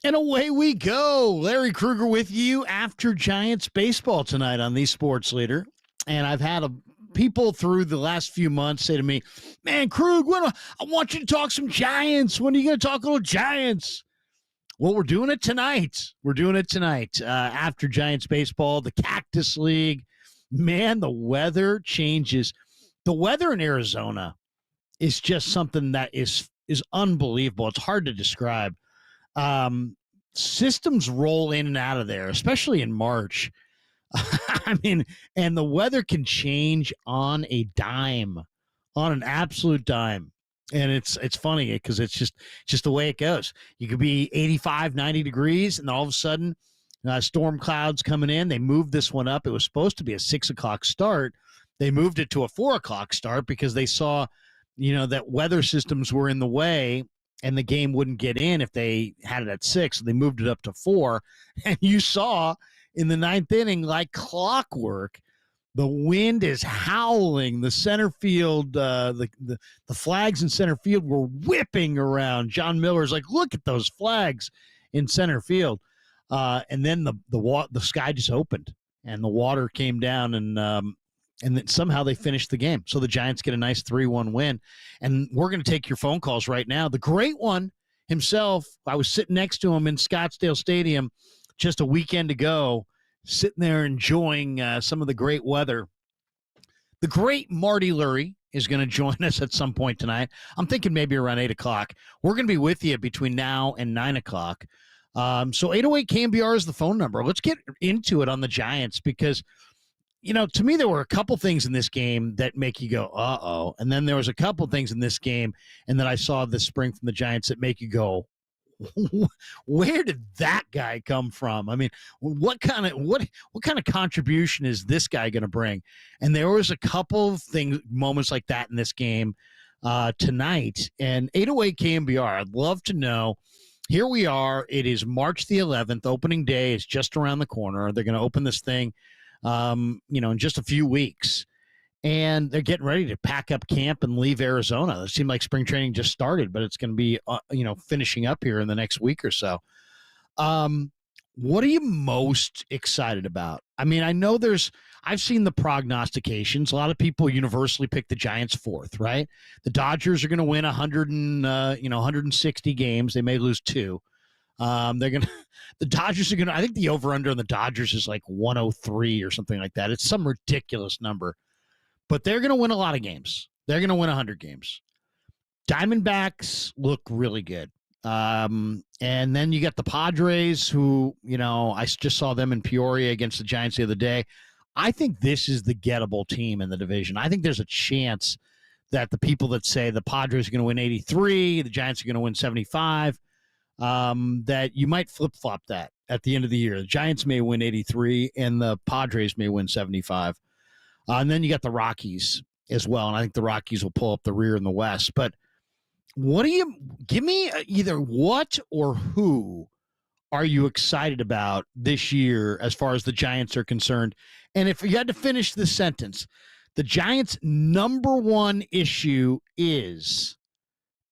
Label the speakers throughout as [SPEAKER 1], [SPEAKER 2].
[SPEAKER 1] And away we go. Larry Krueger with you after Giants baseball tonight on the Sports Leader. And I've had people through the last few months say to me, man, Krug, I want you to talk some Giants. When are you going to talk a little Giants? Well, we're doing it tonight. After Giants baseball, the Cactus League. Man, the weather changes. The weather in Arizona is just something that is unbelievable. It's hard to describe. Systems roll in and out of there, especially in March. I mean, and the weather can change on a dime, on an absolute dime. And it's funny because it's just the way it goes. You could be 85, 90 degrees, and all of a sudden, storm clouds coming in. They moved this one up. It was supposed to be a 6 o'clock start. They moved it to a 4 o'clock start because they saw, that weather systems were in the way and the game wouldn't get in if they had it at 6. So they moved it up to 4. And you saw in the ninth inning, like clockwork, the wind is howling. The center field, the flags in center field were whipping around. John Miller's like, look at those flags in center field. And then the sky just opened and the water came down, and then somehow they finished the game. So the Giants get a nice 3-1 win. And we're going to take your phone calls right now. The great one himself, I was sitting next to him in Scottsdale Stadium just a weekend ago, sitting there enjoying some of the great weather. The great Marty Lurie is going to join us at some point tonight. I'm thinking maybe around 8 o'clock. We're going to be with you between now and 9 o'clock. So 808 KNBR is the phone number. Let's get into it on the Giants because, to me, there were a couple things in this game that make you go, uh-oh. And then there was a couple things in this game and that I saw this spring from the Giants that make you go, where did that guy come from? I mean, what kind of contribution is this guy going to bring? And there was a couple of moments like that in this game tonight. And 808 KNBR, I'd love to know. Here we are. It is March the 11th. Opening day is just around the corner. They're going to open this thing, in just a few weeks. And they're getting ready to pack up camp and leave Arizona. It seemed like spring training just started, but it's going to be, finishing up here in the next week or so. What are you most excited about? I mean, I know I've seen the prognostications. A lot of people universally pick the Giants fourth, right? The Dodgers are going to win 160 games. They may lose 2. The Dodgers are going to, I think the over-under on the Dodgers is like 103 or something like that. It's some ridiculous number. But they're going to win a lot of games. They're going to win 100 games. Diamondbacks look really good. And then you got the Padres who, I just saw them in Peoria against the Giants the other day. I think this is the gettable team in the division. I think there's a chance that the people that say the Padres are going to win 83, the Giants are going to win 75, that you might flip-flop that at the end of the year. The Giants may win 83 and the Padres may win 75. And then you got the Rockies as well, and I think the Rockies will pull up the rear in the West. But give me either what or who are you excited about this year as far as the Giants are concerned? And if you had to finish this sentence, the Giants' number one issue is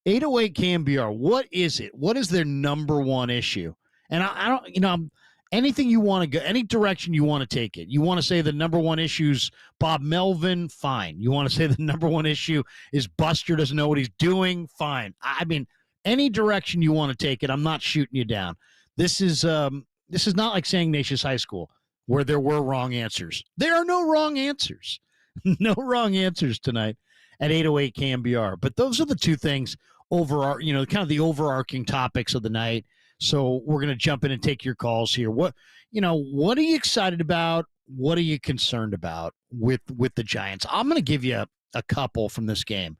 [SPEAKER 1] 808 KNBR. What is it? What is their number one issue? And I don't, anything you want to go, any direction you want to take it. You want to say the number one issue's Bob Melvin? Fine. You want to say the number one issue is Buster doesn't know what he's doing? Fine. I mean, any direction you want to take it, I'm not shooting you down. This is not like saying Natchez High School where there were wrong answers. There are no wrong answers. No wrong answers tonight at 808 KNBR. But those are the two things kind of the overarching topics of the night. So we're going to jump in and take your calls here. What are you excited about? What are you concerned about with the Giants? I'm going to give you a couple from this game.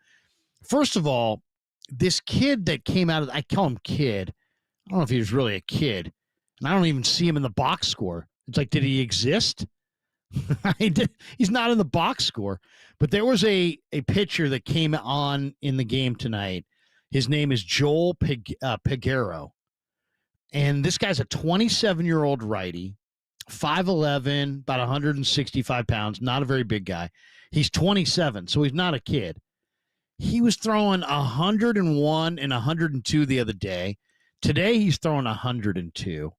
[SPEAKER 1] First of all, this kid that came out of, I call him kid. I don't know if he was really a kid. And I don't even see him in the box score. It's like, did he exist? He's not in the box score. But there was a pitcher that came on in the game tonight. His name is Joel Peguero. And this guy's a 27-year-old righty, 5'11", about 165 pounds, not a very big guy. He's 27, so he's not a kid. He was throwing 101 and 102 the other day, Today he's throwing 102.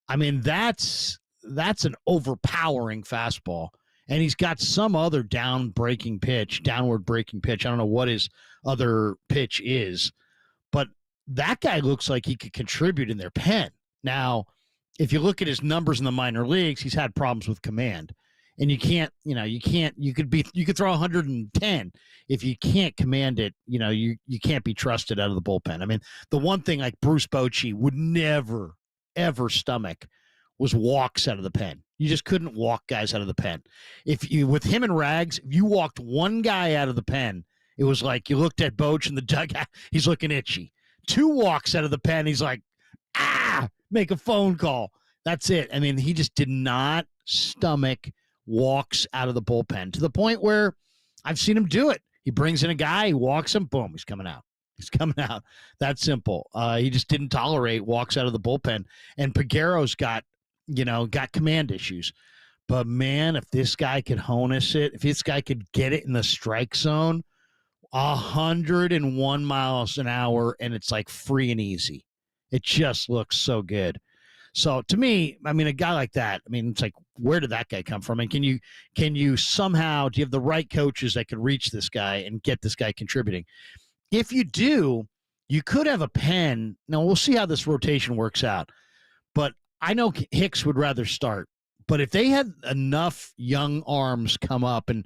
[SPEAKER 1] I mean, that's an overpowering fastball. And he's got some other downward breaking pitch. I don't know what his other pitch is, but that guy looks like he could contribute in their pen. Now, if you look at his numbers in the minor leagues, he's had problems with command. And you could throw 110. If you can't command it, you can't be trusted out of the bullpen. I mean, the one thing like Bruce Bochy would never, ever stomach was walks out of the pen. You just couldn't walk guys out of the pen. With him and Rags, if you walked one guy out of the pen, it was like you looked at Boch in the dugout, he's looking itchy. 2 walks out of the pen, he's like, make a phone call. That's it. I mean, he just did not stomach walks out of the bullpen to the point where I've seen him do it. He brings in a guy, he walks him, boom, he's coming out. He's coming out. That simple. He just didn't tolerate walks out of the bullpen. And Peguero's got command issues. But, man, if this guy could harness it, if this guy could get it in the strike zone, 101 miles an hour, and it's like free and easy. It just looks so good. So, to me, I mean, a guy like that, I mean, it's like, where did that guy come from? And can you somehow, do you have the right coaches that could reach this guy and get this guy contributing? If you do, you could have a pen. Now, we'll see how this rotation works out. But I know Hicks would rather start. But if they had enough young arms come up and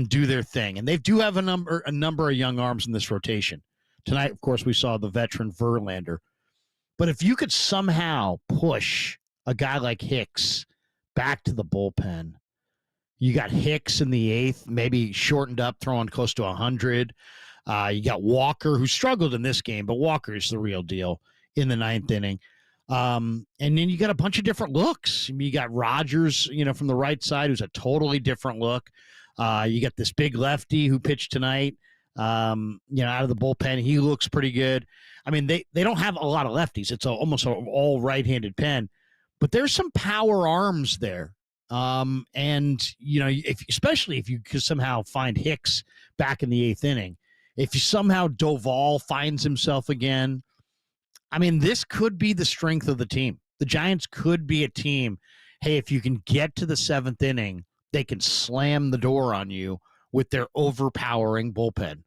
[SPEAKER 1] do their thing, and they do have a number of young arms in this rotation. Tonight, of course, we saw the veteran Verlander. But if you could somehow push a guy like Hicks back to the bullpen, you got Hicks in the 8th, maybe shortened up, throwing close to 100. You got Walker, who struggled in this game, but Walker is the real deal in the 9th inning. And then you got a bunch of different looks. I mean, you got Rogers, from the right side, who's a totally different look. You got this big lefty who pitched tonight, out of the bullpen. He looks pretty good. I mean, they don't have a lot of lefties. It's almost all right-handed pen, but there's some power arms there. Especially if you could somehow find Hicks back in the 8th inning, if you somehow Doval finds himself again, I mean, this could be the strength of the team. The Giants could be a team. Hey, if you can get to the 7th inning, they can slam the door on you with their overpowering bullpen.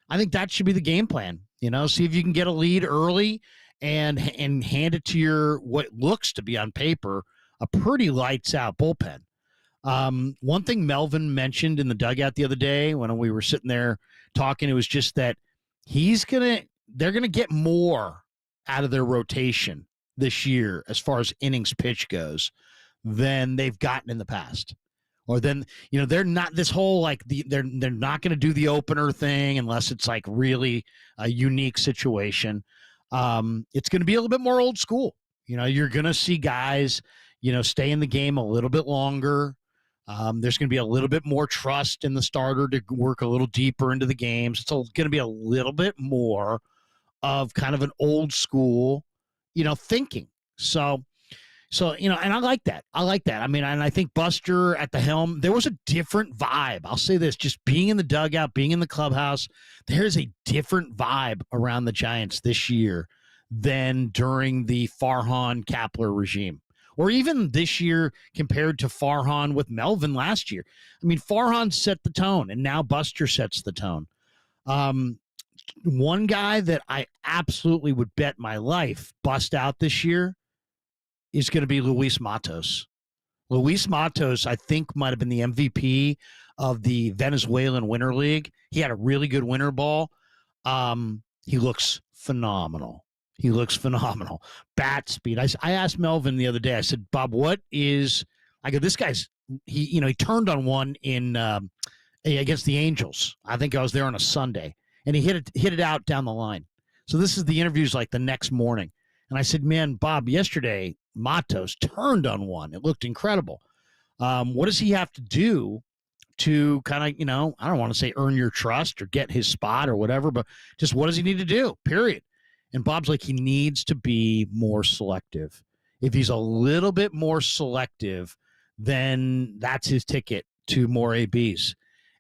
[SPEAKER 1] I think that should be the game plan. See if you can get a lead early and hand it to your, what looks to be on paper, a pretty lights out bullpen. One thing Melvin mentioned in the dugout the other day when we were sitting there talking, it was just that they're going to get more out of their rotation this year as far as innings pitch goes than they've gotten in the past. Or then, they're not this whole they're not going to do the opener thing unless it's like really a unique situation. It's going to be a little bit more old school. You're going to see guys, stay in the game a little bit longer. There's going to be a little bit more trust in the starter to work a little deeper into the games. It's going to be a little bit more of kind of an old school, thinking. So, and I like that. I mean, and I think Buster at the helm, there was a different vibe. I'll say this, just being in the dugout, being in the clubhouse, there's a different vibe around the Giants this year than during the Farhan Kapler regime, or even this year compared to Farhan with Melvin last year. I mean, Farhan set the tone, and now Buster sets the tone. One guy that I absolutely would bet my life bust out this year is going to be Luis Matos. Luis Matos, I think, might have been the MVP of the Venezuelan Winter League. He had a really good winter ball. He looks phenomenal. Bat speed. I asked Melvin the other day, I said, Bob, this guy's, he turned on one in against the Angels. I think I was there on a Sunday, and he hit it out down the line. So this is the interviews like the next morning. And I said, man, Bob, yesterday, Matos turned on one. It looked incredible. What does he have to do to kind of, I don't want to say earn your trust or get his spot or whatever, but just what does he need to do, period? And Bob's like, he needs to be more selective. If he's a little bit more selective, then that's his ticket to more ABs.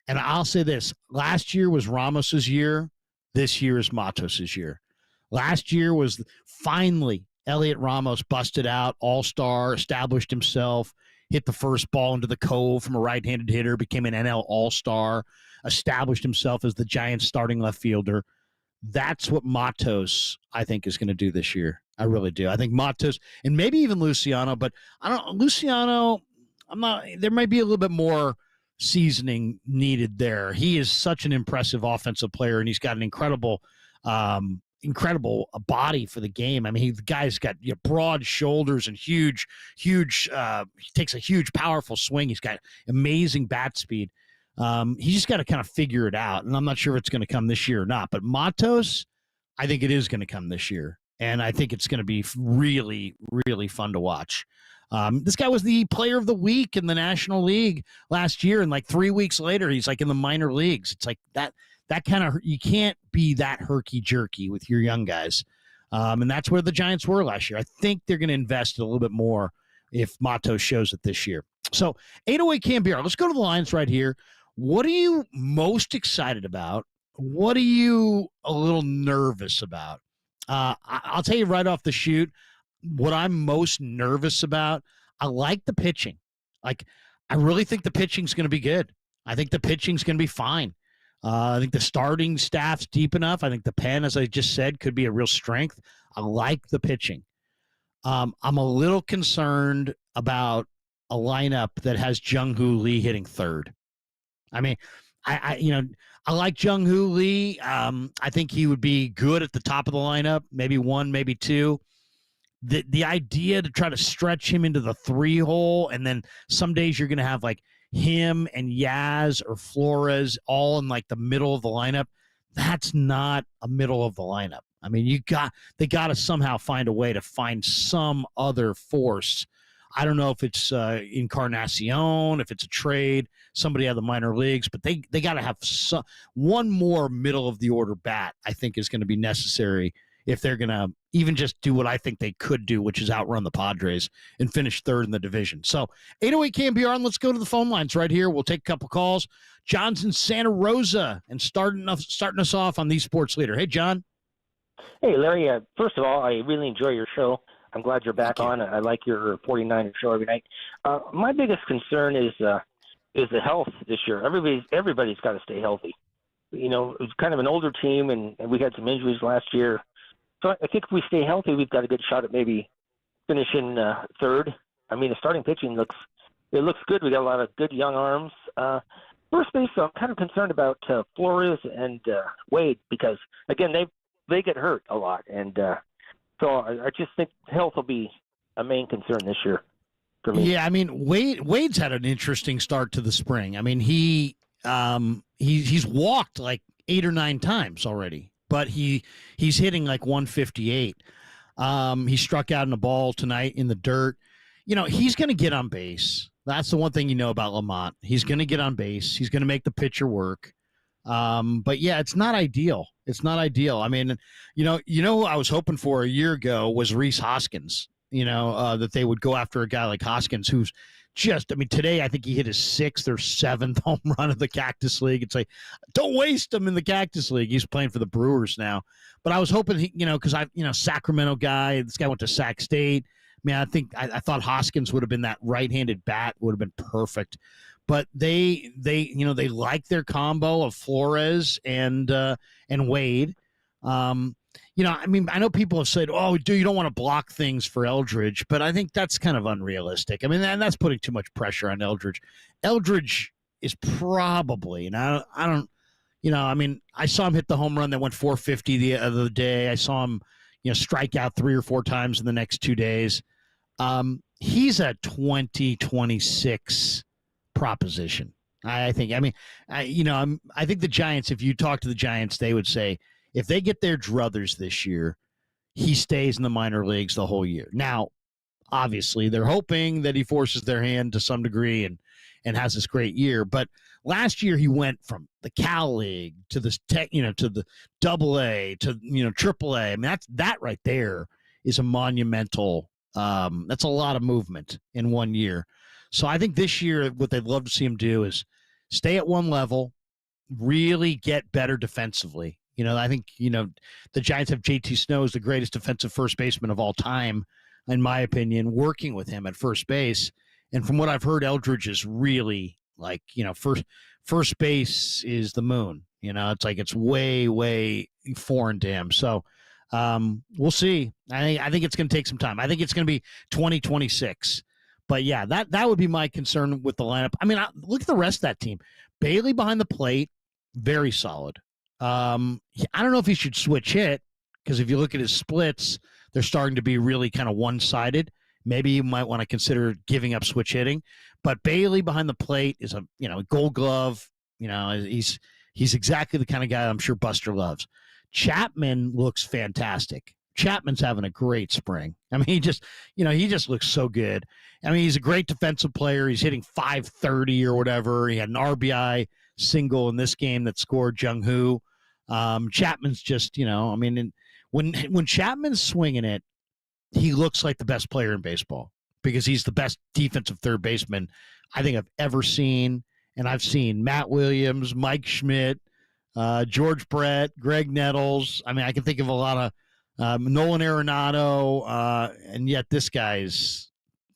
[SPEAKER 1] And I'll say this, last year was Ramos's year. This year is Matos's year. Last year was finally Elliot Ramos busted out, all-star, established himself, hit the first ball into the cove from a right-handed hitter, became an NL all-star, established himself as the Giants' starting left fielder. That's what Matos, I think, is going to do this year. I really do. I think Matos and maybe even Luciano, but I don't. Luciano, I'm not. There might be a little bit more seasoning needed there. He is such an impressive offensive player, and he's got an incredible body for the game. I mean, the guy's got broad shoulders and huge. He takes a huge, powerful swing. He's got amazing bat speed. He's just got to kind of figure it out, and I'm not sure if it's going to come this year or not. But Matos, I think it is going to come this year, and I think it's going to be really, really fun to watch. This guy was the player of the week in the National League last year, and like 3 weeks later, he's like in the minor leagues. It's like that kind of, you can't be that herky-jerky with your young guys. And that's where the Giants were last year. I think they're going to invest a little bit more if Matos shows it this year. So 808 KNBR, let's go to the lines right here. What are you most excited about? What are you a little nervous about? I'll tell you right off the shoot, what I'm most nervous about, I like the pitching. Like, I really think the pitching's going to be good. I think the pitching's going to be fine. I think the starting staff's deep enough. I think the pen, as I just said, could be a real strength. I like the pitching. I'm a little concerned about a lineup that has Jung-Hoo Lee hitting third. I mean, I like Jung-Hoo Lee. I think he would be good at the top of the lineup, maybe one, maybe two. The idea to try to stretch him into the 3-hole, and then some days you're going to have like him and Yaz or Flores all in like the middle of the lineup. That's not a middle of the lineup. I mean, they got to somehow find a way to find some other force. I don't know if it's Encarnacion, if it's a trade, somebody out of the minor leagues, but they got to have one more middle of the order bat, I think, is going to be necessary if they're going to even just do what I think they could do, which is outrun the Padres and finish third in the division. So 808 KNBR, and let's go to the phone lines right here. We'll take a couple calls. John's in Santa Rosa and starting us off on the Sports Leader. Hey, John.
[SPEAKER 2] Hey, Larry. First of all, I really enjoy your show. I'm glad you're back on. I like your 49er show every night. My biggest concern is the health this year. Everybody's got to stay healthy. You know, it's kind of an older team, and we had some injuries last year. So I think if we stay healthy, we've got a good shot at maybe finishing third. I mean, the starting pitching looks good. We got a lot of good young arms. First base, I'm kind of concerned about Flores and Wade because, again, they get hurt a lot, and so I just think health will be a main concern this year for me.
[SPEAKER 1] Yeah, I mean, Wade's had an interesting start to the spring. I mean, he's walked like 8 or 9 times already. But he's hitting like 158. He struck out in a ball tonight in the dirt. You know, he's going to get on base. That's the one thing you know about Lamont. He's going to get on base. He's going to make the pitcher work. But yeah, it's not ideal. It's not ideal. I mean, you know who I was hoping for a year ago was Rhys Hoskins. You know, that they would go after a guy like Hoskins who's just, I memean, today I think he hit his 6th or 7th home run of the Cactus League. It's like, don't waste him in the Cactus League. He's playing for the Brewers now. But I was hoping, because Sacramento guy, this guy went to Sac State. I mean, I thought Hoskins would have been that right-handed bat, would have been perfect. But they like their combo of Flores and Wade. I mean, I know people have said, "Oh, you don't want to block things for Eldridge," but I think that's kind of unrealistic. I mean, that's putting too much pressure on Eldridge. Eldridge is probably, and I don't, I mean, I saw him hit the home run that went 450 the other day. I saw him, strike out 3 or 4 times in the next 2 days. He's a 2026 proposition. I think. I mean, I think the Giants. If you talk to the Giants, they would say, if they get their druthers this year, he stays in the minor leagues the whole year. Now, obviously, they're hoping that he forces their hand to some degree and has this great year. But last year, he went from the Cal League to this to the AA to AAA. I mean, that right there is a monumental. That's a lot of movement in 1 year. So I think this year, what they'd love to see him do is stay at one level, really get better defensively. I think, the Giants have JT Snow as the greatest defensive first baseman of all time, in my opinion, working with him at first base. And from what I've heard, Eldridge is really like, first base is the moon. It's like it's way, way foreign to him. So we'll see. I think it's going to take some time. I think it's going to be 2026. But yeah, that would be my concern with the lineup. I mean, look at the rest of that team. Bailey behind the plate, very solid. I don't know if he should switch hit, because if you look at his splits, they're starting to be really kind of one-sided. Maybe you might want to consider giving up switch hitting. But Bailey behind the plate is a Gold Glove. He's exactly the kind of guy I'm sure Buster loves. Chapman looks fantastic. Chapman's having a great spring. I mean, he just looks so good. I mean, he's a great defensive player. He's hitting .530 or whatever. He had an RBI single in this game that scored Jung-Hoo. Chapman's just, when Chapman's swinging it, he looks like the best player in baseball, because he's the best defensive third baseman I think I've ever seen. And I've seen Matt Williams, Mike Schmidt, George Brett, Greg Nettles. I mean, I can think of a lot of Nolan Arenado, and yet this guy's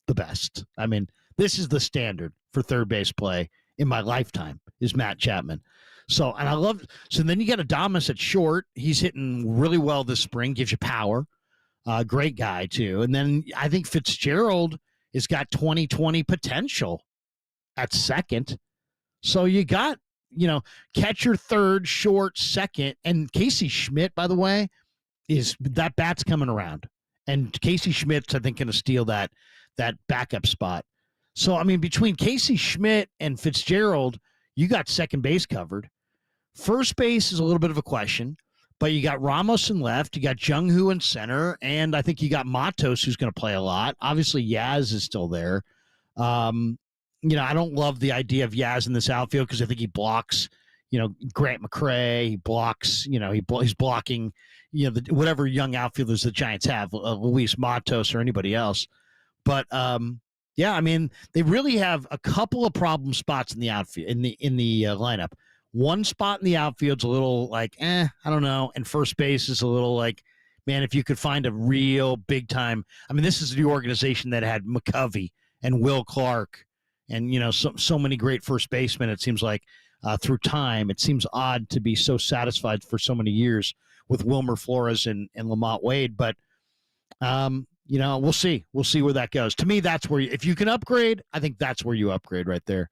[SPEAKER 1] the best. I mean, this is the standard for third base play in my lifetime, is Matt Chapman. So then you got Adames at short. He's hitting really well this spring, gives you power. Great guy, too. And then I think Fitzgerald has got 2020 potential at second. So you got, catcher third, short second. And Casey Schmidt, by the way, that bat's coming around. And Casey Schmidt's, I think, going to steal that backup spot. So, I mean, between Casey Schmidt and Fitzgerald, you got second base covered. First base is a little bit of a question. But you got Ramos in left, you got Jung-Hoo in center, and I think you got Matos, who's going to play a lot. Obviously, Yaz is still there. I don't love the idea of Yaz in this outfield, because I think he blocks, Grant McCray. He blocks, he's blocking, whatever young outfielders the Giants have, Luis Matos or anybody else. But yeah, I mean, they really have a couple of problem spots in the outfield, in the lineup. One spot in the outfield's a little like, I don't know. And first base is a little like, man, if you could find a real big time. I mean, this is the organization that had McCovey and Will Clark and, so many great first basemen. It seems like through time, it seems odd to be so satisfied for so many years with Wilmer Flores and Lamont Wade. But, we'll see. We'll see where that goes. To me, that's where if you can upgrade, I think that's where you upgrade right there.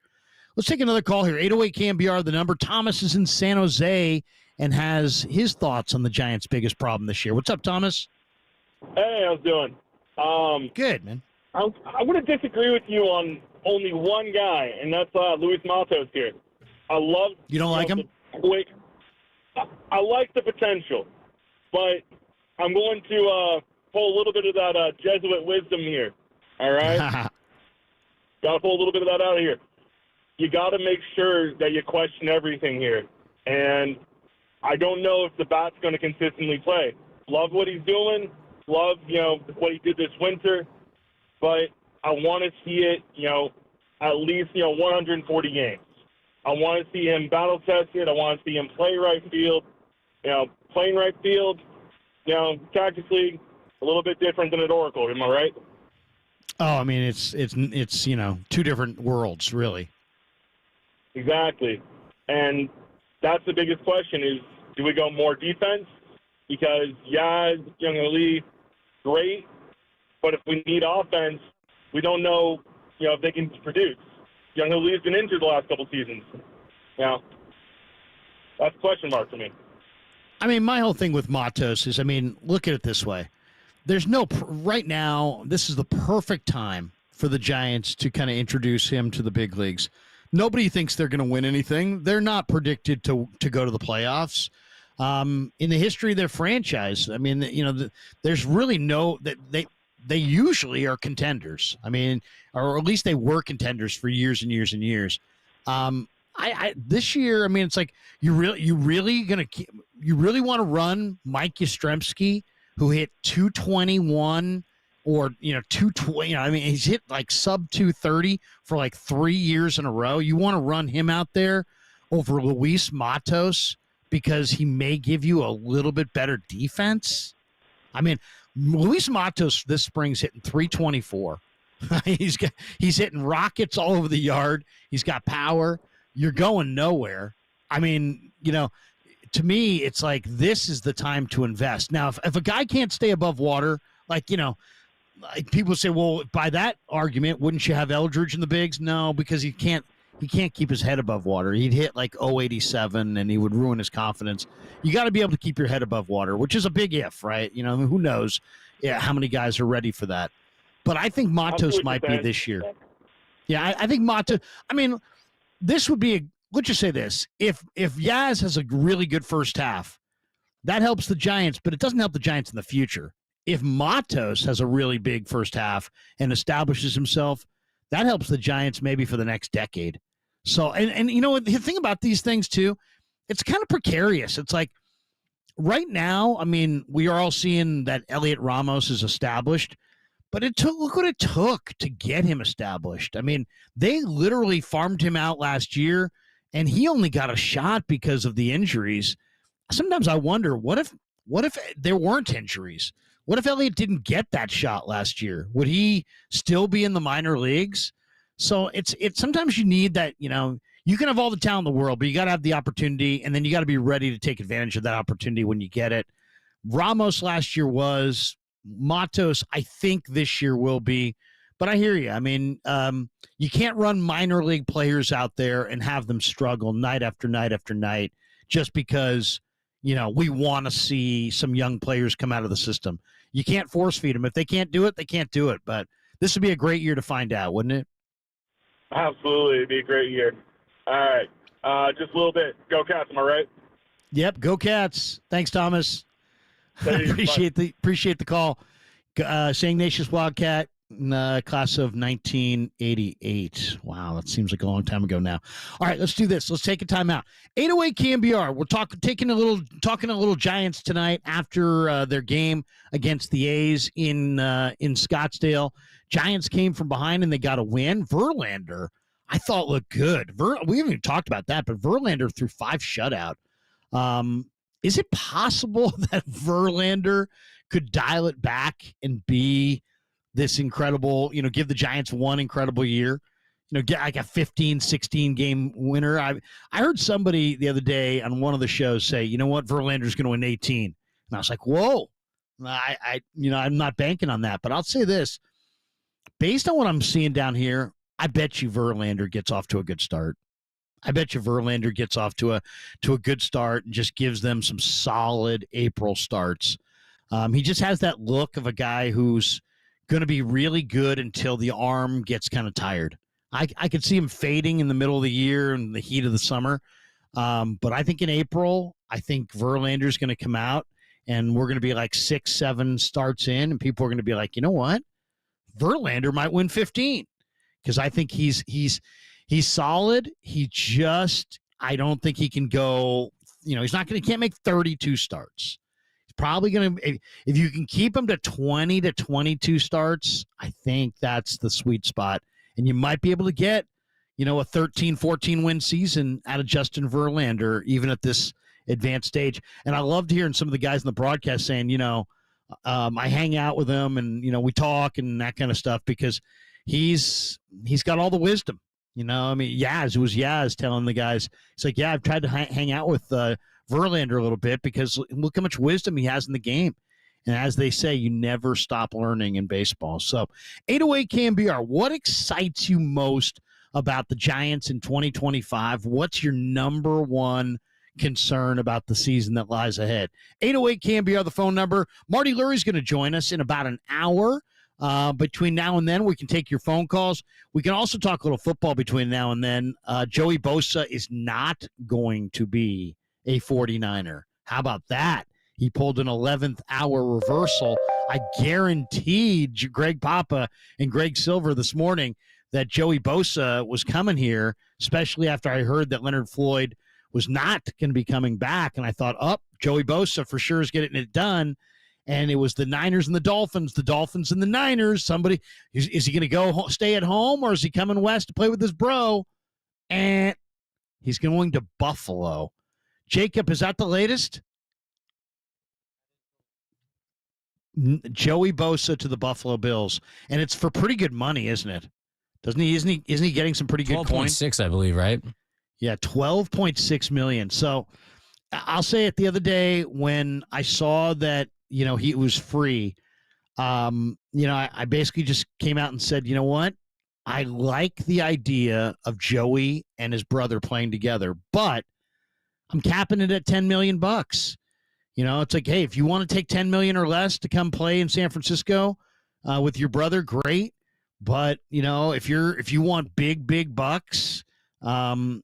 [SPEAKER 1] Let's take another call here. 808 KNBR, the number. Thomas is in San Jose and has his thoughts on the Giants' biggest problem this year. What's up, Thomas?
[SPEAKER 3] Hey, how's it doing?
[SPEAKER 1] Good, man.
[SPEAKER 3] I'm going to disagree with you on only one guy, and that's Luis Matos here. I love.
[SPEAKER 1] You don't like him?
[SPEAKER 3] I like the potential, but I'm going to pull a little bit of that Jesuit wisdom here. All right? Got to pull a little bit of that out of here. You got to make sure that you question everything here. And I don't know if the bat's going to consistently play. Love what he's doing. Love, what he did this winter. But I want to see it, at least, 140 games. I want to see him battle tested. I want to see him play right field. Playing right field, tactically a little bit different than at Oracle. Am I right?
[SPEAKER 1] Oh, I mean, it's two different worlds, really.
[SPEAKER 3] Exactly. And that's the biggest question is, do we go more defense? Because Yaz, Young Lee, great. But if we need offense, we don't know, if they can produce. Young Lee's been injured the last couple seasons. That's a question mark for me.
[SPEAKER 1] I mean, my whole thing with Matos is, look at it this way. There's right now, this is the perfect time for the Giants to kind of introduce him to the big leagues. Nobody thinks they're going to win anything. They're not predicted to go to the playoffs. In the history of their franchise, there's really they usually are contenders. Or at least they were contenders for years and years and years. This year, it's like you really want to run Mike Yastrzemski, who hit 221 or 220. He's hit like sub 230 for like 3 years in a row. You want to run him out there over Luis Matos because he may give you a little bit better defense. I mean, Luis Matos this spring's hitting 324. He's hitting rockets all over the yard. He's got power. You're going nowhere. I mean, to me, it's like this is the time to invest. Now, if a guy can't stay above water, like people say, well, by that argument, wouldn't you have Eldridge in the bigs? No, because he can't keep his head above water. He'd hit like 087 and he would ruin his confidence. You got to be able to keep your head above water, which is a big if, right? Who knows how many guys are ready for that. But I think Matos might be this year. Yeah, I think Matos. I mean, this would be let's just say this. If Yaz has a really good first half, that helps the Giants, but it doesn't help the Giants in the future. If Matos has a really big first half and establishes himself, that helps the Giants maybe for the next decade. So, and the thing about these things too, it's kind of precarious. It's like right now, I mean, we are all seeing that Elliot Ramos is established, but look what it took to get him established. I mean, they literally farmed him out last year and he only got a shot because of the injuries. Sometimes I wonder, what if there weren't injuries? What if Elliott didn't get that shot last year? Would he still be in the minor leagues? So it's sometimes you need that, you can have all the talent in the world, but you got to have the opportunity, and then you got to be ready to take advantage of that opportunity when you get it. Ramos last year was. Matos, I think this year will be. But I hear you. I mean, you can't run minor league players out there and have them struggle night after night after night just because, we want to see some young players come out of the system. You can't force feed them. If they can't do it, they can't do it. But this would be a great year to find out, wouldn't it?
[SPEAKER 3] Absolutely. It'd be a great year. All right. Just a little bit. Go Cats, am I right?
[SPEAKER 1] Yep. Go Cats. Thanks, Thomas. Appreciate the call. St. Ignatius Wildcat, class of 1988. Wow, that seems like a long time ago now. All right, let's do this. Let's take a timeout. 808 KNBR. We're talking a little Giants tonight after their game against the A's in Scottsdale. Giants came from behind and they got a win. Verlander, I thought looked good. We haven't even talked about that, but Verlander threw 5 shutout. Is it possible that Verlander could dial it back and be this incredible, give the Giants one incredible year, get like a 15, 16 game winner? I heard somebody the other day on one of the shows say, you know what, Verlander's going to win 18. And I was like, whoa, I'm not banking on that, but I'll say this, based on what I'm seeing down here, I bet you Verlander gets off to a good start. I bet you Verlander gets off to a good start and just gives them some solid April starts. He just has that look of a guy who's going to be really good until the arm gets kind of tired. I could see him fading in the middle of the year and the heat of the summer. But I think in April, I think Verlander's going to come out and we're going to be like 6, 7 starts in and people are going to be like, you know what? Verlander might win 15 because I think he's solid. I don't think he can go, he can't make 32 starts. He's probably going to, if you can keep him to 20 to 22 starts, I think that's the sweet spot. And you might be able to get, a 13, 14 win season out of Justin Verlander, even at this advanced stage. And I loved hearing some of the guys in the broadcast saying, I hang out with him and, we talk and that kind of stuff because he's got all the wisdom. It was Yaz telling the guys, he's like, yeah, I've tried to hang out with Verlander a little bit because look how much wisdom he has in the game. And as they say, you never stop learning in baseball. So 808 KNBR, what excites you most about the Giants in 2025? What's your number one concern about the season that lies ahead? 808 KNBR, the phone number. Marty Lurie's going to join us in about an hour. Between now and then, we can take your phone calls. We can also talk a little football between now and then. Joey Bosa is not going to be a 49er. How about that? He pulled an 11th hour reversal. I guaranteed Greg Papa and Greg Silver this morning that Joey Bosa was coming here, especially after I heard that Leonard Floyd was not going to be coming back. And I thought, Joey Bosa for sure is getting it done. And it was the Niners and the Dolphins and the Niners. Somebody, is he going to go stay at home or is he coming west to play with his bro? And he's going to Buffalo Jacob, is that the latest? Joey Bosa to the Buffalo Bills, and it's for pretty good money, isn't it? Doesn't he? Isn't he getting some pretty good coin?
[SPEAKER 4] 12.6, I believe, right?
[SPEAKER 1] Yeah, 12.6 million. So I'll say it the other day when I saw that, he was free. I basically just came out and said, you know what? I like the idea of Joey and his brother playing together, but I'm capping it at 10 million bucks. It's like, hey, if you want to take 10 million or less to come play in San Francisco with your brother, great. But, if you want big bucks,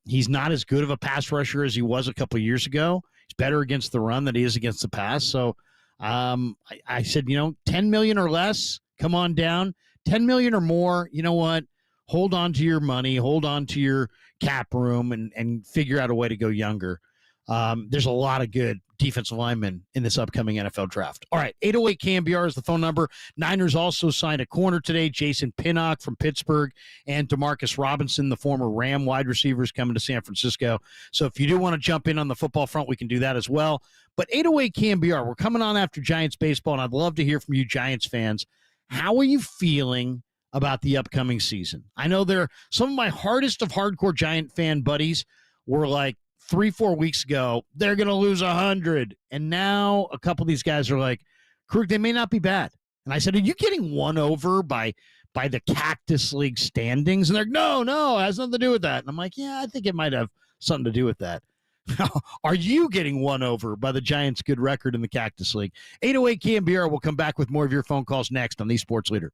[SPEAKER 1] he's not as good of a pass rusher as he was a couple of years ago. He's better against the run than he is against the pass. So I said, 10 million or less, come on down. 10 million or more, you know what? Hold on to your money, hold on to your cap room, and figure out a way to go younger. There's a lot of good defensive linemen in this upcoming NFL draft. All right, 808 KNBR is the phone number. Niners also signed a corner today, Jason Pinnock from Pittsburgh, and Demarcus Robinson, the former Ram wide receivers, coming to San Francisco. So if you do want to jump in on the football front, we can do that as well. But 808 KNBR, we're coming on after Giants baseball, and I'd love to hear from you Giants fans. How are you feeling about the upcoming season? I know some of my hardest of hardcore Giant fan buddies were like, 3-4 weeks ago, they're going to lose 100. And now a couple of these guys are like, Krug, they may not be bad. And I said, are you getting won over by the Cactus League standings? And they're like, no, it has nothing to do with that. And I'm like, yeah, I think it might have something to do with that. Are you getting won over by the Giants' good record in the Cactus League? 808 KNBR will come back with more of your phone calls next on the Sports Leader.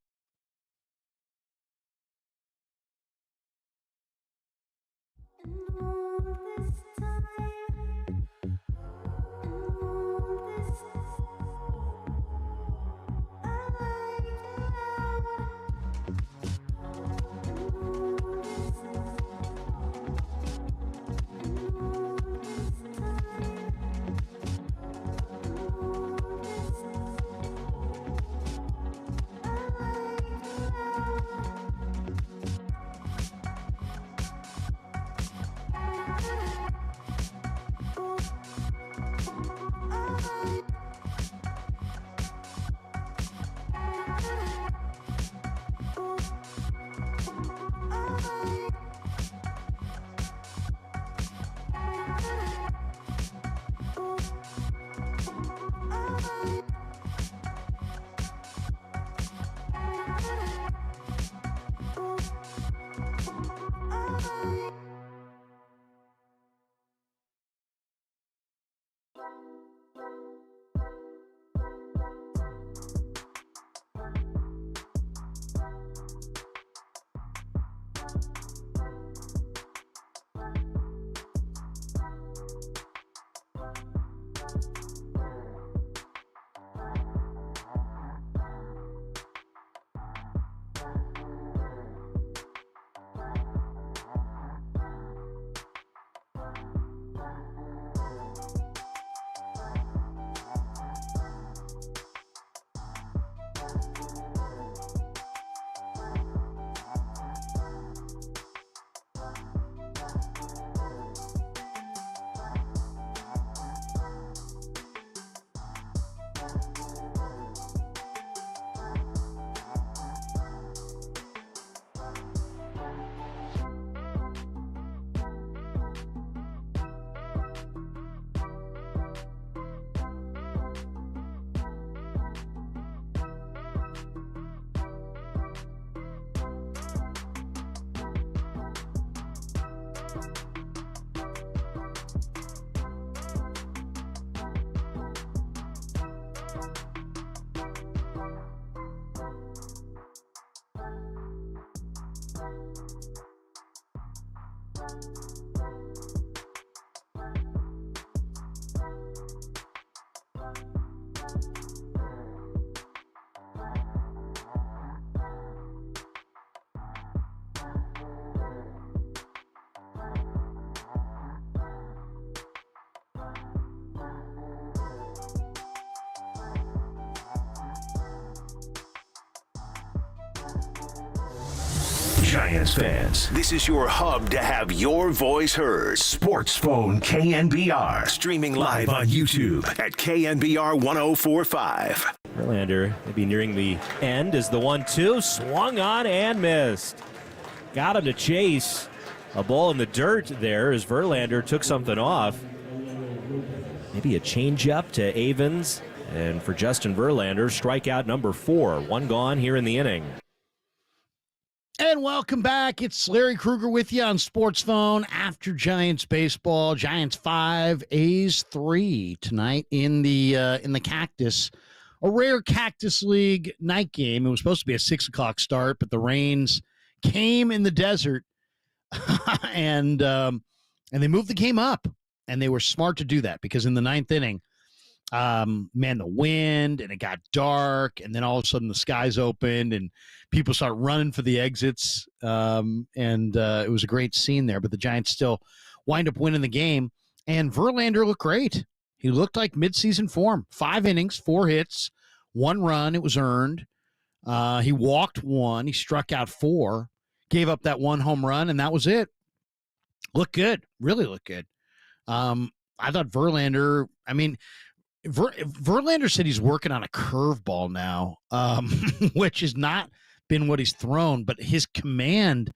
[SPEAKER 4] Giants fans, this is your hub to have your voice heard. Sports Phone KNBR. Streaming live on YouTube at KNBR 1045.
[SPEAKER 5] Verlander maybe nearing the end as the 1-2 swung on and missed. Got him to chase a ball in the dirt there as Verlander took something off. Maybe a changeup to Avens. And for Justin Verlander, strikeout number 4. One gone here in the inning.
[SPEAKER 1] And welcome back. It's Larry Krueger with you on Sports Phone after Giants baseball. Giants 5, A's 3 tonight in the Cactus. A rare Cactus League night game. It was supposed to be a 6 o'clock start, but the rains came in the desert, and they moved the game up. And they were smart to do that because in the 9th inning, the wind and it got dark, and then all of a sudden the skies opened and people started running for the exits. It was a great scene there, but the Giants still wind up winning the game. And Verlander looked great. He looked like midseason form. 5 innings, 4 hits, 1 run. It was earned. He walked 1. He struck out 4, gave up that 1 home run, and that was it. Looked good. Really looked good. I thought Verlander, Verlander said he's working on a curveball now, which has not been what he's thrown, but his command,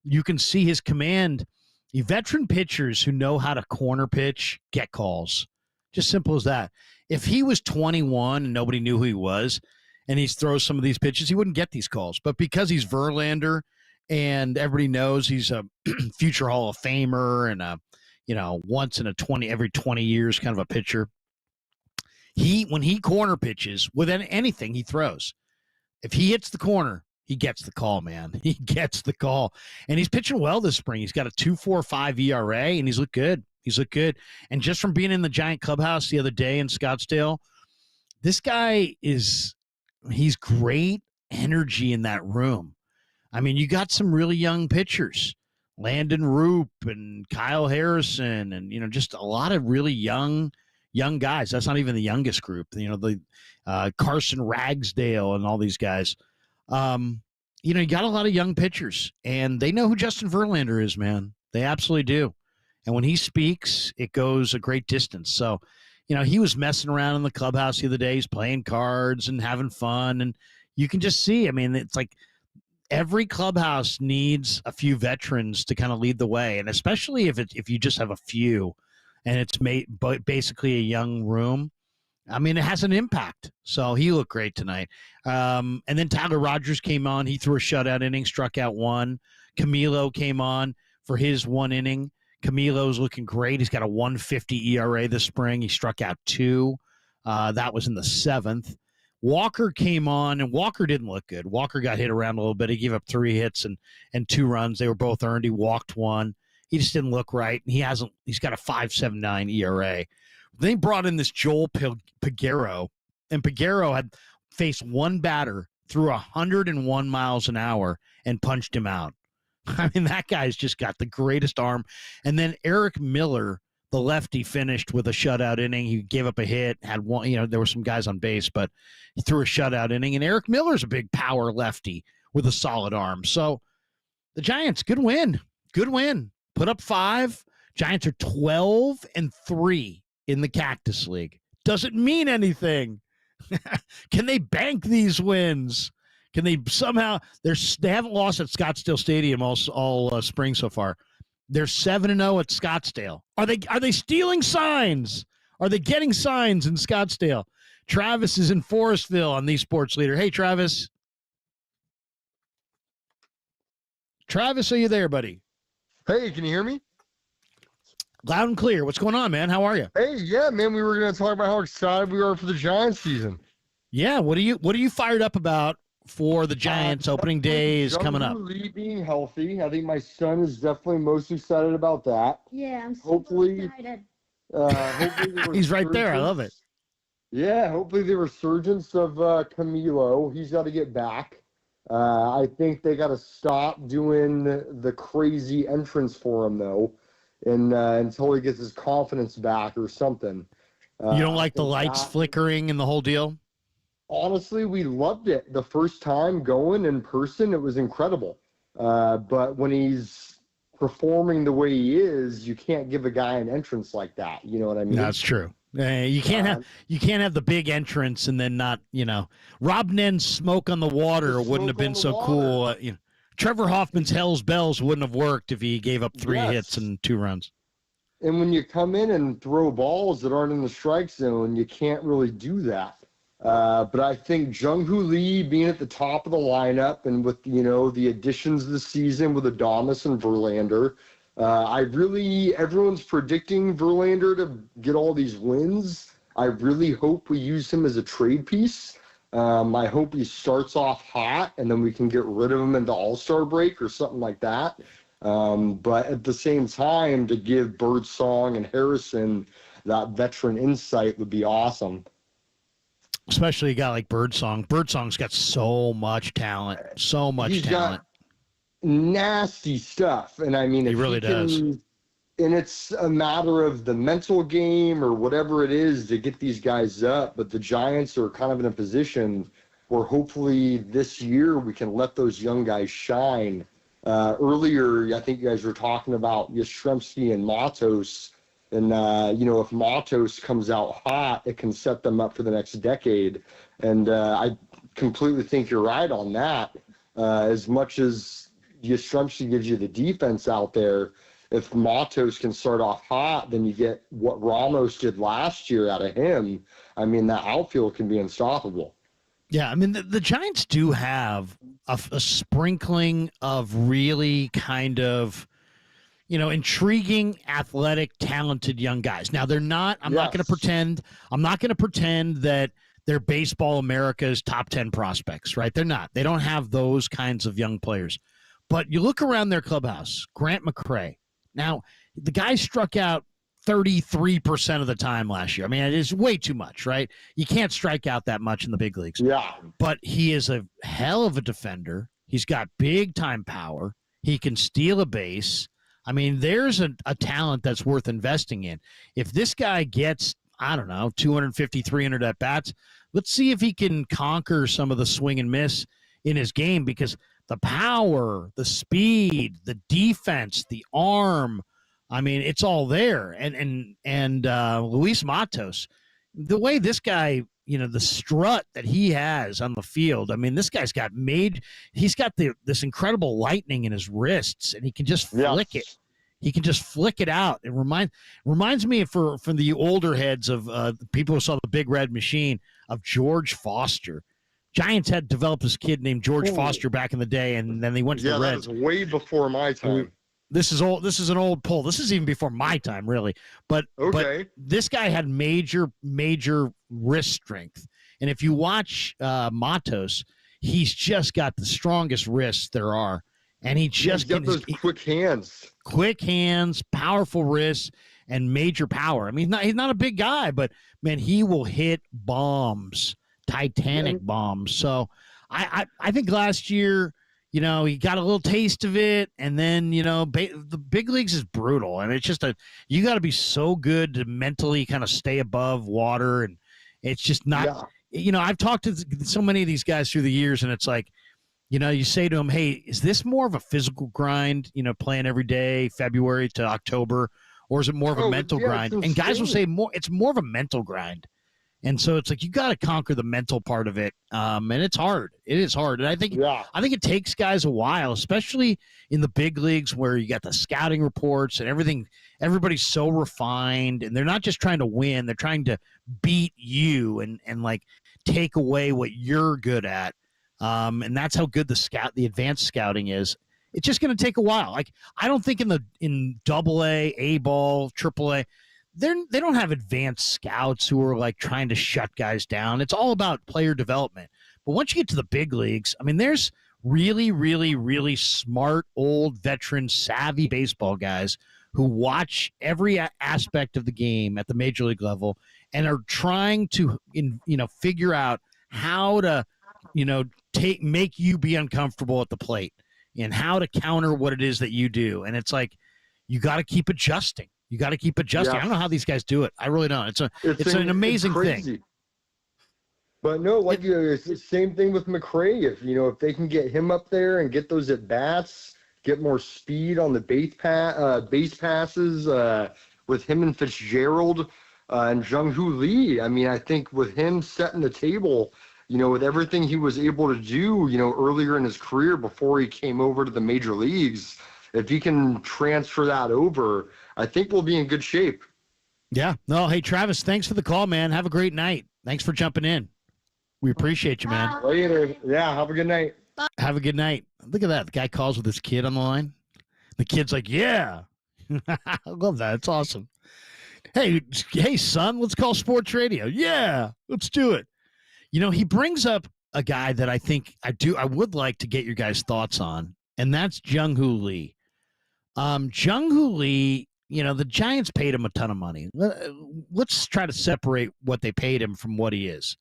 [SPEAKER 1] you can see his command. The veteran pitchers who know how to corner pitch get calls. Just simple as that. If he was 21 and nobody knew who he was and he throws some of these pitches, he wouldn't get these calls. But because he's Verlander and everybody knows he's a future Hall of Famer and once in every 20 years kind of a pitcher, when he corner pitches with anything he throws, if he hits the corner, he gets the call, man. He gets the call. And he's pitching well this spring. He's got a 2.45 ERA, and he's looked good. He's looked good. And just from being in the Giant clubhouse the other day in Scottsdale, this guy he's great energy in that room. You got some really young pitchers, Landon Roop and Kyle Harrison, and, just a lot of really young guys. That's not even the youngest group, the Carson Ragsdale and all these guys. You got a lot of young pitchers, and they know who Justin Verlander is, man. They absolutely do. And when he speaks, it goes a great distance. So, he was messing around in the clubhouse the other day. He's playing cards and having fun. And you can just see, it's like every clubhouse needs a few veterans to kind of lead the way. And especially if you just have a few and it's basically a young room, it has an impact. So he looked great tonight. And then Tyler Rogers came on. He threw a shutout inning, struck out 1. Camilo came on for his 1 inning. Camilo's looking great. He's got a 1.50 ERA this spring. He struck out 2. That was in the 7th. Walker came on, and Walker didn't look good. Walker got hit around a little bit. He gave up 3 hits and 2 runs. They were both earned. He walked 1. He just didn't look right. And he's got a 5.79 ERA. They brought in this Joel Peguero, and Peguero had faced 1 batter through 101 miles an hour and punched him out. That guy's just got the greatest arm. And then Eric Miller, the lefty, finished with a shutout inning. He gave up a hit, had 1, there were some guys on base, but he threw a shutout inning. And Eric Miller's a big power lefty with a solid arm. So the Giants, good win. Good win. Put up 5. Giants are 12-3 in the Cactus League. Doesn't mean anything. Can they bank these wins? Can they somehow? They haven't lost at Scottsdale Stadium all spring so far. They're 7-0 at Scottsdale. Are they stealing signs? Are they getting signs in Scottsdale? Travis is in Forestville on the Sports Leader. Hey, Travis. Travis, are you there, buddy?
[SPEAKER 6] Hey, can you hear me?
[SPEAKER 1] Loud and clear. What's going on, man? How are you?
[SPEAKER 6] Hey, yeah, man. We were going to talk about how excited we are for the Giants season.
[SPEAKER 1] Yeah. What are you fired up about for the Giants opening day is coming up?
[SPEAKER 6] Lee being healthy. I think my son is definitely most excited about that.
[SPEAKER 7] Yeah, I'm super excited.
[SPEAKER 6] Hopefully
[SPEAKER 1] He's right there. I love it.
[SPEAKER 6] Yeah, hopefully the resurgence of Camilo. He's got to get back. I think they got to stop doing the crazy entrance for him, though, and until he gets his confidence back or something.
[SPEAKER 1] You don't like the lights flickering and the whole deal?
[SPEAKER 6] Honestly, we loved it. The first time going in person, it was incredible. But when he's performing the way he is, you can't give a guy an entrance like that. You know what I mean?
[SPEAKER 1] That's true. You can't have the big entrance and then not, Rob Nen's Smoke on the Water wouldn't have been so cool. Trevor Hoffman's Hell's Bells wouldn't have worked if he gave up 3 hits and 2 runs.
[SPEAKER 6] And when you come in and throw balls that aren't in the strike zone, you can't really do that. But I think Jung-Hoo Lee being at the top of the lineup and with, the additions this season with Adames and Verlander, everyone's predicting Verlander to get all these wins. I really hope we use him as a trade piece. I hope he starts off hot and then we can get rid of him into All-Star break or something like that. But at the same time, to give Birdsong and Harrison that veteran insight would be awesome.
[SPEAKER 1] Especially a guy like Birdsong. Birdsong's got so much talent. So much talent.
[SPEAKER 6] Got nasty stuff. And I mean,
[SPEAKER 1] he really does.
[SPEAKER 6] And it's a matter of the mental game or whatever it is to get these guys up. But the Giants are kind of in a position where hopefully this year we can let those young guys shine. Earlier, I think you guys were talking about Yastrzemski and Matos. And, if Matos comes out hot, it can set them up for the next decade. And I completely think you're right on that. As much as Yastrzemski gives you the defense out there, if Matos can start off hot, then you get what Ramos did last year out of him. I mean, that outfield can be unstoppable.
[SPEAKER 1] Yeah, I mean, the Giants do have a sprinkling of really kind of, intriguing, athletic, talented young guys. Now, they're not – I'm not going to pretend that they're Baseball America's top 10 prospects, right? They're not. They don't have those kinds of young players. But you look around their clubhouse, Grant McCray. Now, the guy struck out 33% of the time last year. I mean, it is way too much, right? You can't strike out that much in the big leagues.
[SPEAKER 6] Yeah.
[SPEAKER 1] But he is a hell of a defender. He's got big-time power. He can steal a base. I mean, there's a talent that's worth investing in. If this guy gets, 250, 300 at-bats, let's see if he can conquer some of the swing and miss in his game, because the power, the speed, the defense, the arm, I mean, it's all there. And Luis Matos, the way this guy, the strut that he has on the field, I mean, this guy's got he's got this incredible lightning in his wrists, and he can just flick it. He can just flick it out. It reminds me from the older heads of people who saw the Big Red Machine of George Foster. Giants had developed this kid named George Foster back in the day, and then they went to the Reds.
[SPEAKER 6] That was way before my time.
[SPEAKER 1] This is old. This is an old pull. This is even before my time, really. But this guy had major wrist strength, and if you watch Matos, he's just got the strongest wrists there are, and he just
[SPEAKER 6] got those quick hands, powerful wrists, and major power. I mean, he's not a big guy, but man, he will hit bombs, Titanic bombs. So I think last year, he got a little taste of it, and then, the big leagues is brutal, and it's just you got to be so good to mentally kind of stay above water, and it's just not, I've talked to so many of these guys through the years, and it's like, you say to them, hey, is this more of a physical grind, playing every day, February to October, or is it more of a mental grind? And guys will say it's more of a mental grind. And so it's like you got to conquer the mental part of it, and it's hard. It is hard, and I think it takes guys a while, especially in the big leagues where you got the scouting reports and everything. Everybody's so refined, and they're not just trying to win; they're trying to beat you and like take away what you're good at. And that's how good the advanced scouting is. It's just going to take a while. Like I don't think in AA, A ball, AAA. They don't have advanced scouts who are like trying to shut guys down. It's all about player development. But once you get to the big leagues, I mean, there's really, really, really smart, old, veteran, savvy baseball guys who watch every aspect of the game at the major league level and are trying to, figure out how to, make you be uncomfortable at the plate and how to counter what it is that you do. And it's like, you got to keep adjusting. I don't know how these guys do it. I really don't. It's an amazing thing. But no, like it's the same thing with McRae. If they can get him up there and get those at bats, get more speed on the base passes with him and Fitzgerald and Jung-Hoo Lee. I mean, I think with him setting the table, with everything he was able to do, earlier in his career before he came over to the major leagues, if he can transfer that over, I think we'll be in good shape.
[SPEAKER 1] Yeah. No, hey, Travis, thanks for the call, man. Have a great night. Thanks for jumping in. We appreciate you, man.
[SPEAKER 6] Later. Yeah, have a good night.
[SPEAKER 1] Have a good night. Look at that. The guy calls with his kid on the line. The kid's like, yeah. I love that. It's awesome. Hey, son, let's call sports radio. Yeah, let's do it. He brings up a guy that I think I would like to get your guys' thoughts on, and that's Jung-Hoo Lee. Jung-Hoo Lee, the Giants paid him a ton of money. Let's try to separate what they paid him from what he is.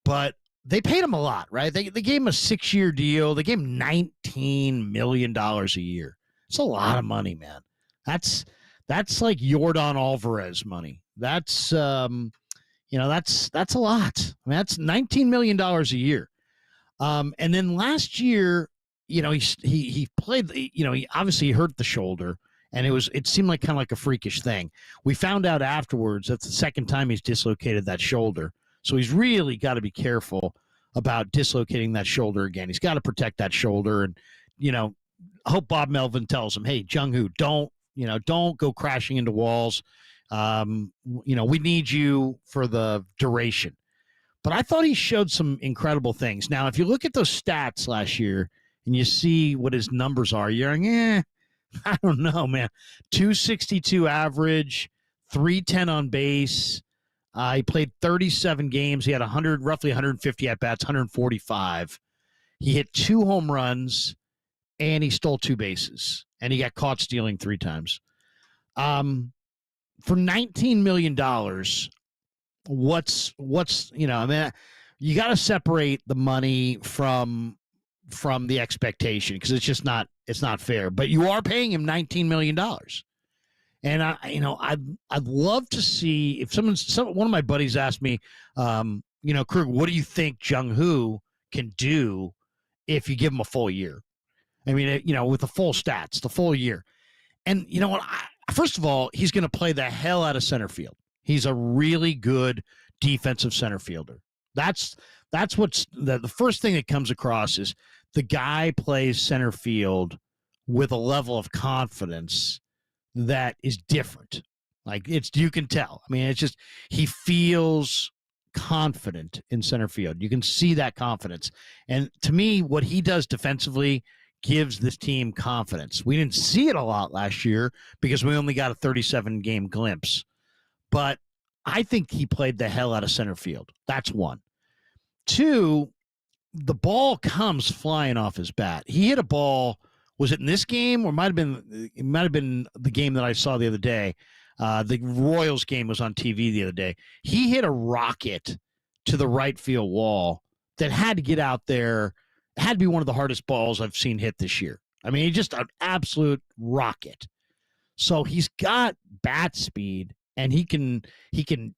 [SPEAKER 1] But they paid him a lot, right? They gave him a 6-year deal. They gave him $19 million a year. It's a lot of money, man. That's like Yordan Alvarez money. That's that's a lot. I mean, that's $19 million a year. And then last year, he played. He obviously hurt the shoulder, and it seemed like kind of like a freakish thing. We found out afterwards that's the second time he's dislocated that shoulder. So he's really got to be careful about dislocating that shoulder again. He's got to protect that shoulder. And, I hope Bob Melvin tells him, hey, Jung-Hoo, don't go crashing into walls. We need you for the duration. But I thought he showed some incredible things. Now, if you look at those stats last year and you see what his numbers are, you're like, I don't know, man. 262 average, 310 on base. He played 37 games. He had roughly 150 at-bats, 145. He hit 2 home runs, and he stole 2 bases. And he got caught stealing 3 times. For $19 million, you got to separate the money from the expectation because it's not fair. But you are paying him $19 million. And I'd love to see if one of my buddies asked me, Krug, what do you think Jung-Hoo can do if you give him a full year? I mean, with the full stats, the full year. And you know what? First of all, he's going to play the hell out of center field. He's a really good defensive center fielder. That's what's the first thing that comes across is the guy plays center field with a level of confidence that is different. Like you can tell. I mean, it's just he feels confident in center field. You can see that confidence. And to me, what he does defensively gives this team confidence. We didn't see it a lot last year because we only got a 37-game glimpse. But I think he played the hell out of center field. That's one. 2, the ball comes flying off his bat. He hit a ball. Was it in this game or it might have been the game that I saw the other day? The Royals game was on TV the other day. He hit a rocket to the right field wall that had to get out there. It had to be one of the hardest balls I've seen hit this year. I mean, just an absolute rocket. So he's got bat speed and he can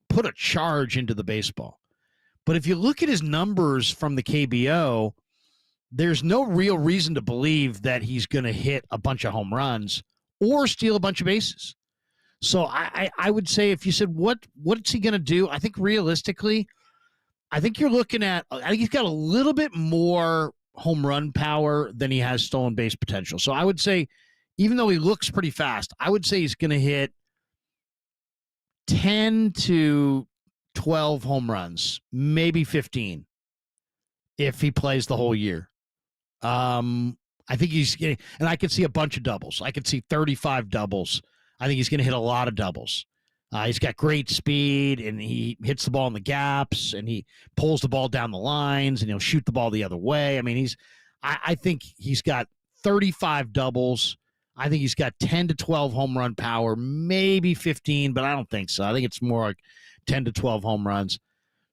[SPEAKER 1] put a charge into the baseball. But if you look at his numbers from the KBO, there's no real reason to believe that he's going to hit a bunch of home runs or steal a bunch of bases. So I would say if you said, what's he going to do? I think realistically, I think you're looking at, I think he's got a little bit more home run power than he has stolen base potential. So I would say, even though he looks pretty fast, I would say he's going to hit 10 to 12 home runs, maybe 15 if he plays the whole year. I think he's getting, and I could see a bunch of doubles. I could see 35 doubles. I think he's going to hit a lot of doubles. He's got great speed, and he hits the ball in the gaps, and he pulls the ball down the lines, and he'll shoot the ball the other way. I mean, I think he's got 35 doubles. I think he's got 10 to 12 home run power, maybe 15, but I don't think so. I think it's more like 10 to 12 home runs.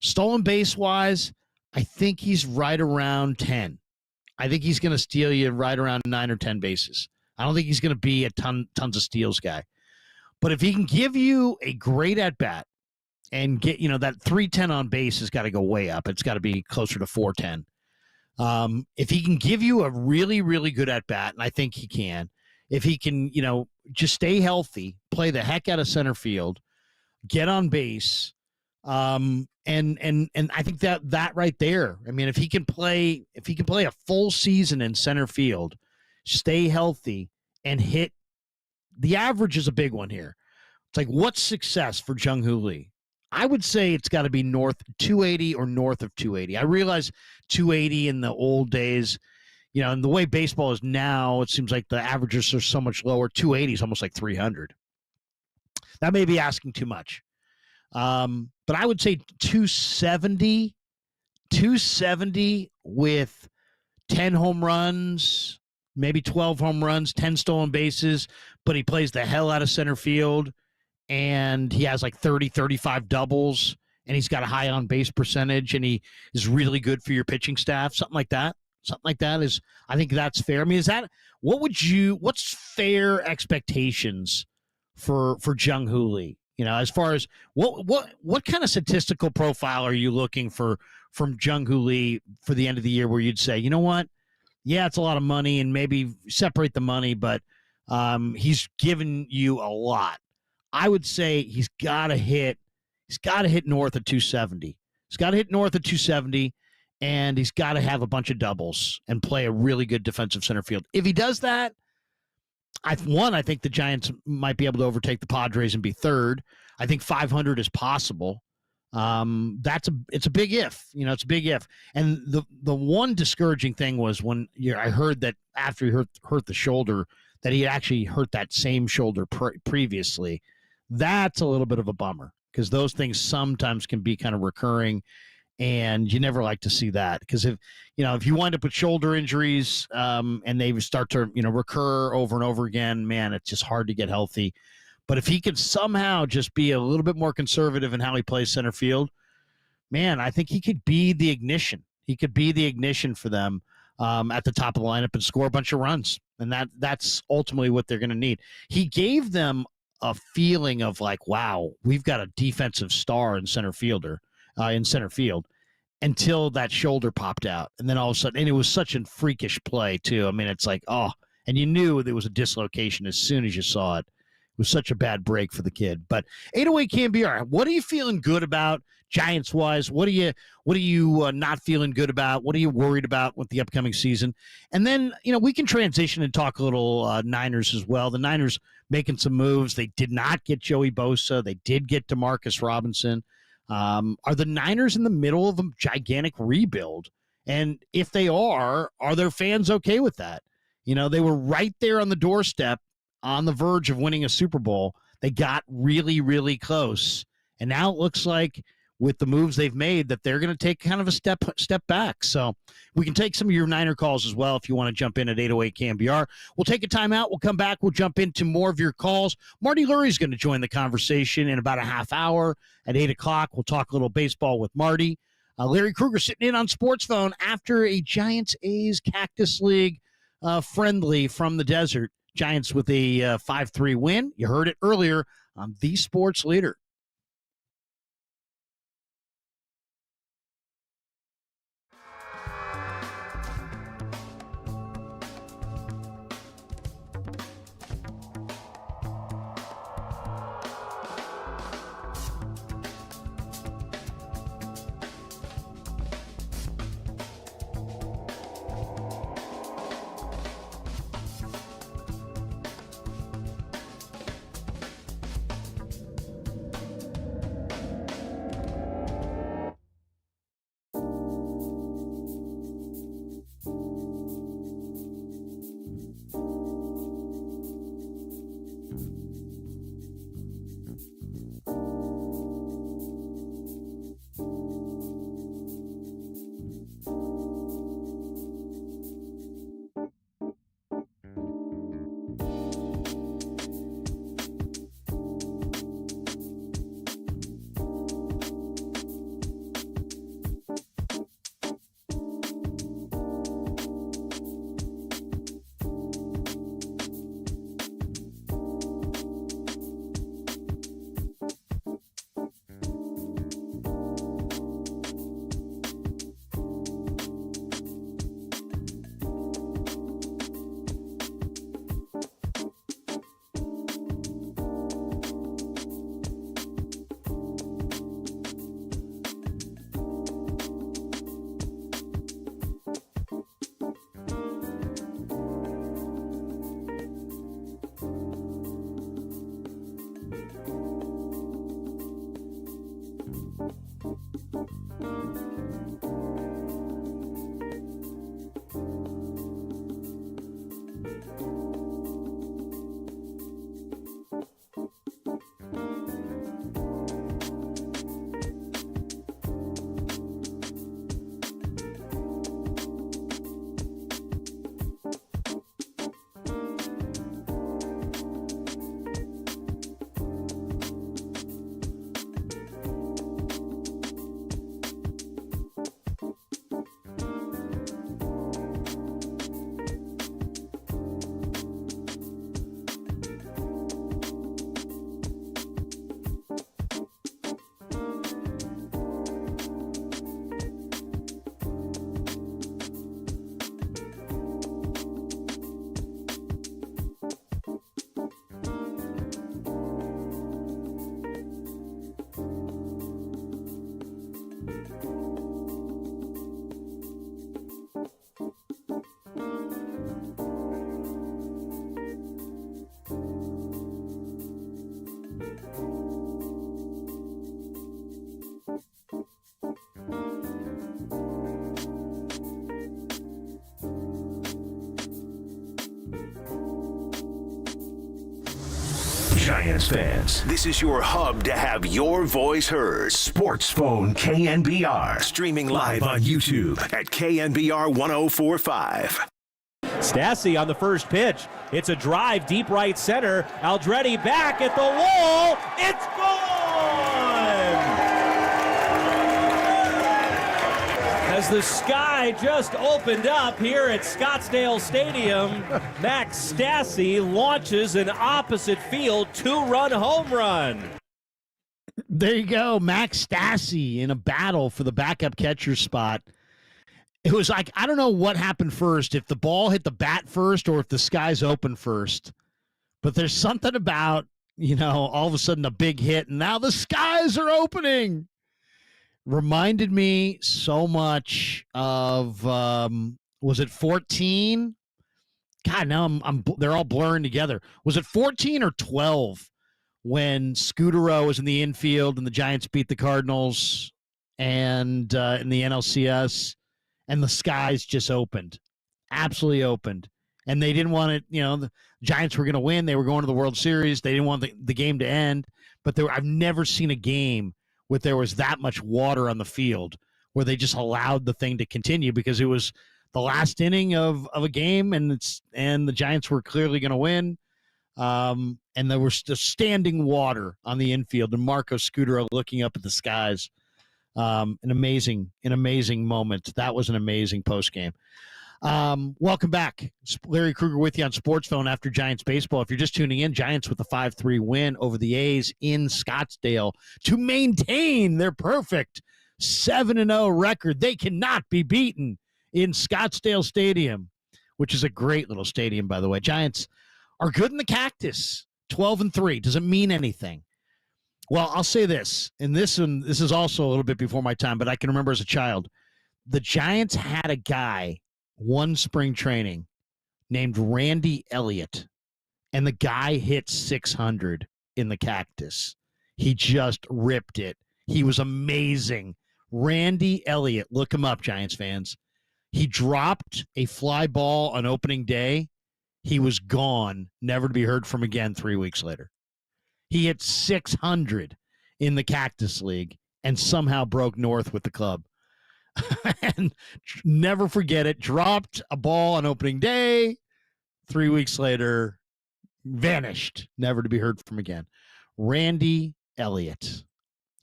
[SPEAKER 1] Stolen base-wise, I think he's right around 10. I think he's going to steal you right around 9 or 10 bases. I don't think he's going to be a tons of steals guy. But if he can give you a great at-bat, and get, that 310 on base has got to go way up. It's got to be closer to 410. If he can give you a really, really good at bat, and I think he can, if he can, just stay healthy, play the heck out of center field, get on base, and I think that right there. I mean, if he can play a full season in center field, stay healthy, and hit, the average is a big one here. It's like, what's success for Jung-Hoo Lee? I would say it's got to be north 280 or north of 280. I realize 280 in the old days, and the way baseball is now, it seems like the averages are so much lower. 280 is almost like 300. That may be asking too much. But I would say 270 with 10 home runs, maybe 12 home runs, 10 stolen bases, but he plays the hell out of center field, and he has like 30, 35 doubles, and he's got a high on base percentage, and he is really good for your pitching staff. Something like that is, I think that's fair. I mean, what's fair expectations for Jung-Hoo Lee? As far as what kind of statistical profile are you looking for from Jung-Hoo Lee for the end of the year, where you'd say, you know what? Yeah, it's a lot of money, and maybe separate the money, but he's given you a lot. I would say he's got to hit north of 270. He's got to hit north of 270, and he's got to have a bunch of doubles and play a really good defensive center field. If he does that, I think the Giants might be able to overtake the Padres and be third. I think 500 is possible. It's a big if. It's a big if. And the one discouraging thing was when I heard that after he hurt the shoulder, that he had actually hurt that same shoulder previously. That's a little bit of a bummer, because those things sometimes can be kind of recurring, and you never like to see that, because if you wind up with shoulder injuries and they start to recur over and over again, man, it's just hard to get healthy. But if he could somehow just be a little bit more conservative in how he plays center field, man, I think he could be the ignition. He could be the ignition for them at the top of the lineup and score a bunch of runs, and that's ultimately what they're going to need. He gave them a feeling of like, wow, we've got a defensive star in center field, until that shoulder popped out. And then all of a sudden, and it was such a freakish play too. I mean, it's like, and you knew there was a dislocation as soon as you saw it. It was such a bad break for the kid. But 808 KNBR, what are you feeling good about Giants wise? What are you not feeling good about? What are you worried about with the upcoming season? And then, we can transition and talk a little Niners as well. The Niners making some moves. They did not get Joey Bosa. They did get DeMarcus Robinson. Are the Niners in the middle of a gigantic rebuild? And if they are their fans okay with that? They were right there on the doorstep, on the verge of winning a Super Bowl. They got really, really close. And now it looks like, with the moves they've made, that they're going to take kind of a step back. So we can take some of your Niner calls as well if you want to jump in at 808 KNBR. We'll take a timeout. We'll come back. We'll jump into more of your calls. Marty Lurie's going to join the conversation in about a half hour at 8 o'clock. We'll talk a little baseball with Marty. Larry Krueger sitting in on Sports Phone after a Giants-A's Cactus League friendly from the desert. Giants with a 5-3 win. You heard it earlier on The Sports Leader.
[SPEAKER 4] Giants fans, this is your hub to have your voice heard. Sports Phone KNBR. Streaming live on YouTube at KNBR 1045.
[SPEAKER 5] Stassi on the first pitch. It's a drive deep right center. Aldretti back at the wall. It's gone! As the sky just opened up here at Scottsdale Stadium, Max Stassi launches an opposite field 2-run home run.
[SPEAKER 1] There you go. Max Stassi in a battle for the backup catcher spot. It was like, I don't know what happened first, if the ball hit the bat first or if the skies open first. But there's something about, all of a sudden a big hit, and now the skies are opening. Reminded me so much of, was it 14? God, now they're all blurring together. Was it 14 or 12 when Scudero was in the infield and the Giants beat the Cardinals and in the NLCS? And the skies just opened, absolutely opened. And they didn't want it, the Giants were going to win. They were going to the World Series. They didn't want the game to end. But I've never seen a game where there was that much water on the field where they just allowed the thing to continue because it was the last inning of a game and the Giants were clearly going to win. And there was just standing water on the infield and Marco Scudero looking up at the skies. An amazing moment. That was an amazing post game. Welcome back. Larry Krueger with you on Sports Phone after Giants baseball. If you're just tuning in, Giants with a 5-3 win over the A's in Scottsdale to maintain their perfect 7-0 record. They cannot be beaten in Scottsdale Stadium, which is a great little stadium, by the way. Giants are good in the Cactus, 12-3. Doesn't mean anything. Well, I'll say this, and this is also a little bit before my time, but I can remember as a child, the Giants had a guy one spring training named Randy Elliott, and the guy hit 600 in the Cactus. He just ripped it. He was amazing. Randy Elliott, look him up, Giants fans. He dropped a fly ball on opening day. He was gone, never to be heard from again 3 weeks later. He hit 600 in the Cactus League and somehow broke north with the club. And never forget it. Dropped a ball on opening day. 3 weeks later, vanished, never to be heard from again. Randy Elliott.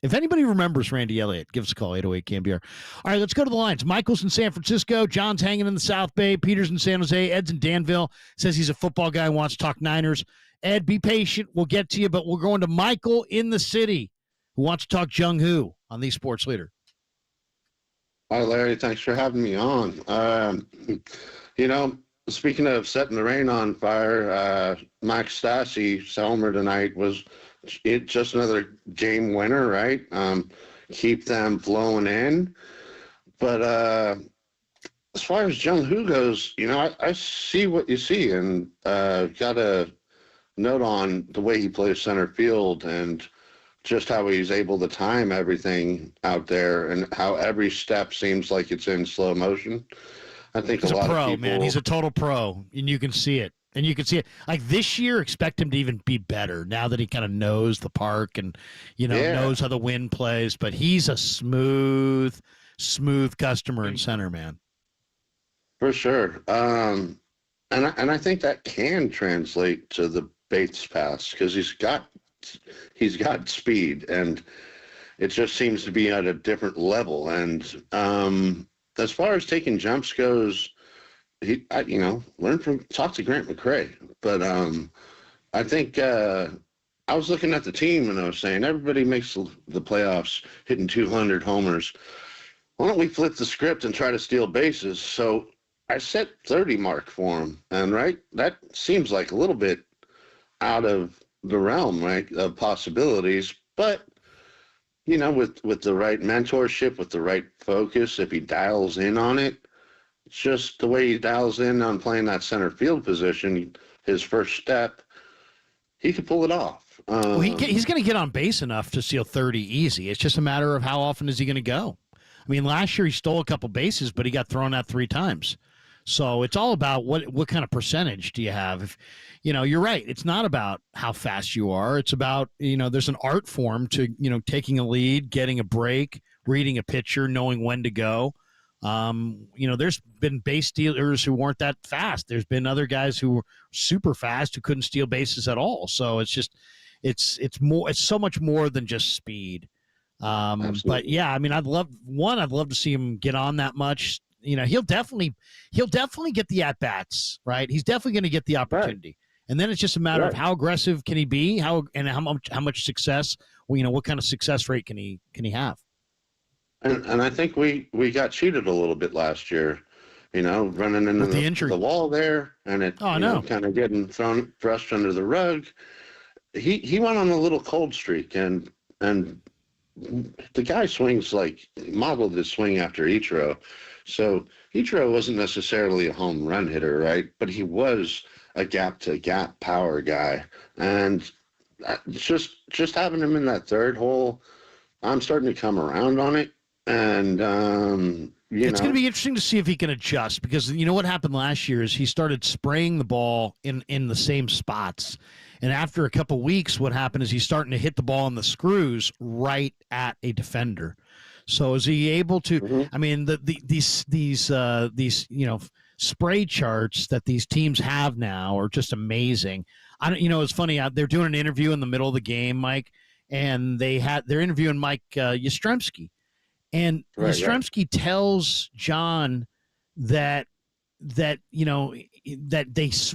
[SPEAKER 1] If anybody remembers Randy Elliott, give us a call, 808-KNBR. All right, let's go to the lines. Michael's in San Francisco. John's hanging in the South Bay. Peter's in San Jose. Ed's in Danville. Says he's a football guy and wants to talk Niners. Ed, be patient. We'll get to you, but we're going to Michael in the city who wants to talk Jung Hoo on the Sports Leader.
[SPEAKER 8] Hi, Larry. Thanks for having me on. Speaking of setting the rain on fire, Max Stassi, Selmer tonight was just another game winner, right? Keep them flowing in. But as far as Jung Hoo goes, I see what you see, and got a note on the way he plays center field and just how he's able to time everything out there and how every step seems like it's in slow motion. I think
[SPEAKER 1] he's
[SPEAKER 8] a lot
[SPEAKER 1] pro,
[SPEAKER 8] of people,
[SPEAKER 1] man. He's a total pro, and you can see it. And you can see it. Like this year, expect him to even be better now that he kind of knows the park and, knows how the wind plays. But he's a smooth customer in center, man.
[SPEAKER 8] For sure. And I think that can translate to the Bates pass because he's got speed, and it just seems to be at a different level. And as far as taking jumps goes, talk to Grant McCray. But I think I was looking at the team and I was saying everybody makes the playoffs hitting 200 homers. Why don't we flip the script and try to steal bases? So I set 30 mark for him, and that seems like a little bit out of the realm, right, of possibilities. But with the right mentorship, with the right focus, if he dials in on it, it's just the way he dials in on playing that center field position, his first step, he could pull it off.
[SPEAKER 1] Well, he's going to get on base enough to steal 30 easy. It's just a matter of how often is he going to go. I mean, last year he stole a couple bases, but he got thrown out 3 times. So it's all about what kind of percentage do you have. If you're right, it's not about how fast you are. It's about there's an art form to taking a lead, getting a break, reading a pitcher, knowing when to go. There's been base stealers who weren't that fast. There's been other guys who were super fast who couldn't steal bases at all. So it's just it's so much more than just speed. But yeah, I mean, I'd love to see him get on that much. He'll definitely get the at bats, right? He's definitely going to get the opportunity, right. And then it's just a matter of how aggressive can he be, how much success. What kind of success rate can he have?
[SPEAKER 8] And I think we got cheated a little bit last year, running into the wall there, and it kind of getting thrust under the rug. He went on a little cold streak, and the guy swings modeled his swing after Ichiro. So Ichiro wasn't necessarily a home run hitter, right? But he was a gap to gap power guy. And just having him in that third hole, I'm starting to come around on it. And,
[SPEAKER 1] it's going to be interesting to see if he can adjust, because what happened last year is he started spraying the ball in the same spots. And after a couple weeks, what happened is he's starting to hit the ball in the screws right at a defender. So is he able to? Mm-hmm. I mean, these spray charts that these teams have now are just amazing. I don't, it's funny. They're doing an interview in the middle of the game, Mike, and they're interviewing Mike Yastrzemski, and Yastrzemski tells John that they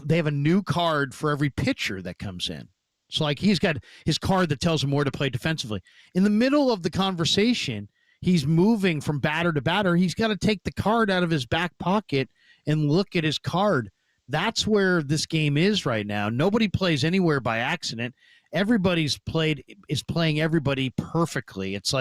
[SPEAKER 1] have a new card for every pitcher that comes in. So he's got his card that tells him where to play defensively. In the middle of the conversation, he's moving from batter to batter. He's got to take the card out of his back pocket and look at his card. That's where this game is right now. Nobody plays anywhere by accident. Everybody's playing everybody perfectly. It's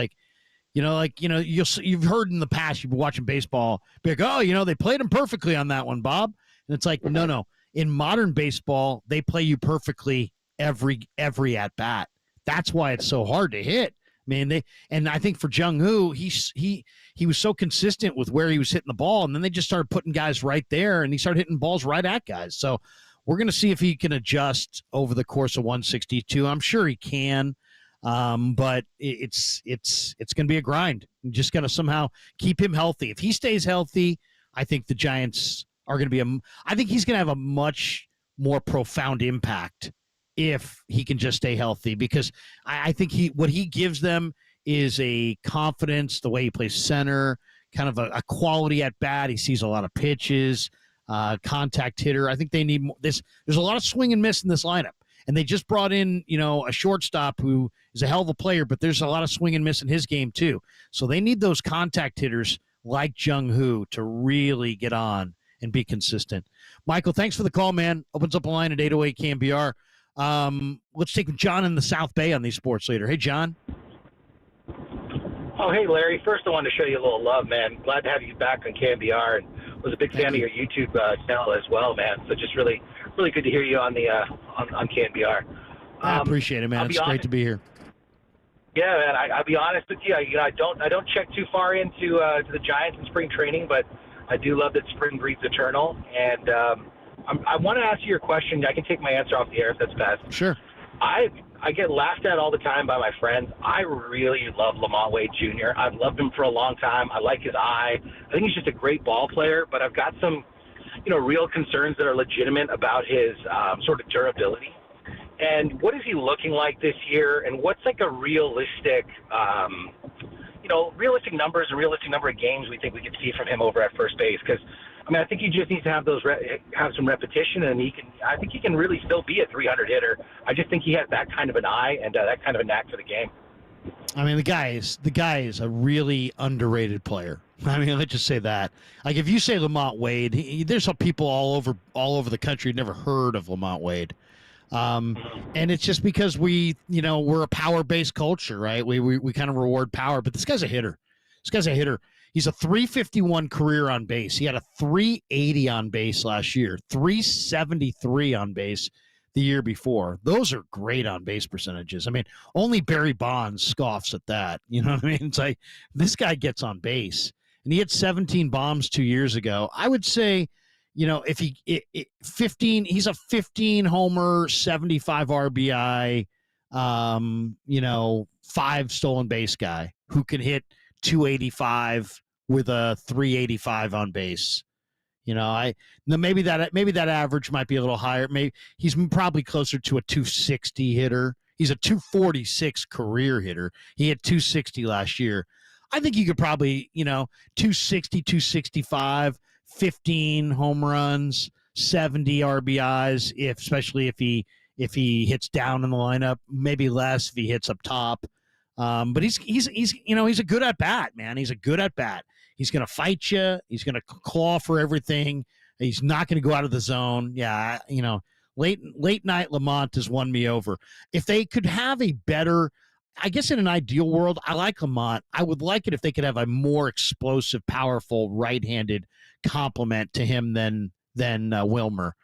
[SPEAKER 1] you've heard in the past, you've been watching baseball, be like, oh, they played him perfectly on that one, Bob. And it's like, no. In modern baseball, they play you perfectly every at bat. That's why it's so hard to hit. Man, and I think for Jung-Hoo, he was so consistent with where he was hitting the ball, and then they just started putting guys right there, and he started hitting balls right at guys. So we're going to see if he can adjust over the course of 162. I'm sure he can, but it's going to be a grind. You just got to somehow keep him healthy. If he stays healthy, I think the Giants are going to be I think he's going to have a much more profound impact if he can just stay healthy, because I think what he gives them is a confidence, the way he plays center, kind of a quality at bat. He sees a lot of pitches, contact hitter. I think they need this. There's a lot of swing and miss in this lineup, and they just brought in, a shortstop who is a hell of a player, but there's a lot of swing and miss in his game too. So they need those contact hitters like Jung-Hoo to really get on and be consistent. Michael, thanks for the call, man. Opens up a line at 808 KNBR. Let's take John in the South Bay on the Sports Leader. Hey, John.
[SPEAKER 9] Oh, hey, Larry. First, I wanted to show you a little love, man. Glad to have you back on KNBR, and was a big fan of your YouTube channel as well, man. So just really, really good to hear you on the on KNBR.
[SPEAKER 1] I appreciate it, man. It's great to be here.
[SPEAKER 9] Yeah, man. I'll be honest with you. I don't check too far into to the Giants in spring training, but I do love that spring breeds eternal, and I want to ask you your question. I can take my answer off the air if that's best.
[SPEAKER 1] Sure.
[SPEAKER 9] I get laughed at all the time by my friends. I really love Lamont Wade Jr. I've loved him for a long time. I like his eye. I think he's just a great ball player, but I've got some, real concerns that are legitimate about his sort of durability. And what is he looking like this year? And what's a realistic, realistic numbers and realistic number of games we think we could see from him over at first base? Because I think he just needs to have have some repetition, and I think he can really still be a 300 hitter. I just think he has that kind of an eye and that kind of a knack for the game.
[SPEAKER 1] I mean, the guy is a really underrated player. I mean, let's just say that. If you say Lamont Wade, there's some people all over the country who never heard of Lamont Wade. And it's just because we're a power-based culture, right? We kind of reward power, but this guy's a hitter. He's a 351 career on base. He had a 380 on base last year, 373 on base the year before. Those are great on base percentages. I mean, only Barry Bonds scoffs at that. You know what I mean? It's like, this guy gets on base. And he had 17 bombs 2 years ago. I would say, if he 15, he's a 15 homer, 75 RBI, 5 stolen base guy who can hit 285 with a 385 on base. Maybe that average might be a little higher. Maybe he's probably closer to a 260 hitter. He's a 246 career hitter. He had 260 last year. I think you could probably, 260, 265, 15 home runs, 70 RBIs, especially if he hits down in the lineup, maybe less if he hits up top. But he's a good at bat, man. He's a good at bat. He's going to fight you. He's going to claw for everything. He's not going to go out of the zone. Yeah, late night Lamont has won me over. If they could have a better, I guess in an ideal world, I like Lamont. I would like it if they could have a more explosive, powerful right-handed complement to him than Wilmer.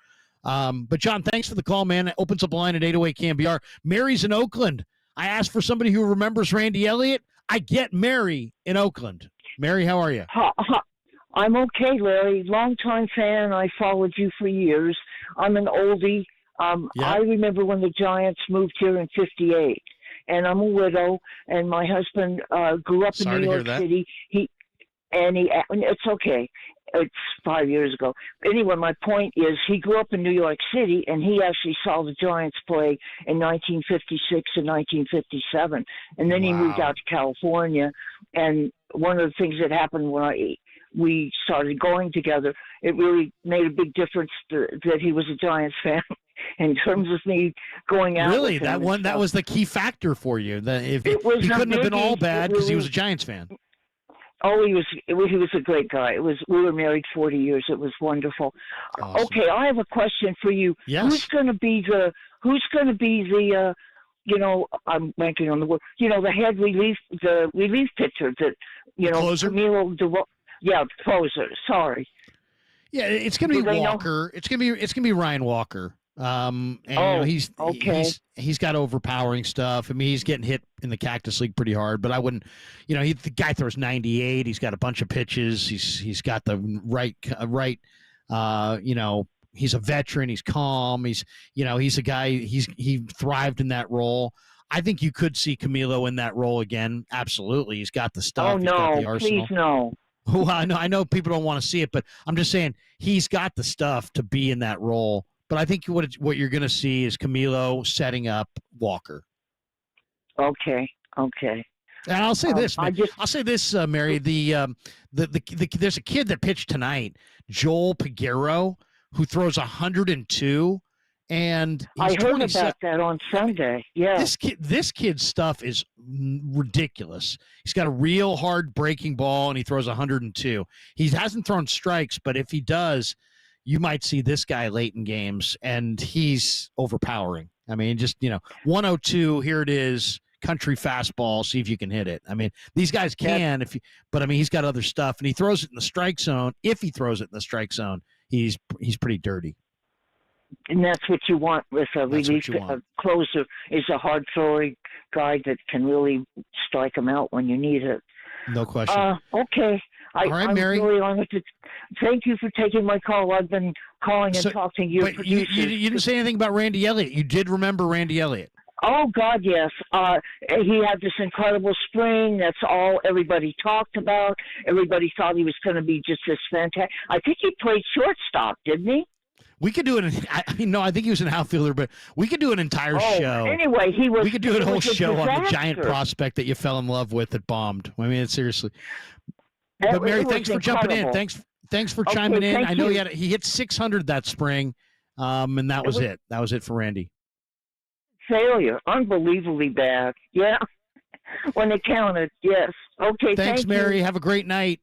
[SPEAKER 1] But John, thanks for the call, man. It opens up a line at 808 KNBR. Mary's in Oakland. I asked for somebody who remembers Randy Elliott. I get Mary in Oakland. Mary, how are you?
[SPEAKER 10] I'm okay, Larry. Longtime fan. I followed you for years. I'm an oldie. I remember when the Giants moved here in '58, and I'm a widow. And my husband grew up in New York City. It's okay. It's 5 years ago. Anyway, my point is he grew up in New York City, and he actually saw the Giants play in 1956 and 1957. And then he moved out to California. And one of the things that happened when we started going together, it really made a big difference that he was a Giants fan in terms of me going out.
[SPEAKER 1] Really, that was the key factor for you. He couldn't have been all bad because he was a Giants fan.
[SPEAKER 10] Oh, he was a great guy. We were married 40 years. It was wonderful. Awesome. Okay, I have a question for you.
[SPEAKER 1] Yes.
[SPEAKER 10] Who's going to be the I'm blanking on the word. The head relief pitcher that
[SPEAKER 1] closer?
[SPEAKER 10] Closer. Sorry.
[SPEAKER 1] Yeah, it's going to be Walker. It's going to be Ryan Walker. He's got overpowering stuff. I mean, he's getting hit in the Cactus League pretty hard, but I wouldn't, the guy throws 98. He's got a bunch of pitches. He's got the right, he's a veteran. He's calm. He's a guy, he thrived in that role. I think you could see Camilo in that role again. Absolutely. He's got the stuff.
[SPEAKER 10] Oh,
[SPEAKER 1] he's got the
[SPEAKER 10] no,
[SPEAKER 1] arsenal.
[SPEAKER 10] please no.
[SPEAKER 1] Well, I know people don't want to see it, but I'm just saying he's got the stuff to be in that role. But I think what you're going to see is Camilo setting up Walker.
[SPEAKER 10] Okay.
[SPEAKER 1] And I'll say this, Mary. There's a kid that pitched tonight, Joel Piguero, who throws 102, and
[SPEAKER 10] I heard about that on Sunday. Yeah,
[SPEAKER 1] this kid's stuff is ridiculous. He's got a real hard breaking ball, and he throws 102. He hasn't thrown strikes, but if he does, you might see this guy late in games, and he's overpowering. I mean, just 102. Here it is. Country fastball, see if you can hit it. I mean, these guys can, but he's got other stuff, and he throws it in the strike zone. If he throws it in the strike zone, he's pretty dirty.
[SPEAKER 10] And that's what you want with a relief. A closer is a hard throwing guy that can really strike him out when you need it.
[SPEAKER 1] No question.
[SPEAKER 10] Okay.
[SPEAKER 1] All right, Mary.
[SPEAKER 10] Really honored to thank you for taking my call. I've been calling and talking to your producers.
[SPEAKER 1] You didn't say anything about Randy Elliott. You did remember Randy Elliott.
[SPEAKER 10] Oh, God, yes. He had this incredible spring. That's all everybody talked about. Everybody thought he was going to be just this fantastic. I think he played shortstop, didn't he?
[SPEAKER 1] We could do it. No, I think he was an outfielder, but we could do an entire show.
[SPEAKER 10] Anyway, we
[SPEAKER 1] could do a whole show on the giant prospect that you fell in love with that bombed. I mean, seriously. But Mary, thanks for jumping in. Thanks for chiming in. I know he hit 600 that spring, and that was it. That was it for Randy.
[SPEAKER 10] Failure, unbelievably bad. Yeah, when it counted. Yes. Okay.
[SPEAKER 1] Thanks, Mary. Have a great night.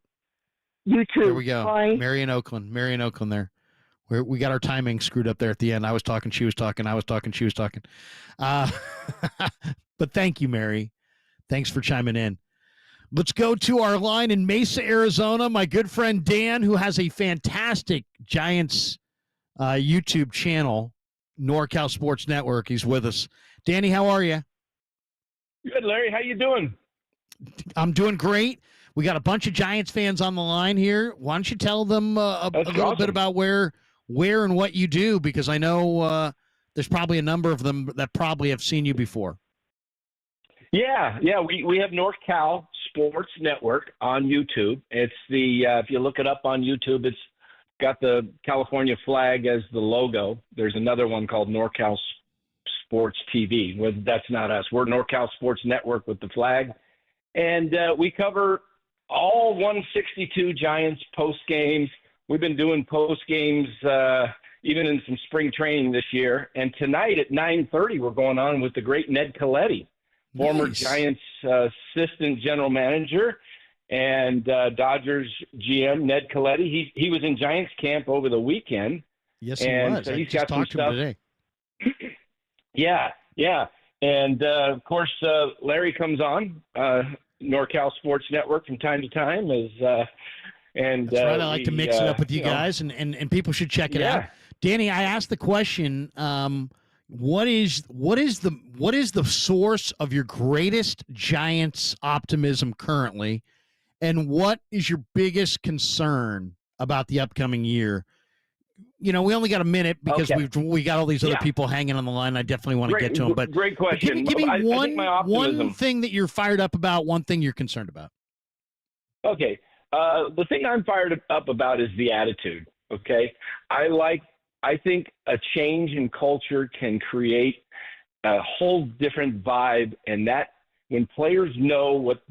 [SPEAKER 10] You too.
[SPEAKER 1] There we go.
[SPEAKER 10] Bye.
[SPEAKER 1] Mary in Oakland. There. We got our timing screwed up there at the end. I was talking, she was talking. I was talking, she was talking. But thank you, Mary. Thanks for chiming in. Let's go to our line in Mesa, Arizona. My good friend Dan, who has a fantastic Giants YouTube channel, NorCal Sports Network. He's with us. Danny, how are you?
[SPEAKER 3] Good, Larry. How you doing?
[SPEAKER 1] I'm doing great. We got a bunch of Giants fans on the line here. Why don't you tell them a little bit about where and what you do? Because I know there's probably a number of them that probably have seen you before.
[SPEAKER 11] Yeah. We have North Cal Sports Network on YouTube. It's the if you look it up on YouTube, it's got the California flag as the logo. There's another one called North Cal Sports TV. Well, that's not us. We're North Cal Sports Network with the flag, and we cover all 162 Giants post games. We've been doing post games even in some spring training this year. And tonight at 9:30, we're going on with the great Ned Colletti, former Giants assistant general manager and Dodgers GM Ned Colletti. He was in Giants camp over the weekend.
[SPEAKER 1] Yes, he was.
[SPEAKER 11] So
[SPEAKER 1] I
[SPEAKER 11] he's
[SPEAKER 1] just
[SPEAKER 11] got some
[SPEAKER 1] talked to him
[SPEAKER 11] stuff.
[SPEAKER 1] today.
[SPEAKER 11] Yeah. And, of course, Larry comes on NorCal Sports Network from time to time.
[SPEAKER 1] That's right. I like to mix it up with you guys, and people should check it out. Danny, I asked the question, what is the source of your greatest Giants optimism currently, and what is your biggest concern about the upcoming year? We only got a minute because we got all these other people hanging on the line. I definitely want to get to them. But
[SPEAKER 11] great question.
[SPEAKER 1] Give me
[SPEAKER 11] one
[SPEAKER 1] thing that you're fired up about, one thing you're concerned about.
[SPEAKER 11] Okay. The thing I'm fired up about is the attitude. Okay. I think a change in culture can create a whole different vibe, and that when players know what's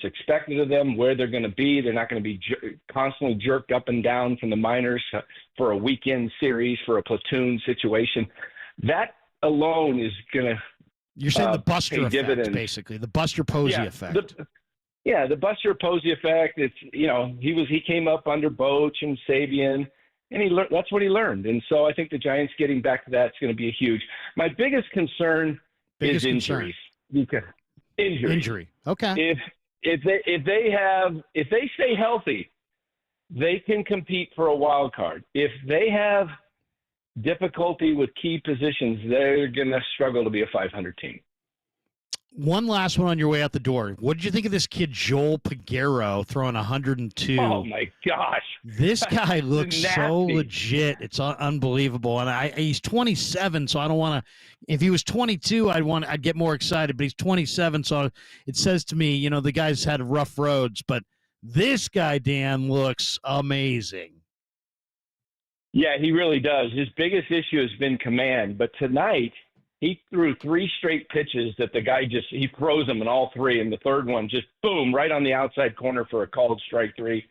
[SPEAKER 11] expected of them, where they're going to be, they're not going to be constantly jerked up and down from the minors for a weekend series, for a platoon situation. That alone is going to
[SPEAKER 1] You're saying the Buster effect,
[SPEAKER 11] dividends.
[SPEAKER 1] basically, the Buster Posey effect.
[SPEAKER 11] The Buster Posey effect. It's he came up under Boch and Sabian, and that's what he learned. And so I think the Giants getting back to that is going to be huge. My biggest concern is injuries. Because injury.
[SPEAKER 1] Okay.
[SPEAKER 11] If they stay healthy, they can compete for a wild card. If they have difficulty with key positions, they're going to struggle to be a 500 team.
[SPEAKER 1] One last one on your way out the door. What did you think of this kid, Joel Piguero, throwing 102?
[SPEAKER 11] Oh, my gosh.
[SPEAKER 1] This guy looks so legit. It's unbelievable. And he's 27, so I don't want to – if he was 22, I'd get more excited. But he's 27, so it says to me, the guy's had rough roads. But this guy, Dan, looks amazing.
[SPEAKER 11] Yeah, he really does. His biggest issue has been command. But tonight – he threw 3 straight pitches that the guy he throws them in all 3, and the third one just boom right on the outside corner for a called strike 3.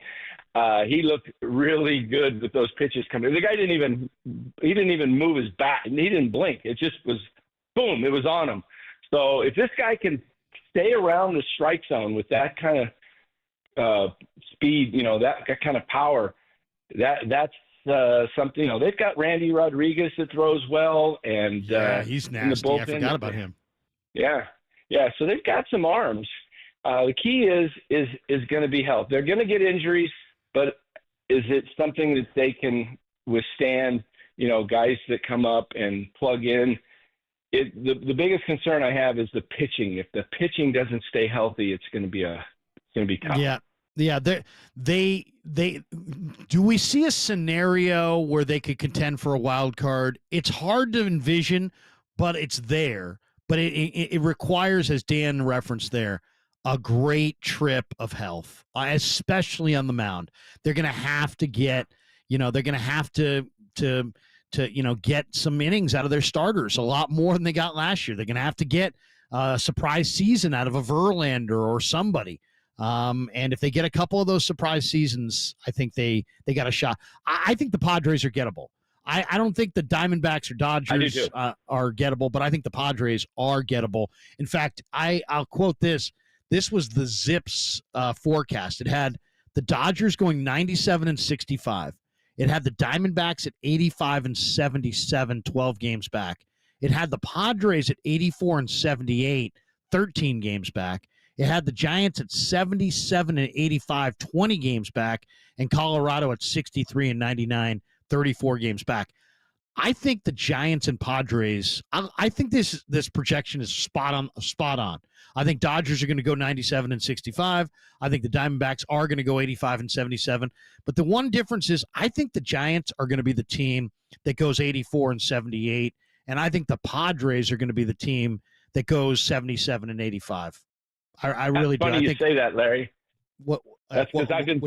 [SPEAKER 11] He looked really good with those pitches coming. The guy didn't even move his bat, and he didn't blink. It just was boom. It was on him. So if this guy can stay around the strike zone with that kind of speed, that kind of power, that's something. They've got Randy Rodriguez that throws well, and
[SPEAKER 1] he's nasty. I forgot about him.
[SPEAKER 11] Yeah. So they've got some arms. The key is going to be health. They're going to get injuries, but is it something that they can withstand? Guys that come up and plug in. The biggest concern I have is the pitching. If the pitching doesn't stay healthy, it's going to be tough.
[SPEAKER 1] Yeah. They do we see a scenario where they could contend for a wild card? It's hard to envision, but it's there. But it requires, as Dan referenced there, a great trip of health, especially on the mound. They're going to have to get, they're going to have to get some innings out of their starters, a lot more than they got last year. They're going to have to get a surprise season out of a Verlander or somebody. And if they get a couple of those surprise seasons, I think they got a shot. I think the Padres are gettable. I don't think the Diamondbacks or Dodgers are gettable, but I think the Padres are gettable. In fact, I'll quote this. This was the Zips forecast. It had the Dodgers going 97-65. It had the Diamondbacks at 85-77, 12 games back. It had the Padres at 84-78, 13 games back. It had the Giants at 77-85, 20 games back, and Colorado at 63-99, 34 games back. I think the Giants and Padres, I think this projection is spot on. I think Dodgers are going to go 97 and 65. I think the Diamondbacks are going to go 85 and 77. But the one difference is I think the Giants are going to be the team that goes 84 and 78. And I think the Padres are going to be the team that goes 77 and 85. I really do.
[SPEAKER 11] Funny you say that, Larry.
[SPEAKER 1] What?
[SPEAKER 11] That's because I've been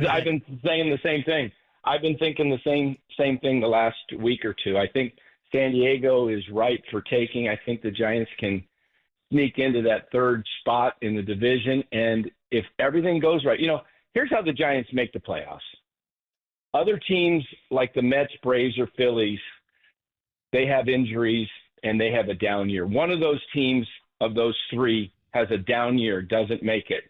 [SPEAKER 11] saying the same thing. I've been thinking the same thing the last week or two. I think San Diego is ripe for taking. I think the Giants can sneak into that third spot in the division. And if everything goes right, here's how the Giants make the playoffs. Other teams like the Mets, Braves, or Phillies, they have injuries and they have a down year. One of those teams of those three has a down year, doesn't make it.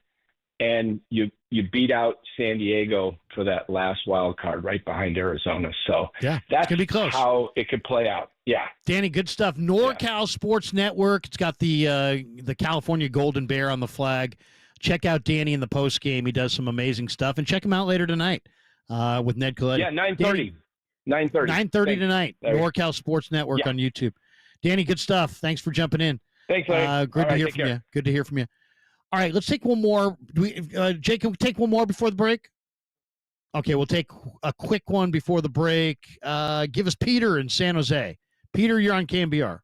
[SPEAKER 11] And you beat out San Diego for that last wild card right behind Arizona. So
[SPEAKER 1] yeah,
[SPEAKER 11] that's
[SPEAKER 1] gonna be close.
[SPEAKER 11] How it could play out. Yeah.
[SPEAKER 1] Danny, good stuff. NorCal Sports Network. It's got the California Golden Bear on the flag. Check out Danny in the post game. He does some amazing stuff. And check him out later tonight with Ned Coletti.
[SPEAKER 11] Yeah, 9:30. 9:30.
[SPEAKER 1] 9:30 tonight.
[SPEAKER 11] Larry.
[SPEAKER 1] NorCal Sports Network on YouTube. Danny, good stuff. Thanks for jumping in.
[SPEAKER 11] Thanks, Larry.
[SPEAKER 1] Good to hear from you. Good to hear from you. All right, let's take one more. Jake, can we take one more before the break? Okay, we'll take a quick one before the break. Give us Peter in San Jose. Peter, you're on KNBR.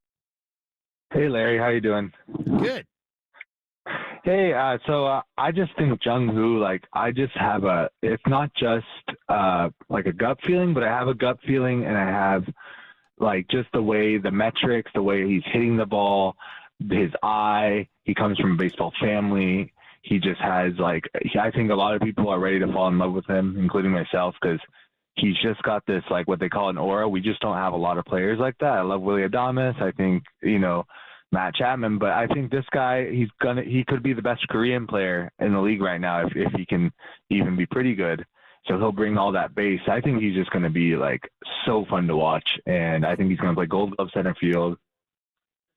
[SPEAKER 12] Hey, Larry. How you doing?
[SPEAKER 1] Good.
[SPEAKER 12] Hey, so I just think Jung Hoo, I just have it's not just like a gut feeling, but I have a gut feeling, and I have just the way the metrics, the way he's hitting the ball, his eye. He comes from a baseball family. He just has I think a lot of people are ready to fall in love with him, including myself, because he's just got this what they call an aura. We just don't have a lot of players like that. I love Willie Adames. I think Matt Chapman, but I think this guy he could be the best Korean player in the league right now if he can even be pretty good. So he'll bring all that base. I think he's just going to be so fun to watch, and I think he's going to play Gold Glove center field.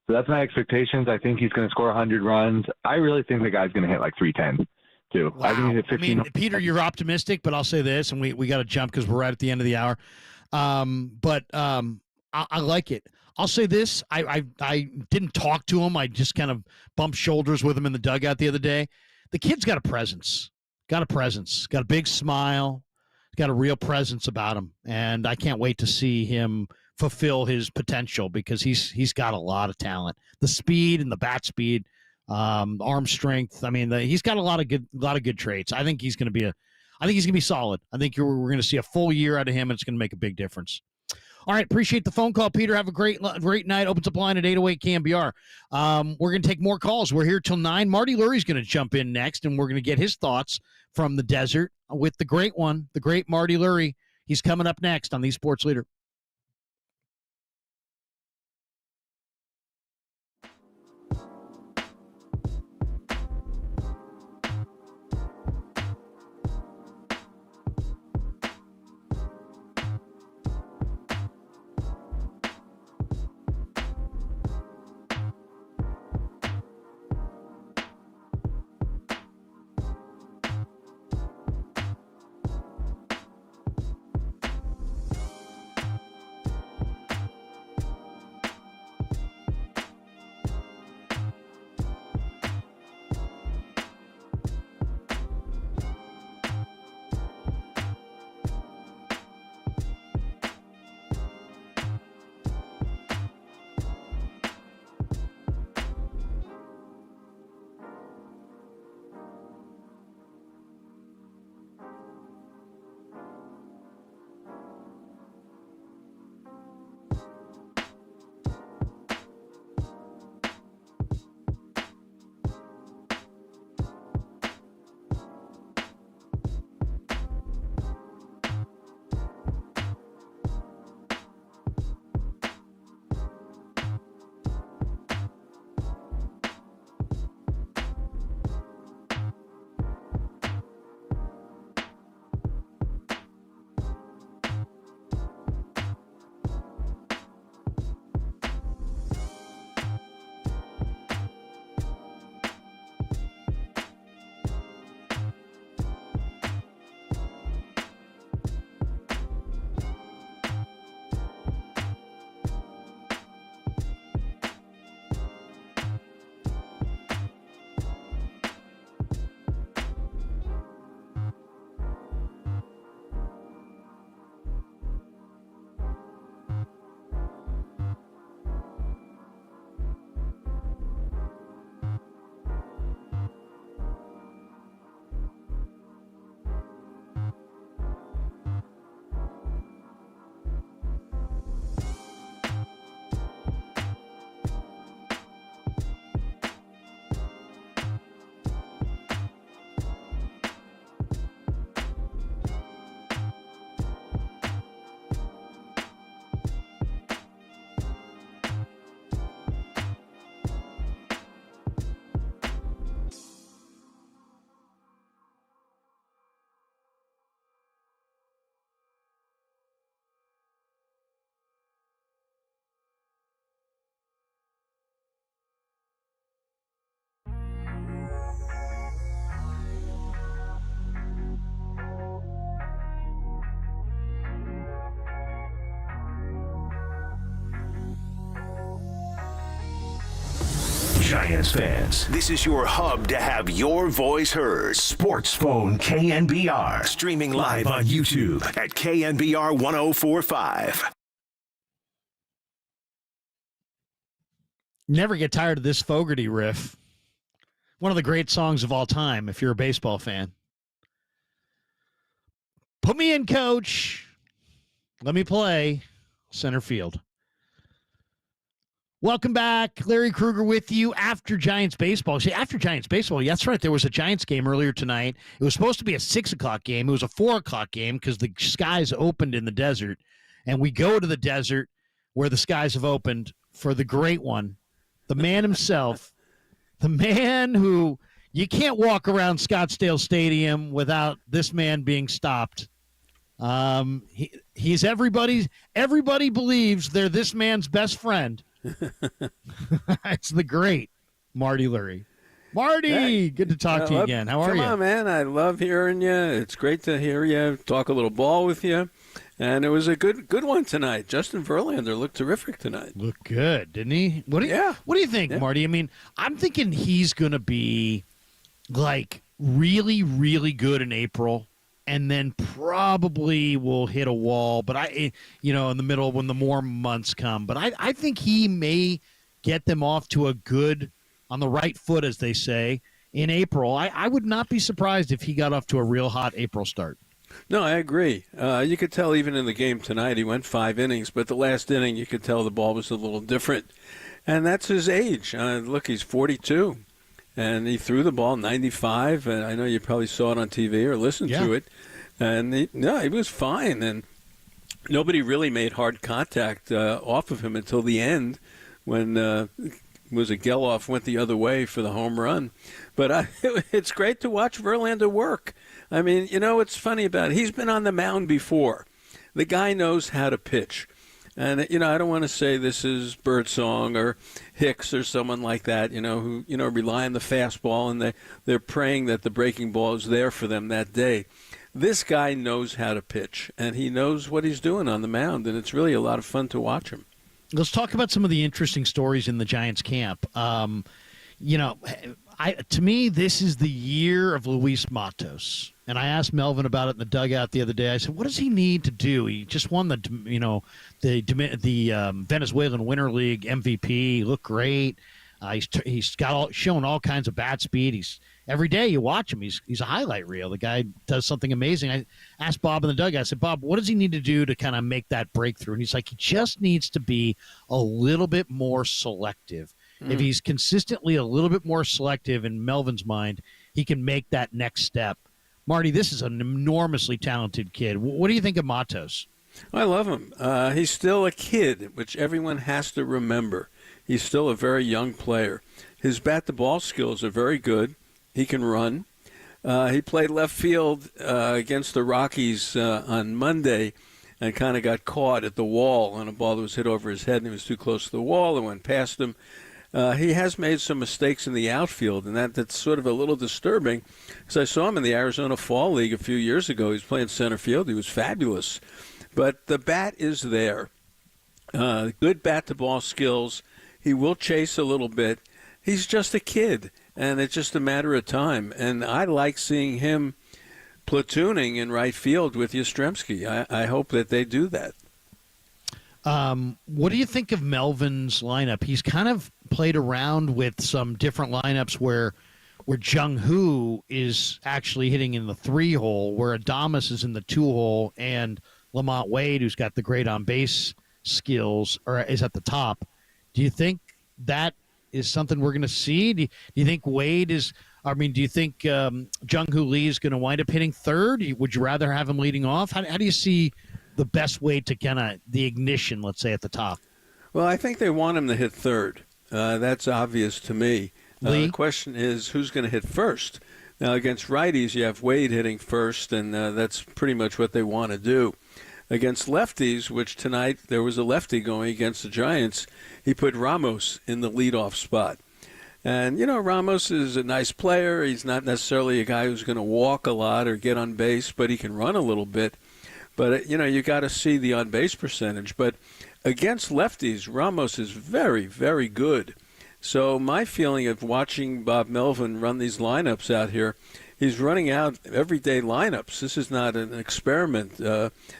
[SPEAKER 12] So that's my expectations. I think he's going to score 100 runs. I really think the guy's going to hit 310 too.
[SPEAKER 1] Wow.
[SPEAKER 12] I think he's at 15.
[SPEAKER 1] Peter, you're optimistic, but I'll say this, and we got to jump because we're right at the end of the hour. But I like it. I'll say this. I didn't talk to him. I just kind of bumped shoulders with him in the dugout the other day. The kid's got a presence. Got a big smile. Got a real presence about him, and I can't wait to see him fulfill his potential because he's got a lot of talent. The speed and the bat speed, arm strength. I mean, he's got a lot of good traits. I think he's going to be solid. I think we're going to see a full year out of him, and it's going to make a big difference. All right, appreciate the phone call, Peter. Have a great night. Opens up line at 808 KNBR. We're going to take more calls. We're here till 9. Marty Lurie's going to jump in next, and we're going to get his thoughts from the desert with the great Marty Lurie. He's coming up next on the Sports Leader.
[SPEAKER 4] Giants fans. This is your hub to have your voice heard. Sports Phone KNBR. Streaming live on YouTube at KNBR 1045.
[SPEAKER 1] Never get tired of this Fogerty riff. One of the great songs of all time, if you're a baseball fan. Put me in, coach. Let me play center field. Welcome back. Larry Krueger with you after Giants baseball. See, after Giants baseball, that's right. There was a Giants game earlier tonight. It was supposed to be a 6 o'clock game. It was a 4 o'clock game because the skies opened in the desert. And we go to the desert where the skies have opened for the great one, the man himself, the man who you can't walk around Scottsdale Stadium without this man being stopped. He's everybody believes they're this man's best friend. It's the great Marty Lurie. Marty,
[SPEAKER 13] hey,
[SPEAKER 1] good to talk to you again. How are you?
[SPEAKER 13] Come on, man. I love hearing you. It's great to hear you talk a little ball with you. And it was a good one tonight. Justin Verlander looked terrific tonight.
[SPEAKER 1] Looked good, didn't he? What do you think, Marty? I mean, I'm thinking he's going to be like really, really good in April. And then probably will hit a wall, but in the middle when the more months come. But I think he may get them off to a good, on the right foot, as they say, in April. I would not be surprised if he got off to a real hot April start.
[SPEAKER 13] No, I agree. You could tell even in the game tonight, he went 5 innings, but the last inning you could tell the ball was a little different. And that's his age. Look, he's 42. And he threw the ball 95, and I know you probably saw it on TV or listened to it. And he was fine. And nobody really made hard contact off of him until the end when Geloff went the other way for the home run. But it's great to watch Verlander work. I mean, what's funny about it? He's been on the mound before. The guy knows how to pitch. And, I don't want to say this is Birdsong or Hicks or someone like that, who, rely on the fastball and they're praying that the breaking ball is there for them that day. This guy knows how to pitch, and he knows what he's doing on the mound, and it's really a lot of fun to watch him.
[SPEAKER 1] Let's talk about some of the interesting stories in the Giants camp. To me, this is the year of Luis Matos. And I asked Melvin about it in the dugout the other day. I said, what does he need to do? He just won the Venezuelan Winter League MVP. He looked great. He's shown all kinds of bat speed. Every day you watch him, he's a highlight reel. The guy does something amazing. I asked Bob in the dugout, I said, Bob, what does he need to do to kind of make that breakthrough? And he's like, he just needs to be a little bit more selective. If he's consistently a little bit more selective in Melvin's mind, he can make that next step. Marty, this is an enormously talented kid. What do you think of Matos?
[SPEAKER 13] I love him. He's still a kid, which everyone has to remember. He's still a very young player. His bat-to-ball skills are very good. He can run. He played left field against the Rockies on Monday and kind of got caught at the wall on a ball that was hit over his head, and he was too close to the wall and went past him. He has made some mistakes in the outfield, and that's sort of a little disturbing because I saw him in the Arizona Fall League a few years ago. He was playing center field. He was fabulous. But the bat is there. Good bat-to-ball skills. He will chase a little bit. He's just a kid, and it's just a matter of time. And I like seeing him platooning in right field with Yastrzemski. I hope that they do that.
[SPEAKER 1] What do you think of Melvin's lineup? He's kind of played around with some different lineups where Jung Hoo is actually hitting in the 3-hole, where Adames is in the 2-hole, and Lamont Wade, who's got the great on-base skills, is at the top. Do you think that is something we're going to see? Do you think Wade is – do you think Jung-Hoo Lee is going to wind up hitting third? Would you rather have him leading off? How do you see the best way to kind of the ignition, let's say, at the top?
[SPEAKER 13] Well, I think they want him to hit third. That's obvious to me. The question is who's going to hit first. Now, against righties, you have Wade hitting first, and that's pretty much what they want to do. Against lefties, which tonight there was a lefty going against the Giants, he put Ramos in the leadoff spot. And, Ramos is a nice player. He's not necessarily a guy who's going to walk a lot or get on base, but he can run a little bit. But, you got to see the on-base percentage. But against lefties, Ramos is very, very good. So my feeling of watching Bob Melvin run these lineups out here, he's running out everyday lineups. This is not an experiment.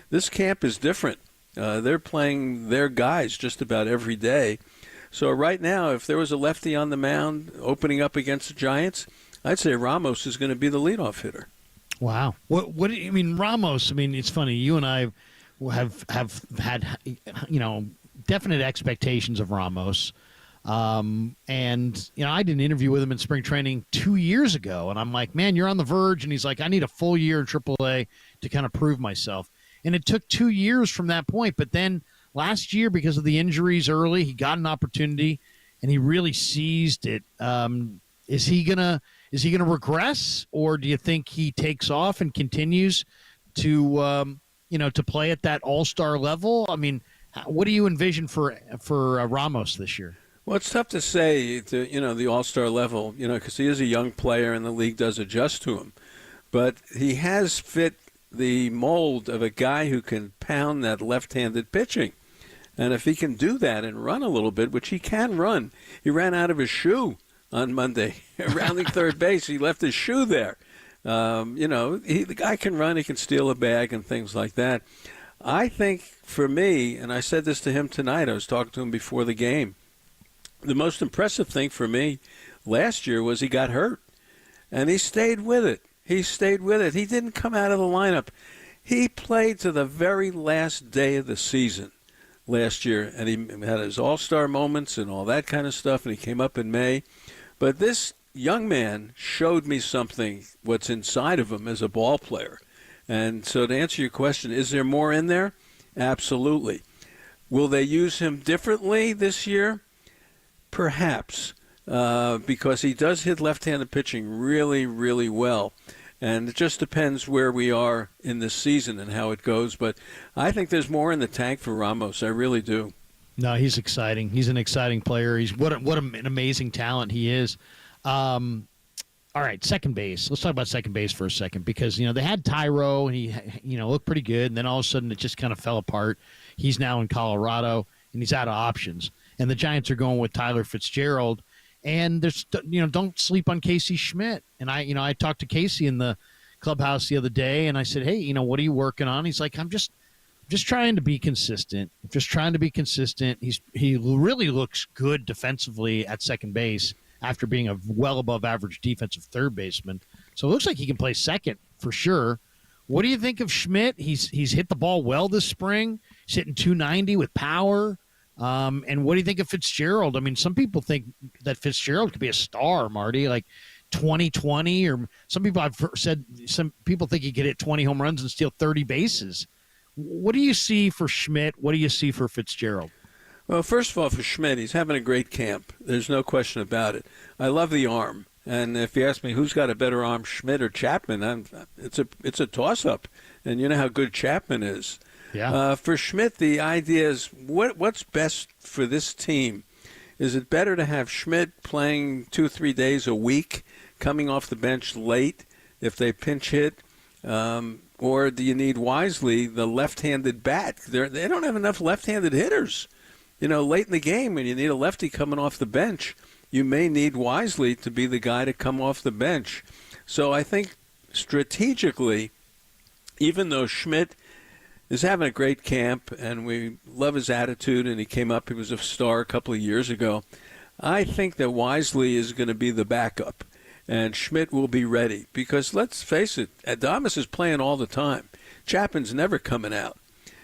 [SPEAKER 13] This camp is different. They're playing their guys just about every day. So right now, if there was a lefty on the mound opening up against the Giants, I'd say Ramos is going to be the leadoff hitter.
[SPEAKER 1] Wow. What I mean, Ramos, I mean, it's funny. You and I have had, definite expectations of Ramos. And, I did an interview with him in spring training 2 years ago, and I'm like, man, you're on the verge. And he's like, I need a full year in AAA to kind of prove myself. And it took 2 years from that point. But then last year, because of the injuries early, he got an opportunity and he really seized it. Is he gonna regress, or do you think he takes off and continues to, to play at that all-star level? I mean, what do you envision for Ramos this year?
[SPEAKER 13] Well, it's tough to say, the all-star level, because he is a young player and the league does adjust to him. But he has fit the mold of a guy who can pound that left-handed pitching. And if he can do that and run a little bit, which he can run, he ran out of his shoe on Monday, rounding third base. He left his shoe there. The guy can run, he can steal a bag and things like that. I think for me, and I said this to him tonight, I was talking to him before the game, the most impressive thing for me last year was he got hurt, and he stayed with it. He didn't come out of the lineup. He played to the very last day of the season last year, and he had his all-star moments and all that kind of stuff, and he came up in May. But this young man showed me something, what's inside of him as a ball player. And so to answer your question, is there more in there? Absolutely. Will they use him differently this year? Perhaps, because he does hit left-handed pitching really, really well. And it just depends where we are in this season and how it goes. But I think there's more in the tank for Ramos. I really do.
[SPEAKER 1] No, he's exciting. He's an exciting player. He's what an amazing talent he is. All right, second base. Let's talk about second base for a second, because they had Tyro and he looked pretty good, and then all of a sudden it just kind of fell apart. He's now in Colorado and he's out of options, and the Giants are going with Tyler Fitzgerald. And there's don't sleep on Casey Schmidt. And I talked to Casey in the clubhouse the other day, and I said, hey, what are you working on? He's like, I'm just trying to be consistent. He really looks good defensively at second base after being a well above average defensive third baseman. So it looks like he can play second for sure. What do you think of Schmidt? He's hit the ball well this spring. He's hitting 290 with power. And what do you think of Fitzgerald? I mean, some people think that Fitzgerald could be a star, Marty, like 2020, or some people I've said, some people think he could hit 20 home runs and steal 30 bases. What do you see for Schmidt? What do you see for Fitzgerald?
[SPEAKER 13] Well, first of all, for Schmidt, he's having a great camp. There's no question about it. I love the arm. And if you ask me who's got a better arm, Schmidt or Chapman, it's a toss-up. And you know how good Chapman is.
[SPEAKER 1] Yeah.
[SPEAKER 13] For Schmidt, the idea is what's best for this team. Is it better to have Schmidt playing 2-3 days a week, coming off the bench late if they pinch hit? Or do you need Wisely, the left-handed bat? They don't have enough left-handed hitters. Late in the game, when you need a lefty coming off the bench, you may need Wisely to be the guy to come off the bench. So I think strategically, even though Schmidt is having a great camp, and we love his attitude, and he was a star a couple of years ago, I think that Wisely is going to be the backup, and Schmidt will be ready. Because let's face it, Adames is playing all the time. Chapman's never coming out.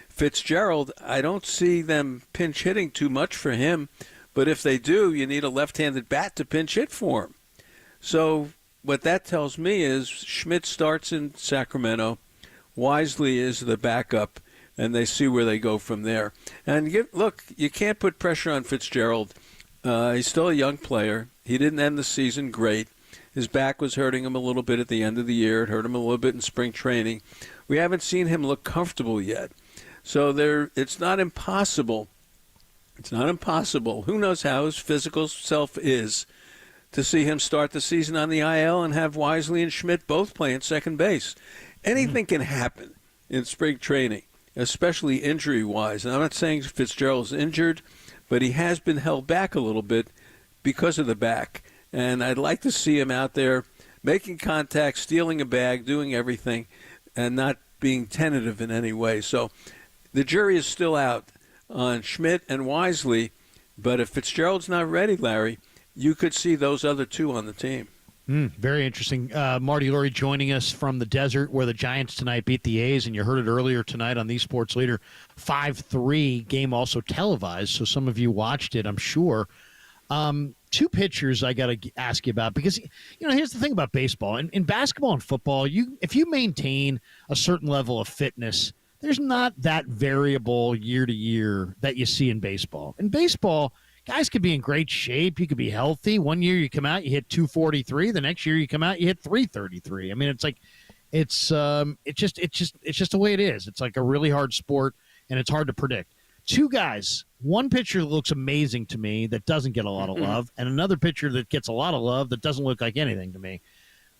[SPEAKER 13] Fitzgerald, I don't see them pinch hitting too much for him, but if they do, you need a left-handed bat to pinch hit for him. So what that tells me is Schmidt starts in Sacramento, Wisely is the backup, and they see where they go from there. And look, you can't put pressure on Fitzgerald. He's still a young player. He didn't end the season great. His back was hurting him a little bit at the end of the year. It hurt him a little bit in spring training. We haven't seen him look comfortable yet. So it's not impossible. It's not impossible. Who knows how his physical self is to see him start the season on the IL and have Wisely and Schmidt both playing second base. Anything can happen in spring training, especially injury-wise. And I'm not saying Fitzgerald's injured, but he has been held back a little bit because of the back. And I'd like to see him out there making contact, stealing a bag, doing everything, and not being tentative in any way. So the jury is still out on Schmidt and Wisely, but if Fitzgerald's not ready, Larry, you could see those other two on the team.
[SPEAKER 1] Very interesting. Marty Lurie joining us from the desert where the Giants tonight beat the A's, and you heard it earlier tonight on the Sports Leader. 5-3 game also televised, so some of you watched it, I'm sure. Two pitchers I got to ask you about because, here's the thing about baseball. In basketball and football, if you maintain a certain level of fitness, there's not that variable year to year that you see in baseball. In baseball, guys could be in great shape. You could be healthy. One year you come out, you hit 243. The next year you come out, you hit 333. I mean, it's like it's just the way it is. It's like a really hard sport, and it's hard to predict. Two guys, one pitcher looks amazing to me that doesn't get a lot of love, and another pitcher that gets a lot of love that doesn't look like anything to me.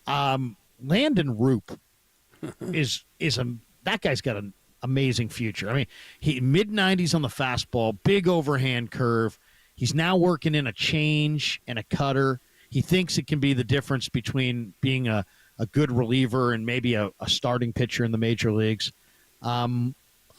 [SPEAKER 1] Landon Roop that guy's got an amazing future. I mean, he mid-90s on the fastball, big overhand curve. He's now working in a change and a cutter. He thinks it can be the difference between being a good reliever and maybe a starting pitcher in the major leagues.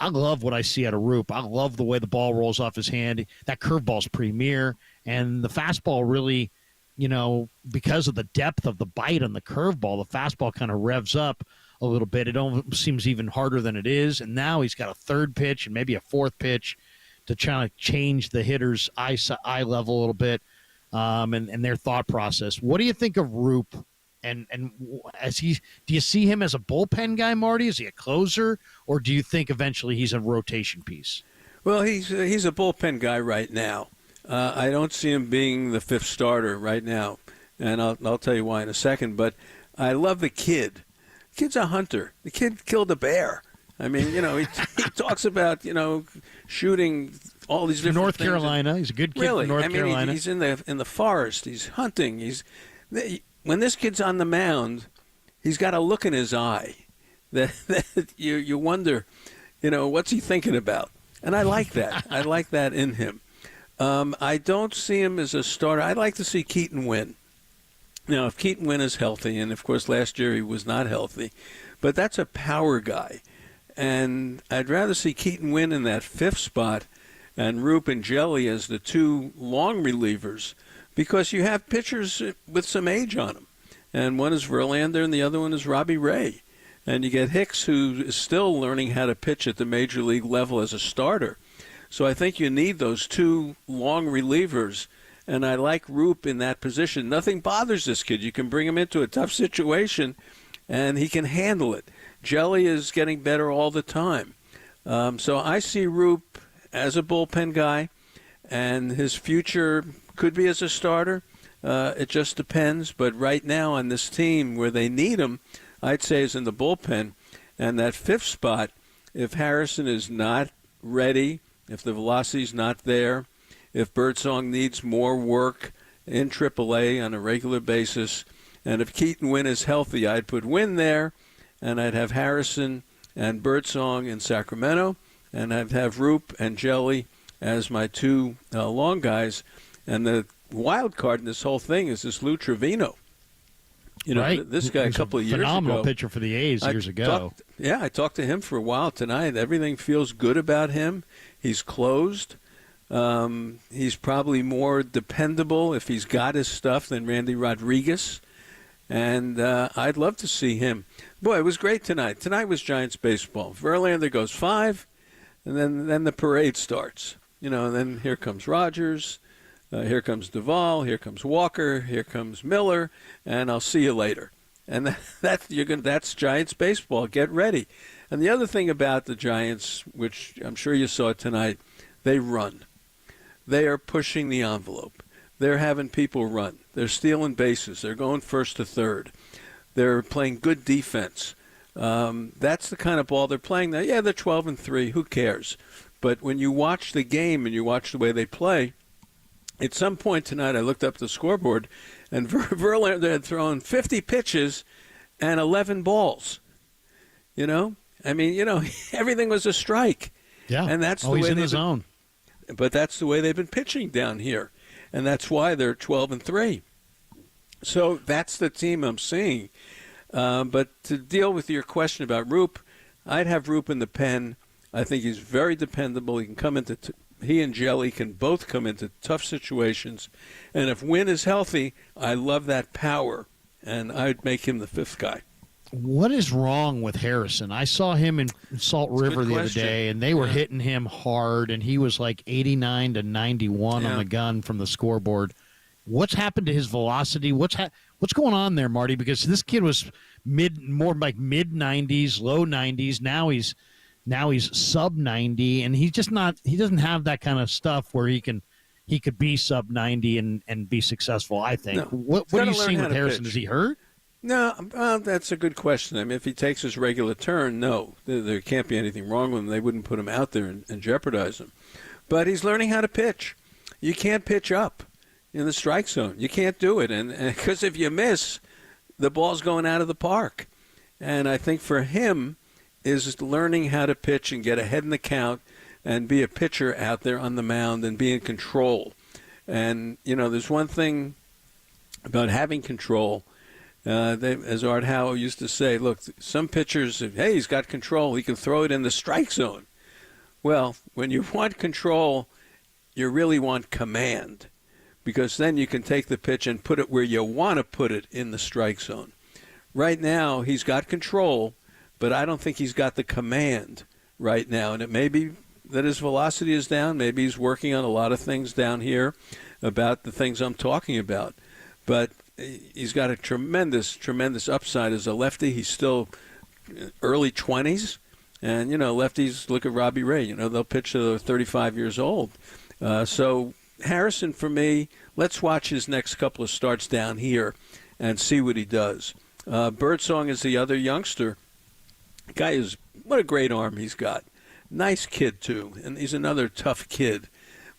[SPEAKER 1] I love what I see out of Roop. I love the way the ball rolls off his hand. That curveball's premier, and the fastball really, because of the depth of the bite on the curveball, the fastball kind of revs up a little bit. It almost seems even harder than it is, and now he's got a third pitch and maybe a fourth pitch to try to change the hitter's eye level a little bit, and their thought process. What do you think of Roop? And do you see him as a bullpen guy, Marty? Is he a closer, or do you think eventually he's a rotation piece?
[SPEAKER 13] Well, he's a bullpen guy right now. I don't see him being the fifth starter right now, and I'll tell you why in a second. But I love the kid. The kid's a hunter. The kid killed a bear. I mean, he talks about shooting all these different
[SPEAKER 1] North
[SPEAKER 13] things.
[SPEAKER 1] Carolina. He's a good kid
[SPEAKER 13] really,
[SPEAKER 1] from North Carolina.
[SPEAKER 13] He's in the forest. He's hunting. When this kid's on the mound, he's got a look in his eye that you wonder, what's he thinking about? And I like that. I like that in him. I don't see him as a starter. I'd like to see Keaton win. Now, if Keaton Wynn is healthy, and of course last year he was not healthy, but that's a power guy. And I'd rather see Keaton Wynn in that fifth spot and Roop and Jelly as the two long relievers, because you have pitchers with some age on them. And one is Verlander and the other one is Robbie Ray. And you get Hicks, who is still learning how to pitch at the major league level as a starter. So I think you need those two long relievers. And I like Roop in that position. Nothing bothers this kid. You can bring him into a tough situation, and he can handle it. Jelly is getting better all the time. So I see Roop as a bullpen guy, and his future could be as a starter. It just depends. But right now on this team where they need him, I'd say is in the bullpen. And that fifth spot, if Harrison is not ready, if the velocity's not there, if Birdsong needs more work in AAA on a regular basis, and if Keaton Wynn is healthy, I'd put Wynn there, and I'd have Harrison and Birdsong in Sacramento, and I'd have Roop and Jelly as my two long guys. And the wild card in this whole thing is this Lou Trevino.
[SPEAKER 1] Right.
[SPEAKER 13] This guy a couple of years ago.
[SPEAKER 1] Phenomenal pitcher for the A's years ago.
[SPEAKER 13] I talked to him for a while tonight. Everything feels good about him. He's closed. He's probably more dependable if he's got his stuff than Randy Rodriguez. And I'd love to see him. Boy, it was great tonight. Tonight was Giants baseball. Verlander goes 5, and then the parade starts. And then here comes Rogers. Here comes Duvall, here comes Walker, here comes Miller, and I'll see you later. And that's Giants baseball. Get ready. And the other thing about the Giants, which I'm sure you saw tonight, they run. They are pushing the envelope. They're having people run. They're stealing bases. They're going first to third. They're playing good defense. That's the kind of ball they're playing now. Yeah, they're 12-3. Who cares? But when you watch the game and you watch the way they play, at some point tonight, I looked up the scoreboard, and Verlander had thrown 50 pitches and 11 balls. Everything was a strike.
[SPEAKER 1] Yeah,
[SPEAKER 13] and that's the
[SPEAKER 1] always
[SPEAKER 13] way
[SPEAKER 1] in the zone.
[SPEAKER 13] But that's the way they've been pitching down here. and that's why they're 12-3. So that's the team I'm seeing. But to deal with your question about Roop, I'd have Roop in the pen. I think he's very dependable. He can come into he and Jelly can both come into tough situations. And if Wynn is healthy, I love that power, and I'd make him the fifth guy.
[SPEAKER 1] What is wrong with Harrison? I saw him in Salt River the other day, and they were hitting him hard, and he was like 89 to 91 on the gun from the scoreboard. What's happened to his velocity? What's going on there, Marty? Because this kid was more like mid 90s, low 90s. Now he's sub 90, and he's just not. He doesn't have that kind of stuff where he could be sub 90 and be successful. I think. No. What are you seeing with Harrison? Pitch. Is he hurt?
[SPEAKER 13] No, that's a good question. I mean, if he takes his regular turn, no, there can't be anything wrong with him. They wouldn't put him out there and jeopardize him. But he's learning how to pitch. You can't pitch up in the strike zone. You can't do it, and because if you miss, the ball's going out of the park. And I think for him is learning how to pitch and get ahead in the count and be a pitcher out there on the mound and be in control. And, there's one thing about having control. As Art Howe used to say, look, some pitchers, hey, he's got control. He can throw it in the strike zone. Well, when you want control, you really want command, because then you can take the pitch and put it where you want to put it in the strike zone. Right now, he's got control, but I don't think he's got the command right now. And it may be that his velocity is down. Maybe he's working on a lot of things down here about the things I'm talking about. But he's got a tremendous, tremendous upside as a lefty. He's still early 20s. And, lefties, look at Robbie Ray. They'll pitch till they're 35 years old. So Harrison, for me, let's watch his next couple of starts down here and see what he does. Birdsong is the other youngster. Guy what a great arm he's got. Nice kid, too. And he's another tough kid.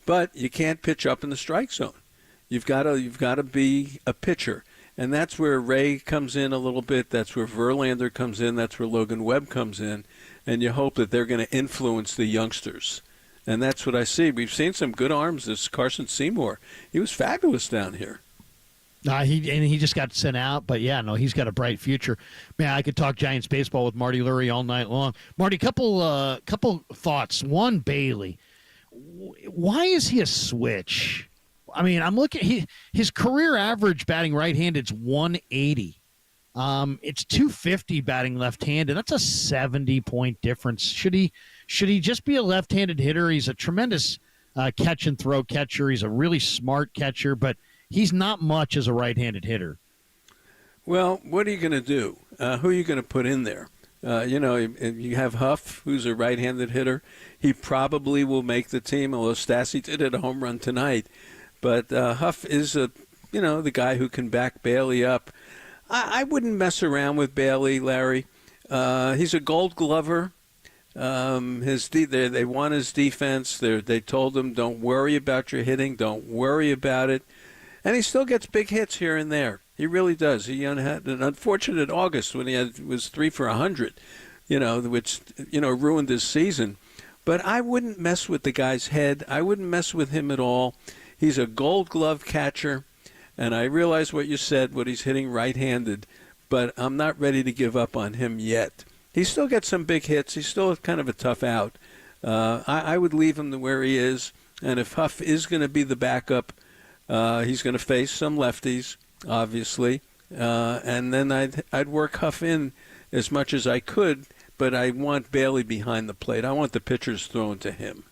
[SPEAKER 13] But you can't pitch up in the strike zone. You've got to be a pitcher, and that's where Ray comes in a little bit. That's where Verlander comes in. That's where Logan Webb comes in, and you hope that they're going to influence the youngsters, and that's what I see. We've seen some good arms. This Carson Seymour, he was fabulous down here.
[SPEAKER 1] He just got sent out, but he's got a bright future. Man, I could talk Giants baseball with Marty Lurie all night long. Marty, couple thoughts. One, Bailey, why is he a switch? I mean, I'm looking. His career average batting right-handed is 180. It's 250 batting left-handed. That's a 70-point difference. Should he just be a left-handed hitter? He's a tremendous catch and throw catcher. He's a really smart catcher, but he's not much as a right-handed hitter.
[SPEAKER 13] Well, what are you going to do? Who are you going to put in there? You have Huff, who's a right-handed hitter. He probably will make the team, although Stassi did hit a home run tonight. But Huff is the guy who can back Bailey up. I wouldn't mess around with Bailey, Larry. He's a Gold Glover. They want his defense. They told him, don't worry about your hitting. Don't worry about it. And he still gets big hits here and there. He really does. He had an unfortunate August when he was 3 for 100, which ruined his season. But I wouldn't mess with the guy's head. I wouldn't mess with him at all. He's a Gold Glove catcher, and I realize what you said, what he's hitting right-handed, but I'm not ready to give up on him yet. He still gets some big hits. He's still kind of a tough out. I would leave him to where he is, and if Huff is going to be the backup, he's going to face some lefties, obviously, and then I'd work Huff in as much as I could, but I want Bailey behind the plate. I want the pitchers thrown to him.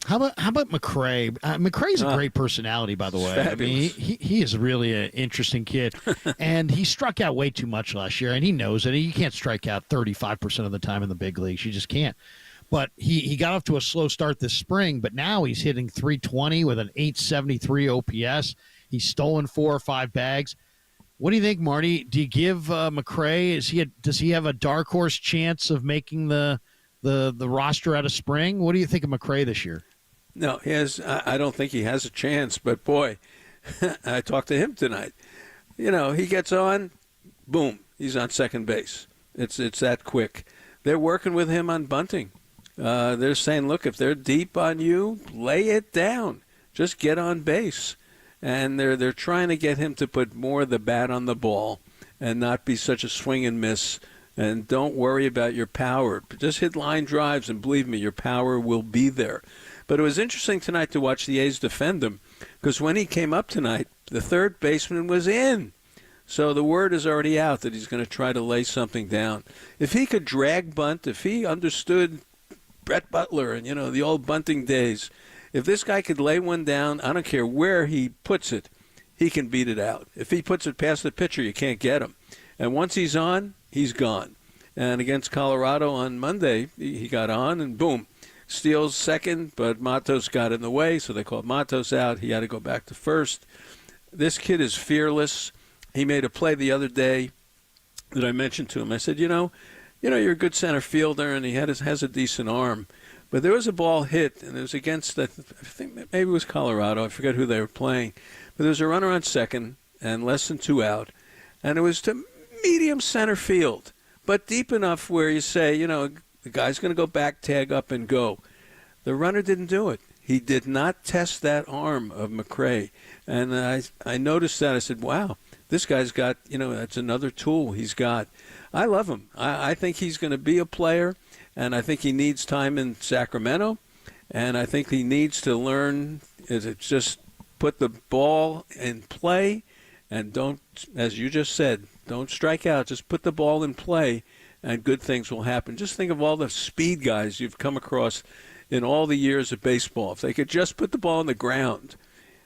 [SPEAKER 1] How about McRae? McRae's a great personality, by the way.
[SPEAKER 13] Fabulous.
[SPEAKER 1] I mean, he is really an interesting kid, and he struck out way too much last year, and he knows it. You can't strike out 35% of the time in the big leagues. You just can't. But he got off to a slow start this spring, but now he's hitting 320 with an 873 OPS. He's stolen 4 or 5 bags. What do you think, Marty? Do you give McRae? Does he have a dark horse chance of making the roster out of spring? What do you think of McRae this year?
[SPEAKER 13] No, he has. I don't think he has a chance. But boy, I talked to him tonight. He gets on, boom, he's on second base. It's that quick. They're working with him on bunting. They're saying, look, if they're deep on you, lay it down. Just get on base. and they're trying to get him to put more of the bat on the ball and not be such a swing and miss. And don't worry about your power. Just hit line drives, and believe me, your power will be there. But it was interesting tonight to watch the A's defend him, because when he came up tonight, the third baseman was in. So the word is already out that he's going to try to lay something down. If he could drag bunt, if he understood Brett Butler and, the old bunting days, if this guy could lay one down, I don't care where he puts it, he can beat it out. If he puts it past the pitcher, you can't get him. And once he's on, he's gone. And against Colorado on Monday, he got on and boom, steals second, but Matos got in the way, so they called Matos out. He had to go back to first. This kid is fearless. He made a play the other day that I mentioned to him. I said, you're a good center fielder, and he has a decent arm. But there was a ball hit, and it was against, I think maybe it was Colorado. I forget who they were playing. But there was a runner on second and less than 2 out, and it was to medium center field, but deep enough where you say, the guy's going to go back, tag up, and go. The runner didn't do it. He did not test that arm of McRae. And I noticed that. I said, wow, this guy's got, that's another tool he's got. I love him. I think he's going to be a player, and I think he needs time in Sacramento, and I think he needs to learn is just put the ball in play and don't, as you just said, don't strike out. Just put the ball in play, and good things will happen. Just think of all the speed guys you've come across in all the years of baseball. If they could just put the ball on the ground,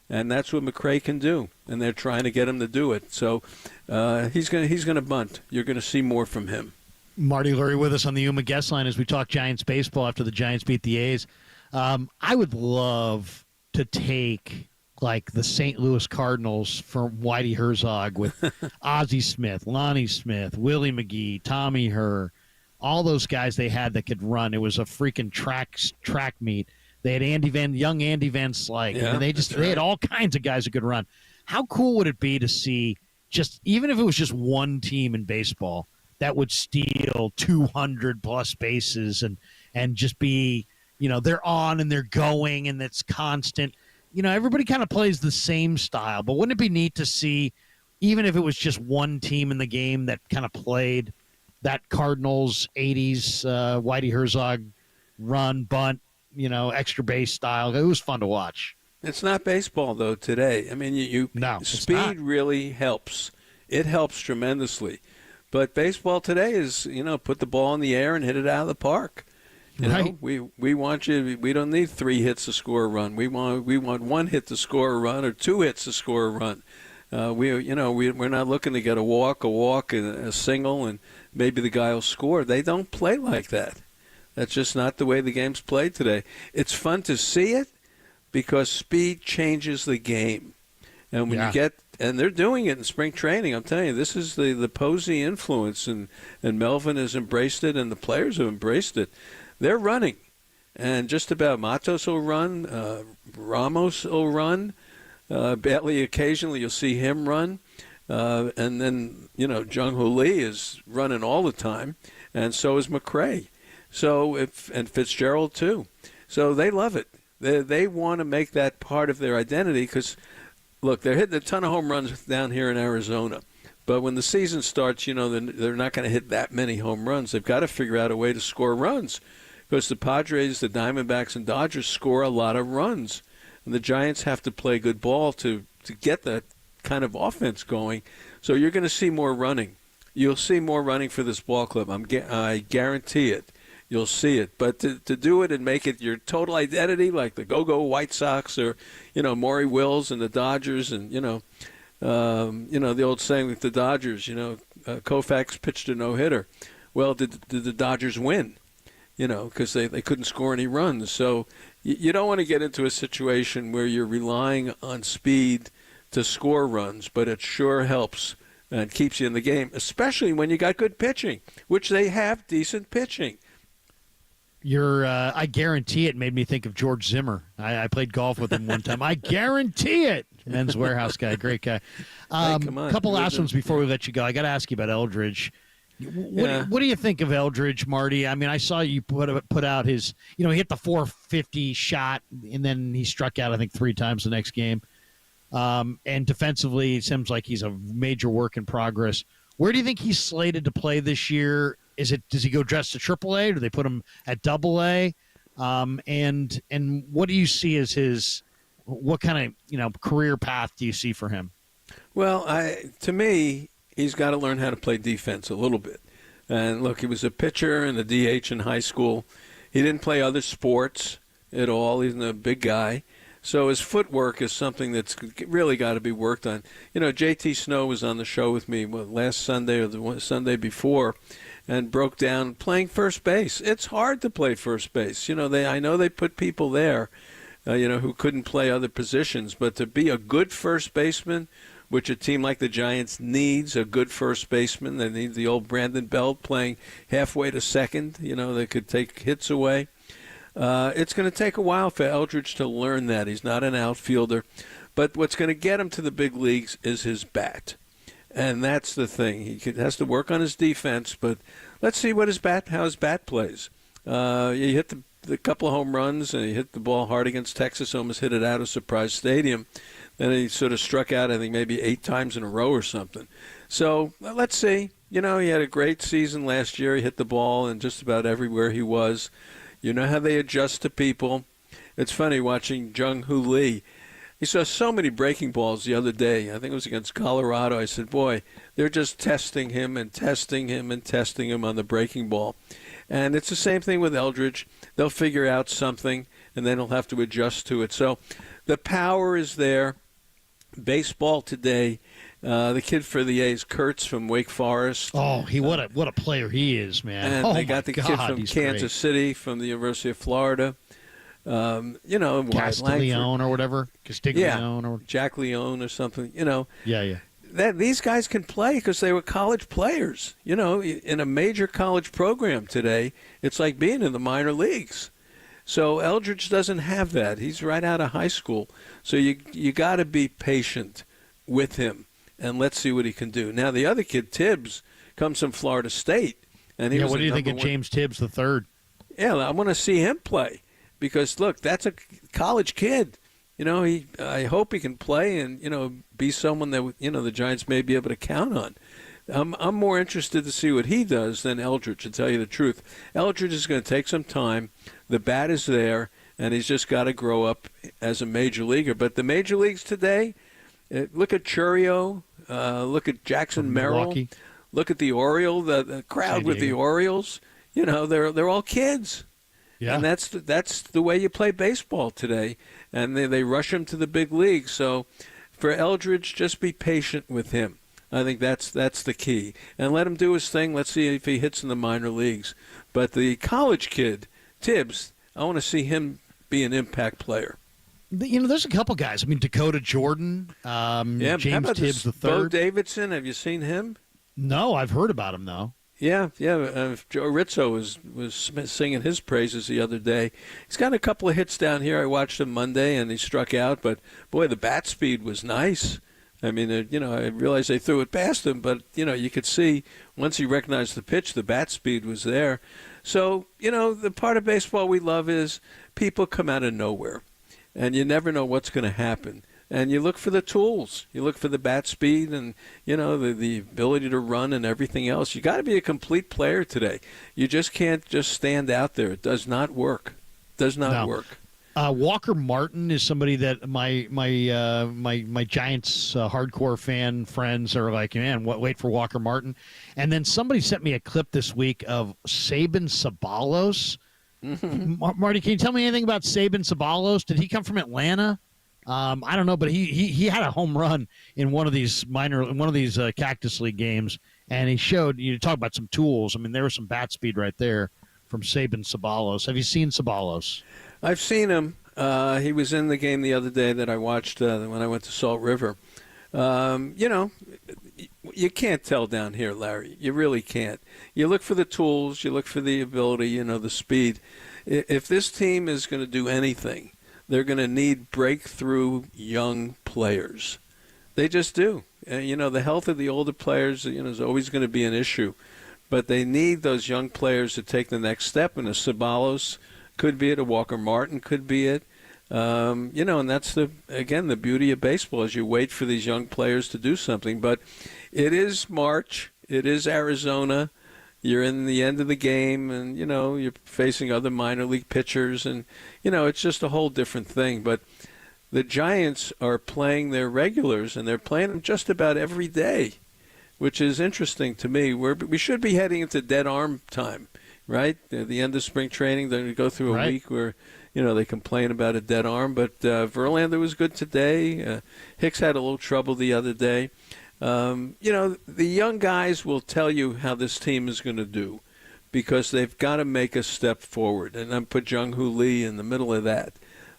[SPEAKER 13] and that's what McRae can do, and they're trying to get him to do it. So he's gonna bunt. You're going to see more from him.
[SPEAKER 1] Marty Lurie with us on the Yuma guest line as we talk Giants baseball after the Giants beat the A's. I would love to take like the St. Louis Cardinals from Whitey Herzog with Ozzie Smith, Lonnie Smith, Willie McGee, Tommy Herr, all those guys they had that could run. It was a freaking track meet. They had young Andy Van Slyke.
[SPEAKER 13] Yeah,
[SPEAKER 1] they had all kinds of guys that could run. How cool would it be to see even if it was just one team in baseball that would steal 200 plus bases and just be, they're on and they're going and it's constant. Everybody kind of plays the same style, but wouldn't it be neat to see, even if it was just one team in the game that kind of played that Cardinals 80s Whitey Herzog run, bunt, extra base style? It was fun to watch.
[SPEAKER 13] It's not baseball, though, today. I mean, speed really helps. It helps tremendously. But baseball today is, put the ball in the air and hit it out of the park. We want you. We don't need 3 hits to score a run. We want 1 hit to score a run, or 2 hits to score a run. We're not looking to get a walk, and a single, and maybe the guy will score. They don't play like that. That's just not the way the game's played today. It's fun to see it because speed changes the game, and when you get. And they're doing it in spring training. I'm telling you, this is the Posey influence, and Melvin has embraced it, and the players have embraced it. They're running, and just about Matos will run, Ramos will run, Batley occasionally you'll see him run, and then Jung-Hoo Lee is running all the time, and so is McRae, and Fitzgerald too. So they love it. They want to make that part of their identity because. Look, they're hitting a ton of home runs down here in Arizona. But when the season starts, they're not going to hit that many home runs. They've got to figure out a way to score runs because the Padres, the Diamondbacks, and Dodgers score a lot of runs. And the Giants have to play good ball to get that kind of offense going. So you're going to see more running. You'll see more running for this ball club. I guarantee it. You'll see it. But to do it and make it your total identity, like the Go-Go White Sox or, Maury Wills and the Dodgers and, the old saying with the Dodgers, Koufax pitched a no-hitter. Well, did the Dodgers win? Because they couldn't score any runs. So you don't want to get into a situation where you're relying on speed to score runs, but it sure helps and keeps you in the game, especially when you got good pitching, which they have decent pitching.
[SPEAKER 1] I guarantee it made me think of George Zimmer. I played golf with him one time. I guarantee it. Men's Warehouse guy, great guy.
[SPEAKER 13] Come on.
[SPEAKER 1] Couple last ones before we let you go. I got to ask you about Eldridge. What do you think of Eldridge, Marty? I mean, I saw you put out his, he hit the 450 shot, and then he struck out, I think, 3 times the next game. And defensively, it seems like he's a major work in progress. Where do you think he's slated to play this year? Does he go dressed to AAA? Or do they put him at AA? And what do you see as what kind of career path do you see for him?
[SPEAKER 13] Well, to me, he's got to learn how to play defense a little bit. And look, he was a pitcher and a DH in high school. He didn't play other sports at all. He's a big guy. So his footwork is something that's really got to be worked on. JT Snow was on the show with me last Sunday or the Sunday before and broke down playing first base. It's hard to play first base. I know they put people there, who couldn't play other positions, but to be a good first baseman, which a team like the Giants needs, a good first baseman. They need the old Brandon Belt playing halfway to second. They could take hits away. It's going to take a while for Eldridge to learn that. He's not an outfielder. But what's going to get him to the big leagues is his bat. And that's the thing. He has to work on his defense, but let's see how his bat plays. He hit the couple of home runs, and he hit the ball hard against Texas, almost hit it out of Surprise Stadium. Then he sort of struck out, I think, maybe 8 times in a row or something. So let's see. He had a great season last year. He hit the ball in just about everywhere he was. You know how they adjust to people. It's funny watching Jung-Hoo Lee. He saw so many breaking balls the other day. I think it was against Colorado. I said, boy, they're just testing him and testing him and testing him on the breaking ball. And it's the same thing with Eldridge. They'll figure out something, and then he'll have to adjust to it. So the power is there. Baseball today, the kid for the A's, Kurtz from Wake Forest.
[SPEAKER 1] Oh, what a player he is, man!
[SPEAKER 13] And they got the kid from Kansas City from the University of Florida.
[SPEAKER 1] Castiglione or whatever, Castiglione or
[SPEAKER 13] Jack Leone or something.
[SPEAKER 1] Yeah.
[SPEAKER 13] That these guys can play because they were college players. In a major college program today, it's like being in the minor leagues. So Eldridge doesn't have that. He's right out of high school. So you got to be patient with him, and let's see what he can do. Now, the other kid, Tibbs, comes from Florida State. And
[SPEAKER 1] what do you think of James Tibbs III?
[SPEAKER 13] Yeah, I want to see him play because, look, that's a college kid. I hope he can play and, be someone that, the Giants may be able to count on. I'm more interested to see what he does than Eldridge, to tell you the truth. Eldridge is going to take some time. The bat is there, and he's just got to grow up as a major leaguer. But the major leagues today, look at Churio, look at Jackson Merrill, look at the Orioles, the crowd with the Orioles. They're all kids. Yeah. And that's the way you play baseball today. And they rush him to the big leagues. So for Eldridge, just be patient with him. I think that's the key. And let him do his thing. Let's see if he hits in the minor leagues. But the college kid, Tibbs, I want to see him be an impact player.
[SPEAKER 1] There's a couple guys. I mean, Dakota Jordan, James Tibbs III.
[SPEAKER 13] Bo Davidson, have you seen him?
[SPEAKER 1] No, I've heard about him, though.
[SPEAKER 13] Yeah. Joe Rizzo was singing his praises the other day. He's got a couple of hits down here. I watched him Monday, and he struck out. But, boy, the bat speed was nice. I mean, I realized they threw it past him, but, you could see once he recognized the pitch, the bat speed was there. So, the part of baseball we love is people come out of nowhere, and you never know what's going to happen. And you look for the tools. You look for the bat speed and, the ability to run and everything else. You got to be a complete player today. You just can't just stand out there. It does not work. Does not work.
[SPEAKER 1] Walker Martin is somebody that my Giants hardcore fan friends are like, man, wait for Walker Martin. And then somebody sent me a clip this week of Sabin Sabalos. Mm-hmm. Marty, can you tell me anything about Sabin Sabalos? Did he come from Atlanta? I don't know, but he had a home run in one of these Cactus League games, and he showed. You talk about some tools. I mean, there was some bat speed right there from Sabin Sabalos. Have you seen Sabalos?
[SPEAKER 13] I've seen him. He was in the game the other day that I watched when I went to Salt River. You can't tell down here, Larry. You really can't. You look for the tools. You look for the ability, the speed. If this team is going to do anything, they're going to need breakthrough young players. They just do. The health of the older players, is always going to be an issue. But they need those young players to take the next step, and a Sabalos could be it, a Walker Martin could be it. And that's the beauty of baseball is you wait for these young players to do something. But it is March. It is Arizona. You're in the end of the game, and, you're facing other minor league pitchers, and, it's just a whole different thing. But the Giants are playing their regulars, and they're playing them just about every day, which is interesting to me. We should be heading into dead arm time, right? At the end of spring training, they're going to go through a week where, they complain about a dead arm. But Verlander was good today. Hicks had a little trouble the other day. The young guys will tell you how this team is going to do because they've got to make a step forward. And I'm put Jung-Hoo Lee in the middle of that.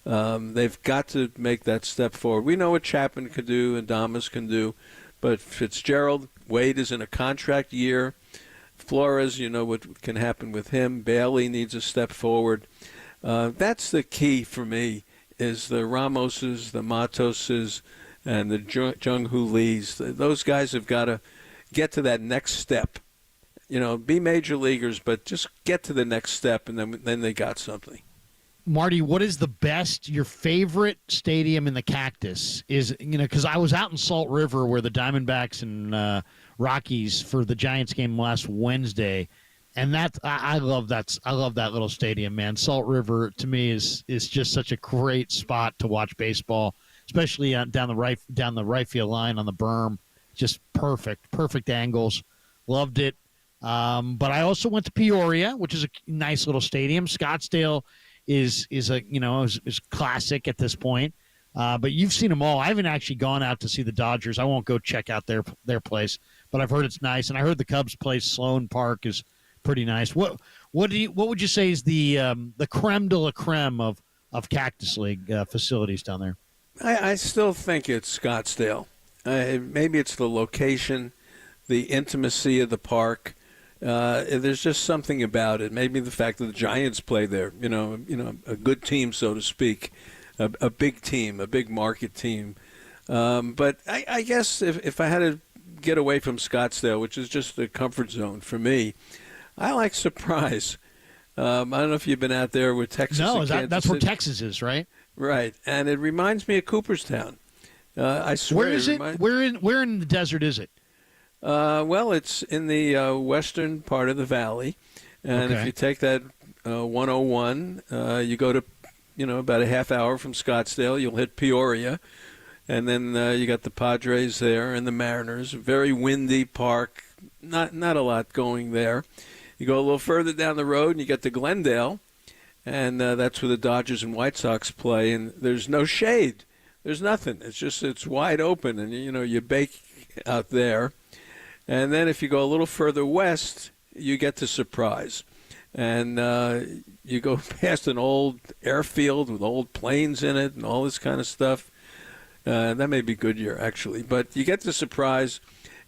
[SPEAKER 13] They've got to make that step forward. We know what Chapman can do and Damas can do, but Fitzgerald, Wade is in a contract year. Flores, what can happen with him. Bailey needs a step forward. That's the key for me is the Ramoses, the Matoses, and the Jung-Hoo Lees. Those guys have got to get to that next step. Be major leaguers, but just get to the next step, and then they got something.
[SPEAKER 1] Marty, what is your favorite stadium in the Cactus? Because I was out in Salt River where the Diamondbacks and Rockies for the Giants game last Wednesday, and I love that. I love that little stadium, man. Salt River to me is just such a great spot to watch baseball, especially down the right field line on the berm. Just perfect angles. Loved it. But I also went to Peoria, which is a nice little stadium. Scottsdale is classic at this point. But you've seen them all. I haven't actually gone out to see the Dodgers. I won't go check out their place, but I've heard it's nice, and I heard the Cubs place, Sloan Park, is pretty nice. What would you say is the creme de la creme of Cactus League facilities down there?
[SPEAKER 13] I still think it's Scottsdale. Maybe it's the location, the intimacy of the park. There's just something about it. Maybe the fact that the Giants play there. A good team, so to speak, a big team, a big market team. But I guess if I had to get away from Scottsdale, which is just a comfort zone for me, I like Surprise. I don't know if you've been out there with Texas.
[SPEAKER 1] No, that's where Texas is, right?
[SPEAKER 13] Right, and it reminds me of Cooperstown. I swear.
[SPEAKER 1] Where is it? Where in the desert is it?
[SPEAKER 13] Well, it's in the western part of the valley, and if you take that 101, you go to, about a half hour from Scottsdale, you'll hit Peoria, and then you got the Padres there and the Mariners. Very windy park, not a lot going there. You go a little further down the road, and you get to Glendale, and that's where the Dodgers and White Sox play, and there's no shade. There's nothing. It's wide open, and you bake out there. And then if you go a little further west, you get to Surprise. And you go past an old airfield with old planes in it and all this kind of stuff. That may be Goodyear, actually. But you get to Surprise,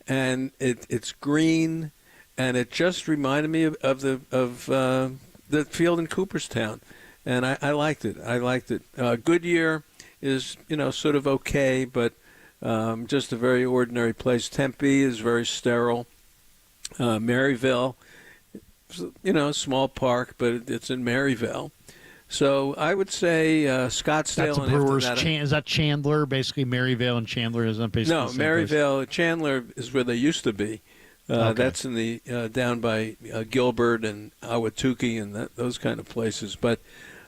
[SPEAKER 13] and it's green, and it just reminded me of the field in Cooperstown. And I liked it. Goodyear is, sort of okay, but just a very ordinary place. Tempe is very sterile. Maryville, small park, but it's in Maryville. So I would say Scottsdale.
[SPEAKER 1] That's a Brewers. Is that Chandler? Basically, Maryville and Chandler is not basically.
[SPEAKER 13] No, Maryville. Chandler is where they used to be. Okay. That's in the down by Gilbert and Ahwatukee and those kind of places. But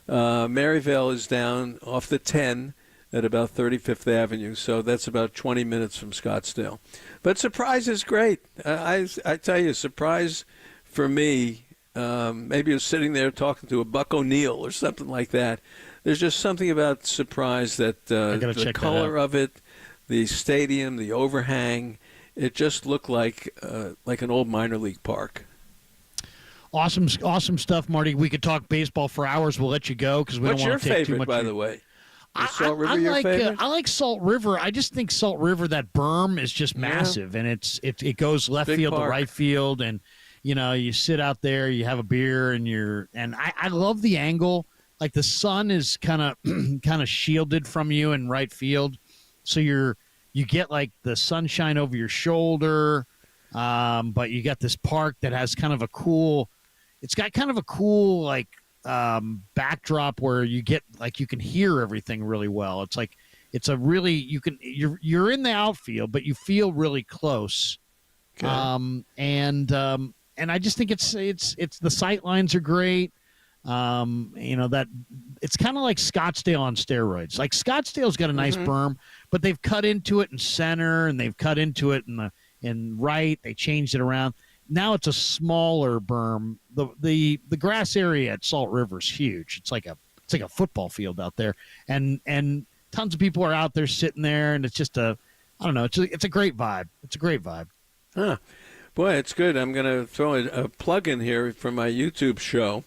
[SPEAKER 13] Maryville is down off the 10 at about 35th Avenue, so that's about 20 minutes from Scottsdale. But Surprise is great. I tell you, Surprise for me, maybe I was sitting there talking to a Buck O'Neill or something like that. There's just something about Surprise that the color of it, the stadium, the overhang, it just looked like an old minor league park.
[SPEAKER 1] Awesome stuff, Marty. We could talk baseball for hours. We'll let you go because we don't want to take too much.
[SPEAKER 13] What's your favorite, by the way?
[SPEAKER 1] Salt River your favorite? I like Salt River. I just think Salt River, that berm is just massive, and it goes left field to right field, and you sit out there, you have a beer, and I love the angle. Like the sun is kind of shielded from you in right field, so you get like the sunshine over your shoulder, but you got this park that has kind of a cool. It's got kind of a cool like backdrop where you get like you can hear everything really well. It's like it's a really you're in the outfield, but you feel really close.
[SPEAKER 13] Okay.
[SPEAKER 1] And I just think it's the sight lines are great. That it's kind of like Scottsdale on steroids. Like Scottsdale's got a nice berm, but they've cut into it in center and they've cut into it in right. They changed it around. Now it's a smaller berm. The grass area at Salt River is huge. It's like a football field out there, and tons of people are out there sitting there, and it's just I don't know. It's a great vibe. It's a great vibe.
[SPEAKER 13] Huh. Boy, it's good. I'm going to throw a plug in here for my YouTube show,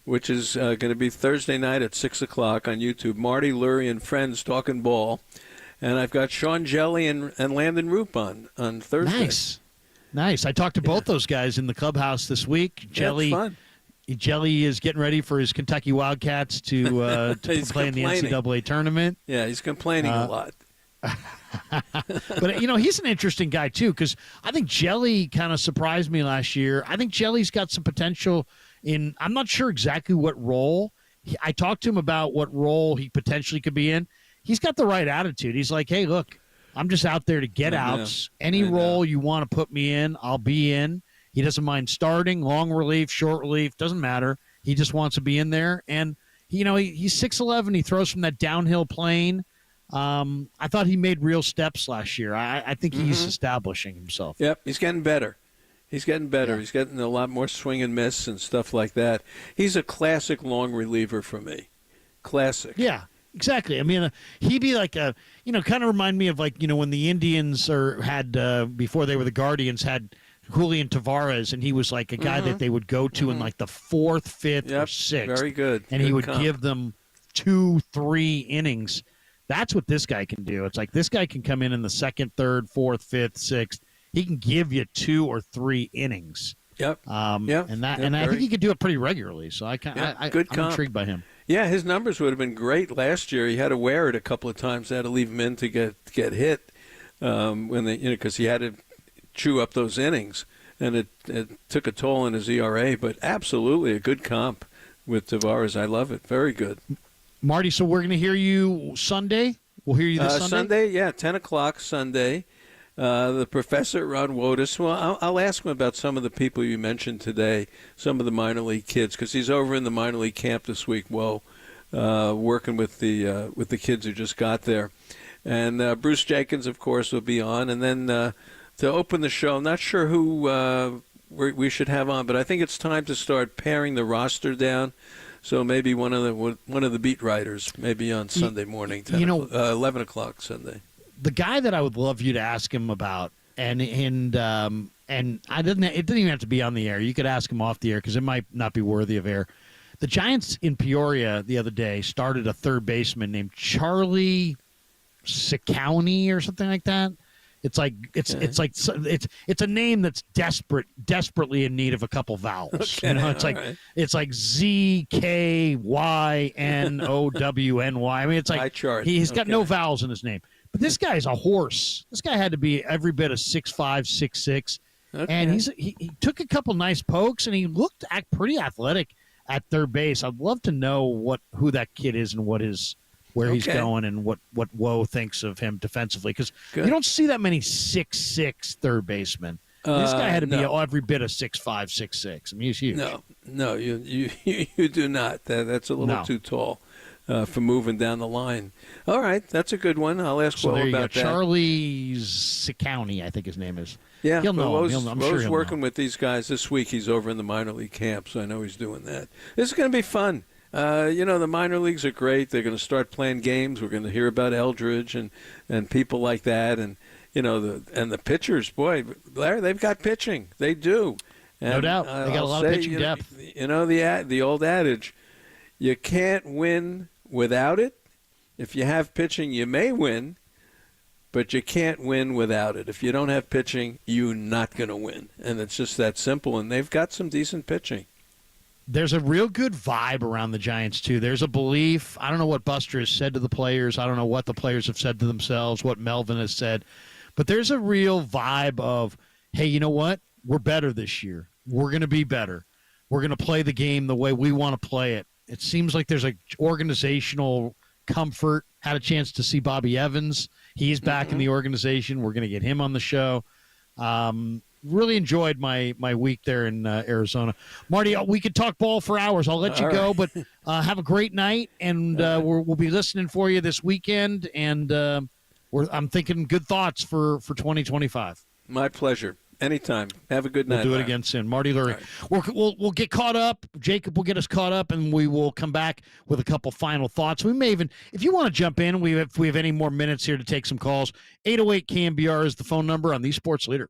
[SPEAKER 13] which is going to be Thursday night at 6 o'clock on YouTube. Marty, Lurie, and friends talking ball. And I've got Sean Jelly and Landon Roop on Thursday.
[SPEAKER 1] Nice. I talked to both those guys in the clubhouse this week. Jelly is getting ready for his Kentucky Wildcats to play in the NCAA tournament.
[SPEAKER 13] Yeah, he's complaining a lot.
[SPEAKER 1] But, he's an interesting guy, too, because I think Jelly kind of surprised me last year. I think Jelly's got some potential I'm not sure exactly what role. I talked to him about what role he potentially could be in. He's got the right attitude. He's like, hey, look, I'm just out there to get outs. Any role you want to put me in, I'll be in. He doesn't mind starting, long relief, short relief, doesn't matter. He just wants to be in there. And, he's 6'11". He throws from that downhill plane. I thought he made real steps last year. I think he's establishing himself.
[SPEAKER 13] Yep, he's getting better. He's getting better. Yeah. He's getting a lot more swing and miss and stuff like that. He's a classic long reliever for me. Classic.
[SPEAKER 1] Yeah, exactly. I mean, he'd be like kind of remind me of when the Indians had before they were the Guardians had Julian Tavares, and he was like a guy that they would go to in like the 4th, 5th, or 6th.
[SPEAKER 13] Very good.
[SPEAKER 1] And he would give them 2-3 innings. That's what this guy can do. It's like this guy can come in the 2nd, 3rd, 4th, 5th, 6th. He can give you 2 or 3 innings.
[SPEAKER 13] Yep.
[SPEAKER 1] And I think he could do it pretty regularly. So I'm intrigued by him.
[SPEAKER 13] Yeah, his numbers would have been great last year. He had to wear it a couple of times. They had to leave him in to get hit when they because he had to chew up those innings, and it took a toll on his ERA. But absolutely a good comp with Tavares. I love it. Very good.
[SPEAKER 1] Marty, so we're going to hear you Sunday. We'll hear you this Sunday.
[SPEAKER 13] Sunday, yeah, 10 o'clock Sunday. The professor, Ron Wotus. Well, I'll ask him about some of the people you mentioned today, some of the minor league kids, because he's over in the minor league camp this week. Well, working with the kids who just got there, and Bruce Jenkins, of course, will be on. And then to open the show, I'm not sure who we should have on, but I think it's time to start paring the roster down. So maybe one of the beat writers, maybe on Sunday morning, 11 o'clock Sunday.
[SPEAKER 1] The guy that I would love you to ask him about, and it didn't even have to be on the air. You could ask him off the air because it might not be worthy of air. The Giants in Peoria the other day started a third baseman named Charlie Ciccone or something like that. It's a name that's desperately in need of a couple vowels.
[SPEAKER 13] Okay,
[SPEAKER 1] it's like ZKYNOWNY. I mean, it's like he's got no vowels in his name. But this guy's a horse. This guy had to be every bit of 6'5", 6'6", and he took a couple nice pokes, and he looked pretty athletic at third base. I'd love to know who that kid is and where he's going and what Woe thinks of him defensively, because you don't see that many 6'6" third basemen. This guy had to be every bit of 6'5", 6'6". I mean, he's huge.
[SPEAKER 13] No, you do not. That's a little too tall. For moving down the line. All right, that's a good one. I'll ask Will about that.
[SPEAKER 1] Charlie Ciccone, I think his name is.
[SPEAKER 13] Yeah,
[SPEAKER 1] he'll know. I'm sure he'll
[SPEAKER 13] working
[SPEAKER 1] know.
[SPEAKER 13] with these guys this week. He's over in the minor league camp, so I know he's doing that. This is going to be fun. The minor leagues are great. They're going to start playing games. We're going to hear about Eldridge and people like that, and the pitchers. Boy, Larry, they've got pitching. They do. And,
[SPEAKER 1] no doubt, they got a lot of pitching depth.
[SPEAKER 13] The old adage, you can't win without it. If you have pitching, you may win, but you can't win without it. If you don't have pitching, you're not going to win. And it's just that simple, and they've got some decent pitching.
[SPEAKER 1] There's a real good vibe around the Giants, too. There's a belief. I don't know what Buster has said to the players. I don't know what the players have said to themselves, what Melvin has said. But there's a real vibe of, hey, you know what? We're better this year. We're going to be better. We're going to play the game the way we want to play it. It seems like there's organizational comfort. Had a chance to see Bobby Evans. He's back in the organization. We're going to get him on the show. Really enjoyed my week there in Arizona. Marty, we could talk ball for hours. I'll let you go, but have a great night, and we'll be listening for you this weekend. And I'm thinking good thoughts for 2025.
[SPEAKER 13] My pleasure. Anytime. Have a good night.
[SPEAKER 1] We'll do it again soon. Marty Lurie. Right. We'll get caught up. Jacob will get us caught up, and we will come back with a couple final thoughts. We may even, if you want to jump in, if we have any more minutes here to take some calls, 808 KNBR is the phone number on the Sports Leader.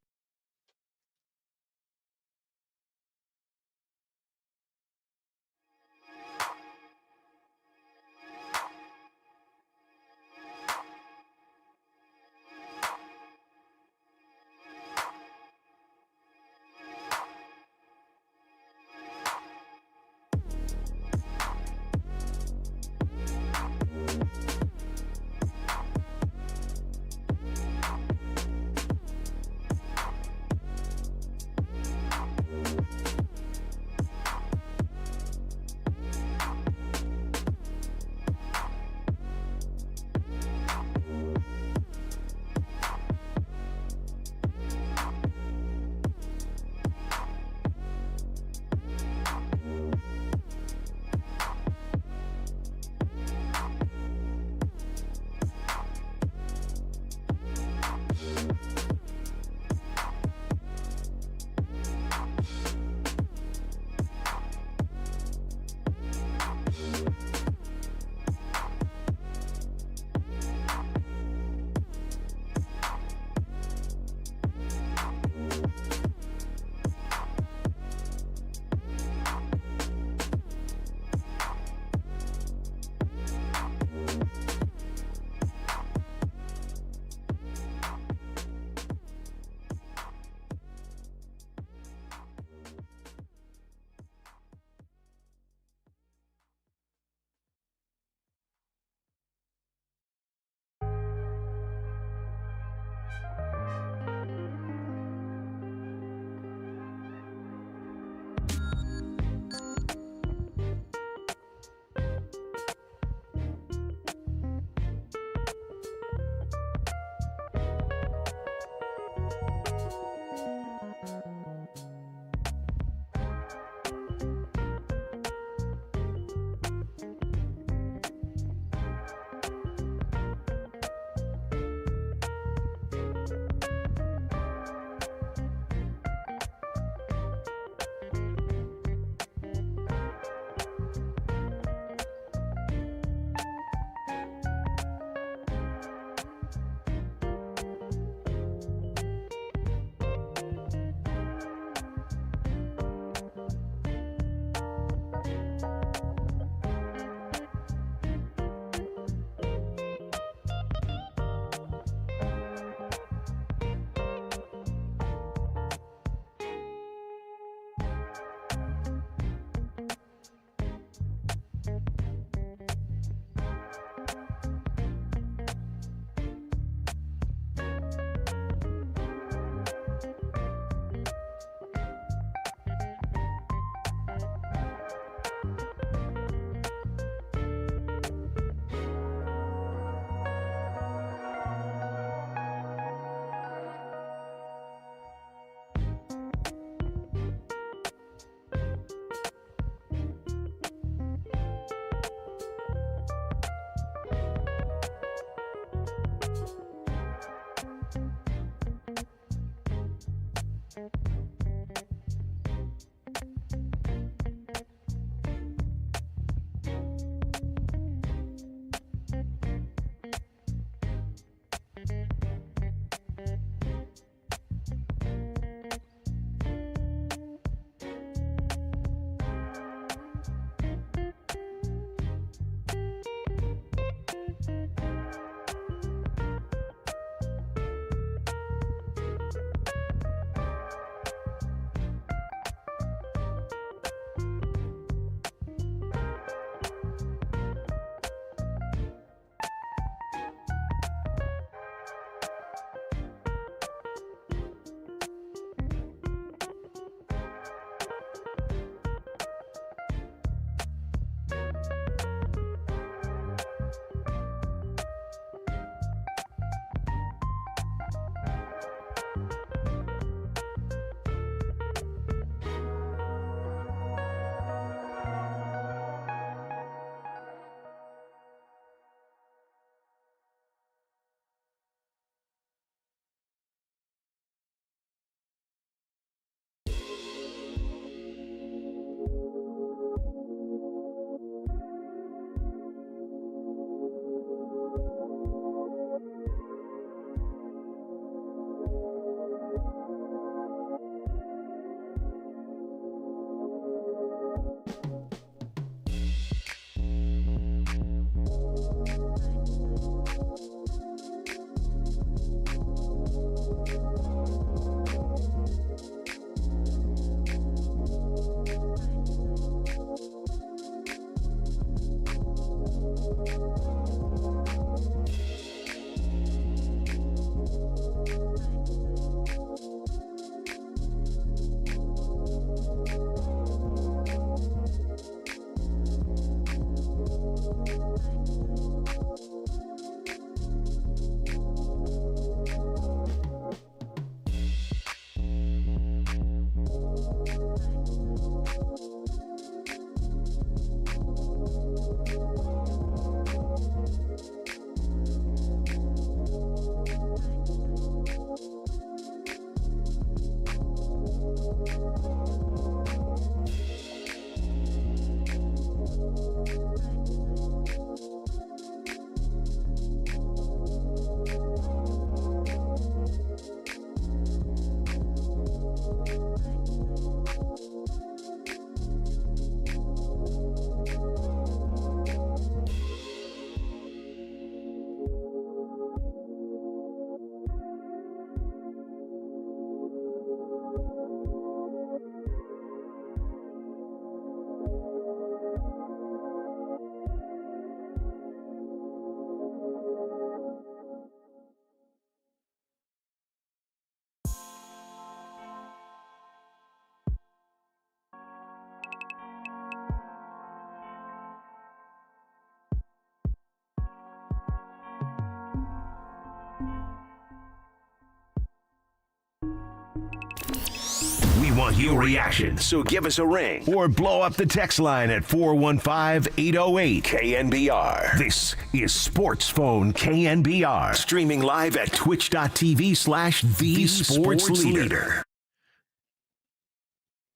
[SPEAKER 4] want your reaction, so give us a ring or blow up the text line at 415-808-KNBR. This is Sports Phone KNBR, streaming live at twitch.tv/The Sports Leader.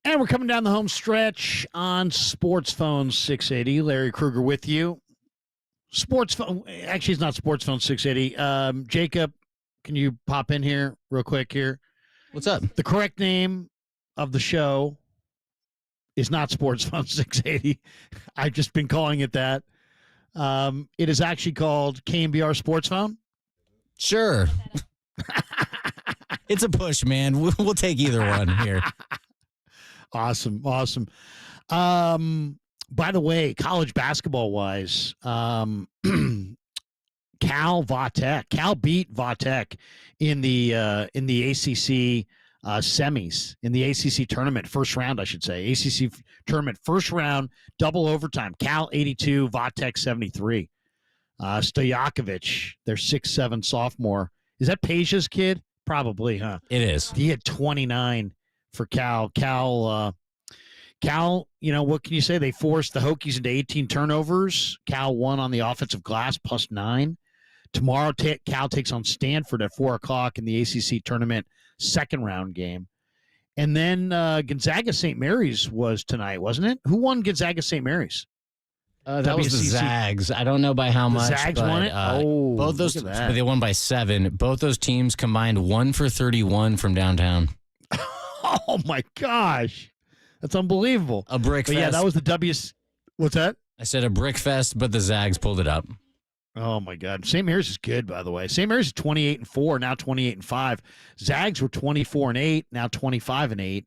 [SPEAKER 1] And we're coming down the home stretch on Sports Phone 680. Larry Krueger with you. Sports Phone, actually, it's not Sports Phone 680. Jacob, can you pop in here real quick here?
[SPEAKER 14] What's up?
[SPEAKER 1] The correct name of the show is not Sports Phone 680. I've just been calling it that. It is actually called KNBR Sports Phone.
[SPEAKER 14] Sure. It's a push, man. We'll take either one here.
[SPEAKER 1] Awesome. By the way, college basketball wise, Cal beat Vatek in the ACC semis, in the ACC tournament, first round, I should say. ACC tournament, first round, double overtime. Cal 82, Vatek 73. Stojakovic, their 6'7" sophomore. Is that Peja's kid? Probably, huh?
[SPEAKER 14] It is.
[SPEAKER 1] He had 29 for Cal. Cal, what can you say? They forced the Hokies into 18 turnovers. Cal won on the offensive glass, +9. Tomorrow, Cal takes on Stanford at 4 o'clock in the ACC tournament second round game. And then Gonzaga St. Mary's was tonight, wasn't it? Who won Gonzaga St. Mary's?
[SPEAKER 14] That was the Zags. I don't know by how much.
[SPEAKER 1] The Zags won it?
[SPEAKER 14] Both those,
[SPEAKER 1] look at that.
[SPEAKER 14] but they won by 7. Both those teams combined 1 for 31 from downtown.
[SPEAKER 1] Oh, my gosh. That's unbelievable.
[SPEAKER 14] A brick fest.
[SPEAKER 1] Yeah, that was the What's that?
[SPEAKER 14] I said a brick fest, but the Zags pulled it up.
[SPEAKER 1] Oh, my God. St. Mary's is good, by the way. St. Mary's is 28-4, now 28-5. Zags were 24-8, now 25-8.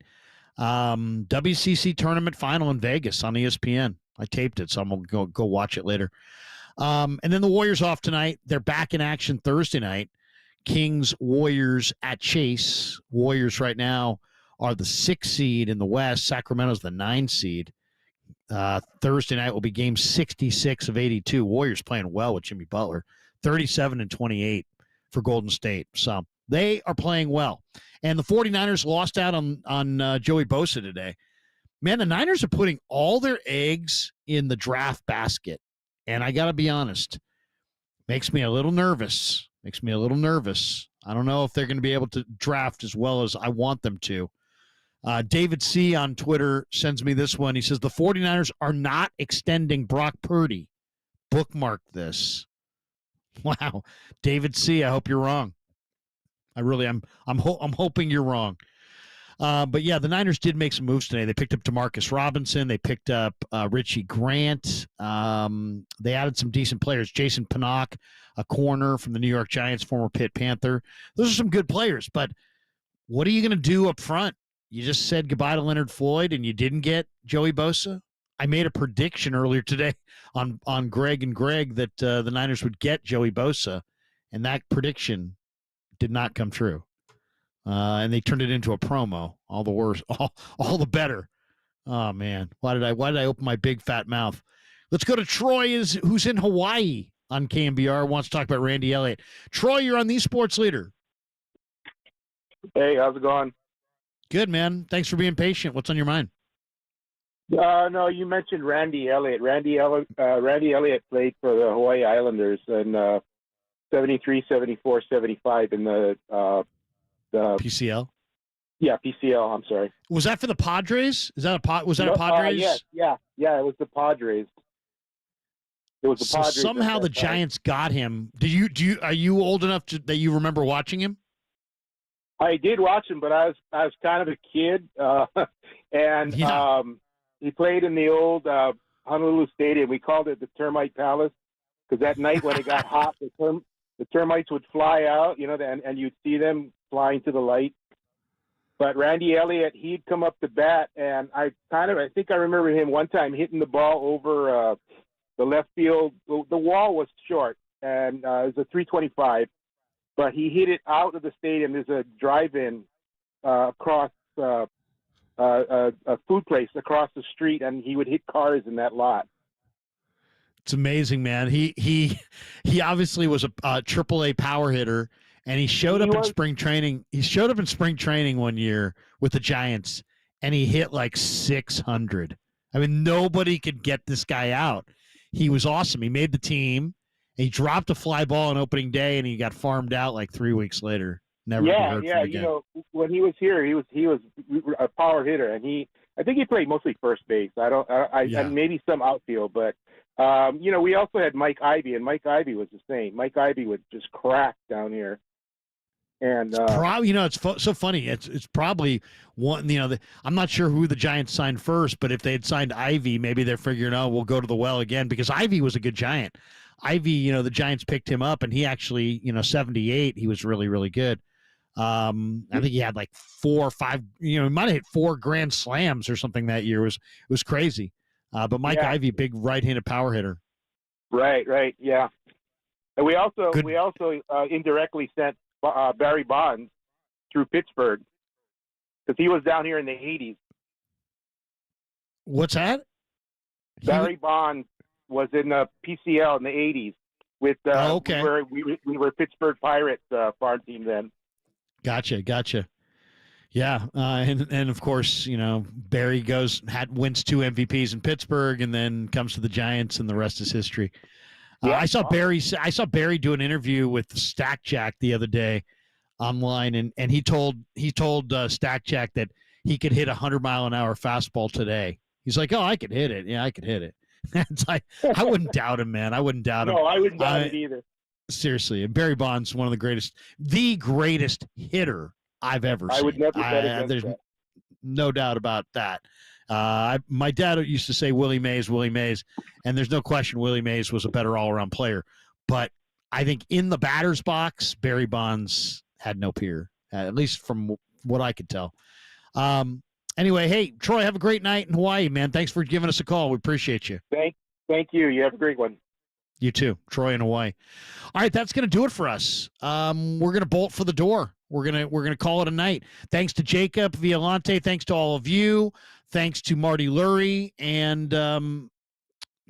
[SPEAKER 1] WCC tournament final in Vegas on ESPN. I taped it, so I'm going to go watch it later. And then the Warriors off tonight. They're back in action Thursday night. Kings, Warriors at Chase. Warriors right now are the 6 seed in the West. Sacramento's the 9 seed. Thursday night will be game 66 of 82. Warriors playing well with Jimmy Butler. 37-28 for Golden State. So they are playing well. And the 49ers lost out on Joey Bosa today. Man, the Niners are putting all their eggs in the draft basket. And I got to be honest, makes me a little nervous. I don't know if they're going to be able to draft as well as I want them to. David C. on Twitter sends me this one. He says, the 49ers are not extending Brock Purdy. Bookmark this. Wow. David C., I hope you're wrong. I really am. I'm hoping you're wrong. But, yeah, the Niners did make some moves today. They picked up DeMarcus Robinson. They picked up Richie Grant. They added some decent players. Jason Pinnock, a corner from the New York Giants, former Pitt Panther. Those are some good players. But what are you going to do up front? You just said goodbye to Leonard Floyd, and you didn't get Joey Bosa? I made a prediction earlier today on Greg and Greg that the Niners would get Joey Bosa, and that prediction did not come true. And they turned it into a promo. All the worse, all the better. Oh man, why did I open my big fat mouth? Let's go to Troy, who's in Hawaii on KNBR. Wants to talk about Randy Elliott. Troy, you're on the Sports Leader.
[SPEAKER 15] Hey, how's it going?
[SPEAKER 1] Good, man. Thanks for being patient. What's on your mind?
[SPEAKER 15] No, you mentioned Randy Elliott. Randy Elliott played for the Hawaii Islanders in 73, 74, 75 in the
[SPEAKER 1] PCL.
[SPEAKER 15] Yeah, PCL. I'm sorry.
[SPEAKER 1] Was that for the Padres? A Padres?
[SPEAKER 15] Yeah. It was the Padres. It was the
[SPEAKER 1] So
[SPEAKER 15] Padres.
[SPEAKER 1] somehow the Giants got him. Are you old enough that you remember watching him?
[SPEAKER 15] I did watch him, but I was kind of a kid, and he played in the old Honolulu Stadium. We called it the Termite Palace because that night when it got hot, the termites would fly out, and you'd see them flying to the light. But Randy Elliott, he'd come up to bat, and I think I remember him one time hitting the ball over the left field. The wall was short, and it was a 325. But he hit it out of the stadium. There's a drive-in across a food place across the street, and he would hit cars in that lot.
[SPEAKER 1] It's amazing, man. He obviously was a AAA power hitter, and he showed up in spring training. He showed up in spring training one year with the Giants, and he hit like 600. I mean, nobody could get this guy out. He was awesome. He made the team. He dropped a fly ball on opening day, and he got farmed out like 3 weeks later. Never heard from him again.
[SPEAKER 15] You know, when he was here, he was a power hitter, and I think he played mostly first base. And maybe some outfield, but you know, we also had Mike Ivy, and Mike Ivy was the same. Mike Ivy would just crack down here. And
[SPEAKER 1] probably, you know, it's so funny. It's probably one. You know, I'm not sure who the Giants signed first, but if they had signed Ivy, maybe they're figuring, oh, we'll go to the well again, because Ivy was a good Giant. Ivy, you know, the Giants picked him up, and he actually, you know, 78. He was really, really good. I think he had like 4 or 5. You know, he might have hit 4 grand slams or something that year. It was crazy. But Mike Ivy, big right-handed power hitter.
[SPEAKER 15] Right, yeah. And we also indirectly sent Barry Bonds through Pittsburgh, because he was down here in the 80s.
[SPEAKER 1] What's that?
[SPEAKER 15] Barry Bonds was in the PCL in the 80s with we were Pittsburgh Pirates farm team then.
[SPEAKER 1] Gotcha. Yeah, and of course, you know, Barry wins 2 MVPs in Pittsburgh, and then comes to the Giants, and the rest is history. I saw Barry do an interview with Stack Jack the other day online, and he told Stack Jack that he could hit 100-mile-an-hour fastball today. He's like, oh, I could hit it. Yeah, I could hit it. It's like, I wouldn't doubt him, man. I wouldn't doubt him.
[SPEAKER 15] No, I wouldn't doubt it either.
[SPEAKER 1] Seriously, and Barry Bonds, one of the greatest hitter I've ever seen.
[SPEAKER 15] I would never bet against
[SPEAKER 1] there's
[SPEAKER 15] that.
[SPEAKER 1] No doubt about that. My dad used to say Willie Mays, and there's no question Willie Mays was a better all-around player. But I think in the batter's box, Barry Bonds had no peer, at least from what I could tell. Anyway, hey, Troy, have a great night in Hawaii, man. Thanks for giving us a call. We appreciate you.
[SPEAKER 15] Thank you. You have a great one.
[SPEAKER 1] You too, Troy in Hawaii. All right, that's going to do it for us. We're going to bolt for the door. We're gonna call it a night. Thanks to Jacob Violante. Thanks to all of you. Thanks to Marty Lurie and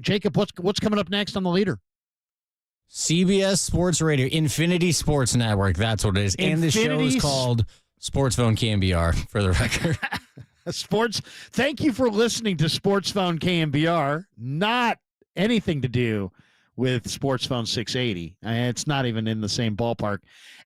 [SPEAKER 1] Jacob. What's coming up next on the leader?
[SPEAKER 14] CBS Sports Radio, Infinity Sports Network. That's what it is. And the show is called Sports Phone KNBR, for the record.
[SPEAKER 1] Sports. Thank you for listening to Sports Phone KNBR. Not anything to do with Sports Phone 680. It's not even in the same ballpark.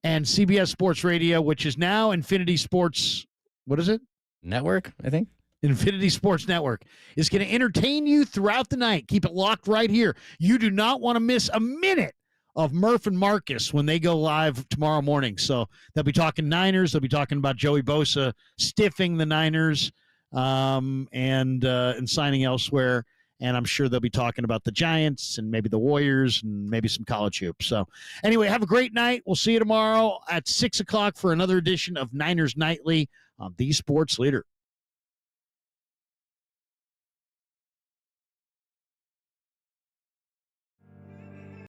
[SPEAKER 1] And CBS Sports Radio, which is now Infinity Sports, what is it?
[SPEAKER 14] Network, I think.
[SPEAKER 1] Infinity Sports Network is going to entertain you throughout the night. Keep it locked right here. You do not want to miss a minute of Murph and Marcus when they go live tomorrow morning. So they'll be talking Niners. They'll be talking about Joey Bosa stiffing the Niners and signing elsewhere. And I'm sure they'll be talking about the Giants and maybe the Warriors and maybe some college hoops. So anyway, have a great night. We'll see you tomorrow at 6 o'clock for another edition of Niners Nightly on the Sports Leader.